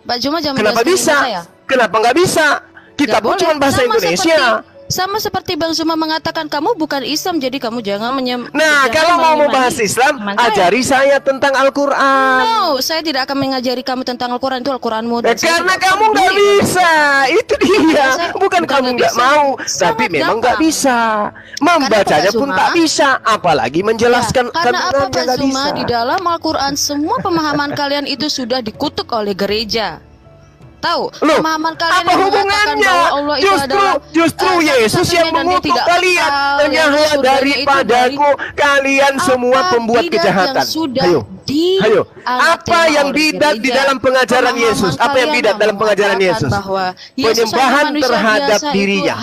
Pak Zuma jangan kenapa bisa? Kenapa nggak bisa? Kita pun cuma bahasa Indonesia. Sama seperti Bang Zuma mengatakan kamu bukan Islam, jadi kamu jangan Nah, kalau mau membahas Islam, ajari saya tentang Al-Quran. No, saya tidak akan mengajari kamu tentang Al-Quran, itu Al-Quranmu. Karena kamu nggak bisa, itu dia. Bukan kamu nggak mau, tapi memang nggak bisa. Membacanya pun tak bisa, apalagi menjelaskan. Karena apa, Bang Zuma? Di dalam Al-Quran semua pemahaman kalian itu sudah dikutuk oleh gereja. Tahu? Pemahaman kalian apa hubungannya? Allah Justru Yesus yang mengutuk kalian. Hanya daripadaku kalian semua pembuat kejahatan. Ayo. Apa yang bidat di dalam pengajaran Yesus? Apa yang bidat dalam pengajaran Yesus? Penyembahan terhadap dirinya.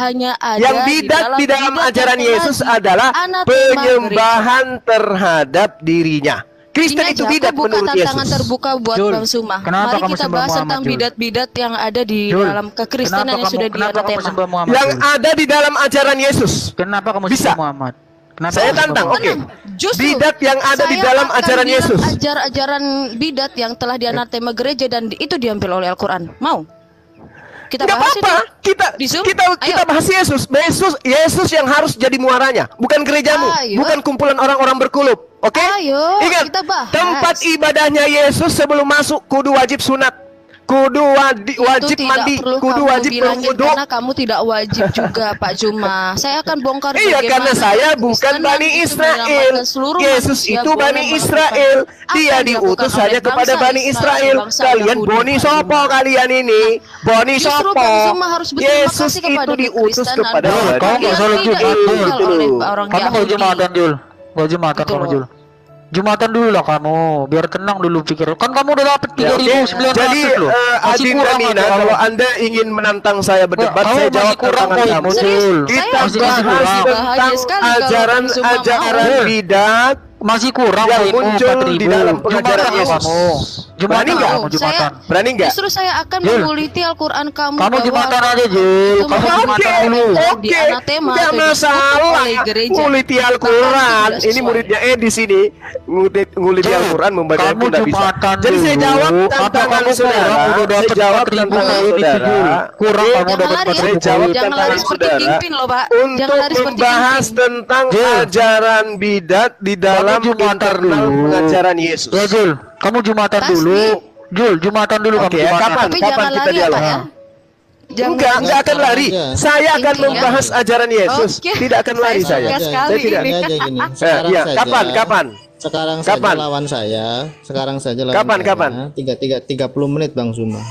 Yang bidat di dalam ajaran Yesus adalah penyembahan terhadap dirinya. Kristen itu bidat menurut Yesus. Tantangan terbuka buat Bang Zuma. Mari kita bahas tentang bidat-bidat yang ada di dalam kekristenan yang sudah dianatema. Yang ada di dalam ajaran Yesus. Kenapa kamu sembah Muhammad? Saya tantang, bidat yang ada di dalam ajaran Yesus. Ajaran bidat yang telah dianatema gereja dan itu diambil oleh Al-Quran. Mau? Kita nggak bahas apa-apa. Kita bahas Yesus. Yesus yang harus jadi muaranya, bukan gerejamu, bukan kumpulan orang-orang berkulub. Oke? Ingat, kita bahas. tempat ibadahnya Yesus sebelum masuk kudu wajib sunat. Kudu wajib mandi, kudu wajib berwudu. Karena kamu tidak wajib juga, Pak Juma. Saya akan bongkar. Iya, karena saya bukan Bani Israel. Yesus itu Bani Israel. Dia diutus hanya kepada Bani Israel. Kalian Boni Sopo kalian ini. Boni Sopo. Yesus itu diutus kepada Bani Israel. Kamu mau Jumatan, Jul? Mau Jumatan kamu, Jul? Jumatan dulu lah kamu, biar tenang dulu pikir. Kan kamu udah dapat 3.900 jadi, loh. Adinda Mina, kalau Anda ingin menantang saya berdebat, saya jawab tantangan kamu. Kita bahas tentang ajaran bidat masih kurang yang muncul di dalam pengajaran Yesus. Berani nggak? Berani nggak? Justru saya akan menguliti Al-Quran kamu. Kamu Jumatan aja, Jul. Kamu Jumatan dulu. Oke, nggak masalah. Nguliti Al-Quran. Ini muridnya di sini. Nguliti Al-Quran membaca pun tidak bisa. Jadi saya jawab tantangan saudara. Saya jawab tantangan saudara. Kurang kamu dapat saya jawab tantangan saudara untuk membahas tentang ajaran bidat di dalam internal pengajaran Yesus. Ya, Jul. Kamu Jumatan dulu. Jul, Jumatan dulu kamu Jumatan. Kapan kita dialog? Enggak akan lari. Saya akan membahas ajaran Yesus. Tidak akan lari saya. Saya tidak. Kapan? Sekarang saja lawan saya. Kapan? 30 menit Bang Zuma.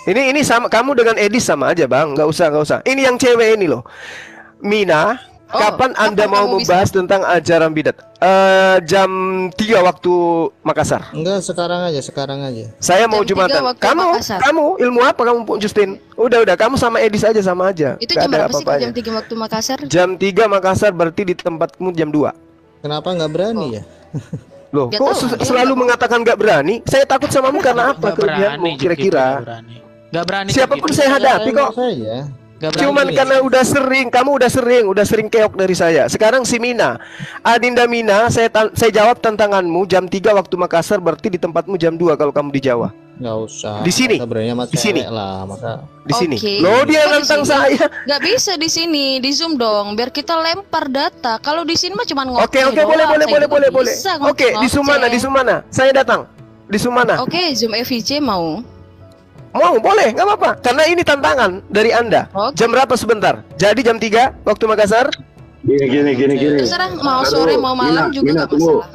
Ini sama kamu dengan Edis sama aja, Bang. Enggak usah. Ini yang cewek ini loh. Mina, kapan Anda mau membahas tentang ajaran bidat? Jam 3 waktu Makassar. Enggak, sekarang aja. Saya mau Jumatan. Kamu ilmu apa kamu, Justin? Udah, kamu sama Edis aja sama aja. Itu jam berapa sih jam 3 waktu Makassar? Jam 3 Makassar berarti di tempatmu jam 2. Kenapa nggak berani ya? Loh, kok selalu mengatakan nggak berani? Saya takut samamu karena apa kelebihanmu kira-kira? Gak berani. Siapapun saya hadapi kok. Cuman karena kamu udah sering keok dari saya. Sekarang si Mina, Adinda Mina, saya jawab tantanganmu jam 3 waktu Makassar berarti di tempatmu jam 2 kalau kamu di Jawa. Nggak usah. Di sini. Di sini lah, maka di sini. Loh, dia nantang saya. Nggak bisa di sini, di Zoom dong, biar kita lempar data. Kalau di sini mah cuma ngoceh. Oke, boleh. Oke, di Sumana. Saya datang. Di Sumana. Oke, Zoom FIC mau. Mau, boleh, nggak apa-apa. Karena ini tantangan dari Anda. Jam berapa sebentar? Jadi jam 3 waktu Makassar? Gini. Terserah mau sore mau malam juga nggak masalah.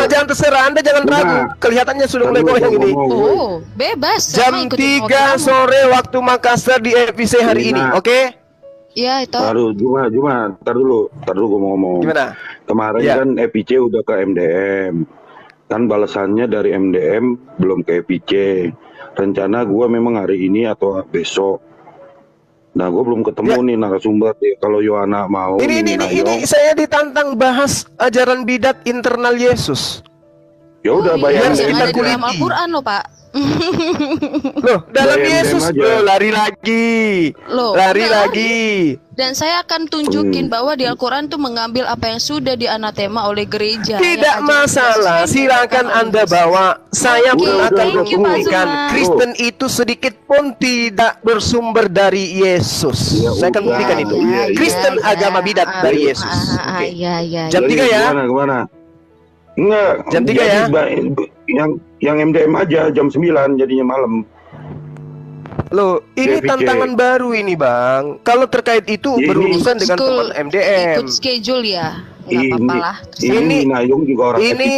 Jangan terserah. Anda jangan ragu. Kelihatannya sudah mulai goyang ini. Oh, bebas. Jam 3 sore waktu Makassar di FIC hari ini, oke? Iya, itu. Juma, ntar dulu gue mau ngomong. Gimana? Kemarin kan FIC udah ke MDM. Kan balasannya dari MDM belum ke FIC. Rencana gue memang hari ini atau besok. Nah, gue belum ketemu nih narasumber. Kalau Yohana mau. Ini saya ditantang bahas ajaran bidat internal Yesus. Ya udah, bayar kita kuliti. Dalam Al-Quran loh, Pak. Loh, dalam Yesus lari lagi. Dan saya akan tunjukin bahwa di Al-Quran tuh mengambil apa yang sudah dianatema oleh gereja. Tidak masalah, silakan Anda bawa. Saya pun akan membuktikan Kristen itu sedikit pun tidak bersumber dari Yesus. Saya akan buktikan itu. Kristen agama bidat dari Yesus. Jam 3 ya? Kemana? Enggak. Jam 3 ya? Yang MDM aja jam 9 jadinya malam. Loh, ini tantangan baru ini, Bang. Kalau terkait itu berurusan dengan teman MDM. Ikut schedule ya. Nggak apa-apa lah.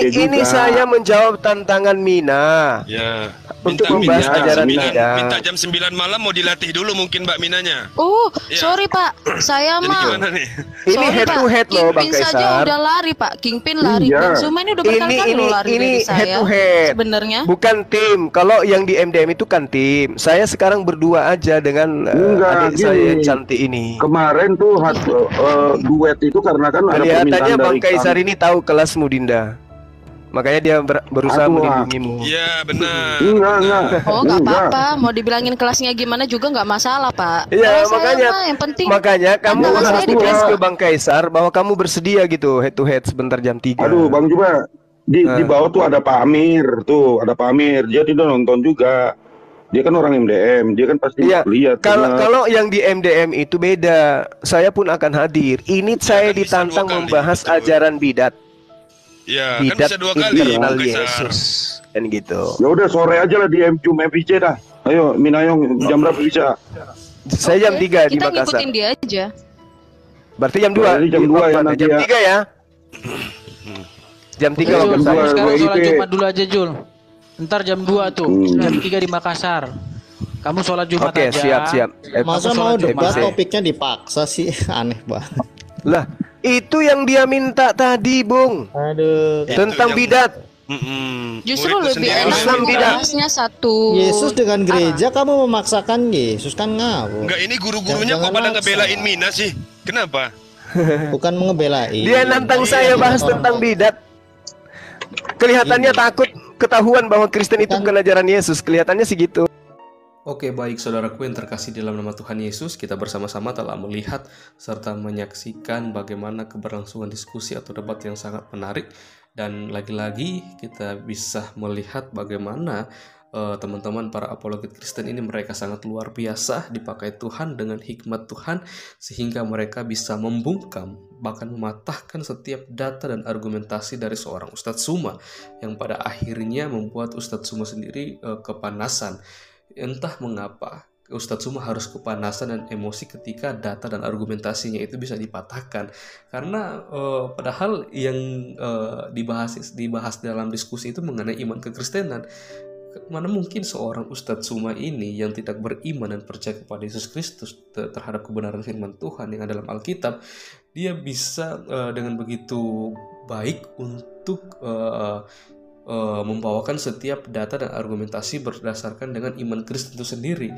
Ini saya menjawab tantangan Mina. Ya. Untuk membahas ajaran bidat. Minta jam 9 malam mau dilatih dulu mungkin Mbak Minanya. Sorry Pak, saya mah. Ini head to head loh, Bang Kaisar. Kingpin saja udah lari Pak, Kingpin lari. Bang Zuma ini udah berkali-kali lari dari saya. Head to head. Sebenarnya. Bukan tim. Kalau yang di MDM itu kan tim. Saya sekarang berdua aja dengan adik saya yang cantik ini. Kemarin tuh duet itu karena kan ada permintaan kelihatannya dari Bang Kaisar ini tahu kelasmu, Dinda. Makanya dia berusaha melindungimu. Iya, benar. Enggak. Oh, nggak apa-apa. Mau dibilangin kelasnya gimana juga nggak masalah, Pak. Iya, yang penting. Makanya kamu harus request ke Bang Kaisar bahwa kamu bersedia gitu head to head sebentar jam 3. Aduh, Bang Juba. Di bawah tuh ada Pak Amir, Dia tidak nonton juga. Dia kan orang MDM, dia kan pasti Iya, lihat. kalau yang di MDM itu beda. Saya pun akan hadir. Ini saya ditantang membahas ajaran bidat. Ya, kan Bidat bisa 2 kali. internal Bang Kaisar. Yesus. Dan gitu. Ya udah sore aja lah di FIC dah. Ayo, Minayong jam berapa bisa? Saya jam 3 di Kita Makassar. ngikutin dia aja. Berarti jam 2. Berarti jam 2 ya nanti jam ya. 3 ya. Jam 3 Jul, Makassar. sekarang sholat Jumat dulu aja Jul. Ntar jam 2 tuh, jam 3 di Makassar. Kamu sholat Jumat Oke, aja. siap. Masa Kamu mau sholat debat Jumat. topiknya dipaksa sih, aneh banget. Lah, itu yang dia minta tadi, Bung. Aduh. Tentang bidat. Justru lebih enak membahasnya satu. Yesus dengan gereja, kamu memaksakan Yesus, kan ngawur. Enggak, ini guru-gurunya kok pada ngebelain Mina sih? Kenapa? Bukan ngebelain. Dia nantang saya bahas tentang bidat. Kelihatannya takut ketahuan bahwa Kristen itu bukan ajaran Yesus. Kelihatannya sih gitu. Oke, baik saudaraku yang terkasih dalam nama Tuhan Yesus, kita bersama-sama telah melihat serta menyaksikan bagaimana keberlangsungan diskusi atau debat yang sangat menarik. Dan lagi-lagi kita bisa melihat bagaimana teman-teman para apologet Kristen ini mereka sangat luar biasa dipakai Tuhan dengan hikmat Tuhan sehingga mereka bisa membungkam bahkan mematahkan setiap data dan argumentasi dari seorang Ustadz Suma yang pada akhirnya membuat Ustadz Suma sendiri kepanasan. Entah mengapa Ustadz Suma harus kepanasan dan emosi ketika data dan argumentasinya itu bisa dipatahkan karena padahal yang dibahas dalam diskusi itu mengenai iman kekristenan. Mana mungkin seorang Ustadz Suma ini yang tidak beriman dan percaya kepada Yesus Kristus terhadap kebenaran firman Tuhan yang ada dalam Alkitab, dia bisa dengan begitu baik untuk membawakan setiap data dan argumentasi berdasarkan dengan iman Kristen itu sendiri.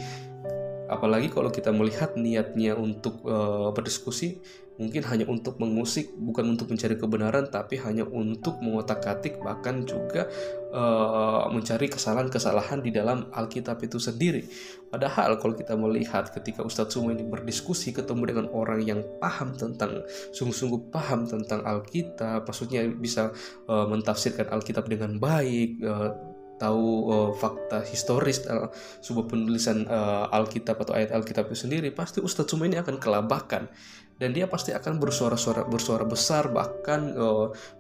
Apalagi kalau kita melihat niatnya untuk berdiskusi mungkin hanya untuk mengusik, bukan untuk mencari kebenaran, tapi hanya untuk mengotak-atik, bahkan juga mencari kesalahan-kesalahan di dalam Alkitab itu sendiri. Padahal kalau kita melihat ketika Ustadz Suma ini berdiskusi ketemu dengan orang yang paham tentang, sungguh-sungguh paham tentang Alkitab, maksudnya bisa mentafsirkan Alkitab dengan baik, tahu fakta historis sebuah penulisan Alkitab atau ayat Alkitab itu sendiri, pasti Ustadz Suma ini akan kelabakan dan dia pasti akan bersuara besar, bahkan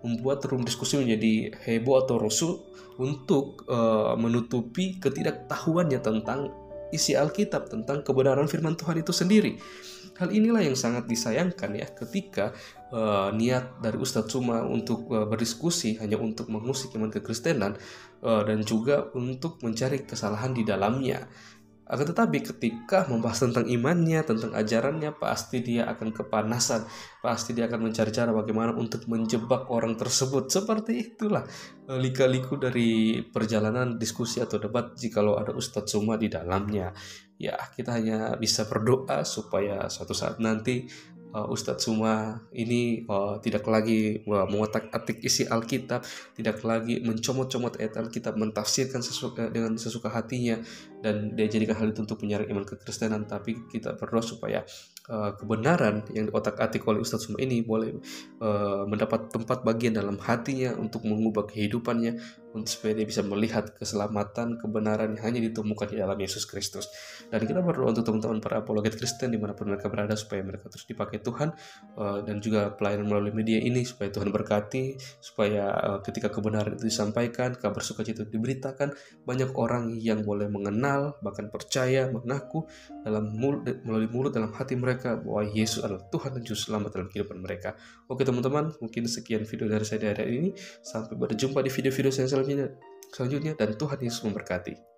membuat room diskusi menjadi heboh atau rusuh untuk menutupi ketidaktahuannya tentang isi Alkitab, tentang kebenaran firman Tuhan itu sendiri. Hal inilah yang sangat disayangkan ya, ketika niat dari Ustadz Suma untuk berdiskusi hanya untuk mengusik iman kekristenan dan juga untuk mencari kesalahan di dalamnya. Akan tetapi ketika membahas tentang imannya, tentang ajarannya, pasti dia akan kepanasan, pasti dia akan mencari cara bagaimana untuk menjebak orang tersebut. Seperti itulah lika-liku dari perjalanan diskusi atau debat jikalau ada Ustadz Suma di dalamnya. Ya, kita hanya bisa berdoa supaya suatu saat nanti Ustadz Suma ini tidak lagi mengotak-atik isi Alkitab, tidak lagi mencomot-comot ayat Alkitab, mentafsirkan dengan sesuka hatinya, dan dia jadikan hal itu untuk menyerang iman kekristenan. Tapi kita berdoa supaya kebenaran yang diotak-atik oleh Ustadz Suma ini boleh mendapat tempat bagian dalam hatinya untuk mengubah kehidupannya, supaya dia bisa melihat keselamatan, kebenaran yang hanya ditemukan di dalam Yesus Kristus. Dan kita berdoa untuk teman-teman para apologet Kristen dimanapun mereka berada, supaya mereka terus dipakai Tuhan, dan juga pelayanan melalui media ini, supaya Tuhan berkati, supaya ketika kebenaran itu disampaikan, kabar sukacita itu diberitakan, banyak orang yang boleh mengenal, bahkan percaya, mengaku melalui mulut dalam hati mereka bahwa Yesus adalah Tuhan dan Juru Selamat dalam kehidupan mereka. Oke teman-teman, mungkin sekian video dari saya di hari ini. Sampai berjumpa di video-video selanjutnya, dan Tuhan Yesus memberkati.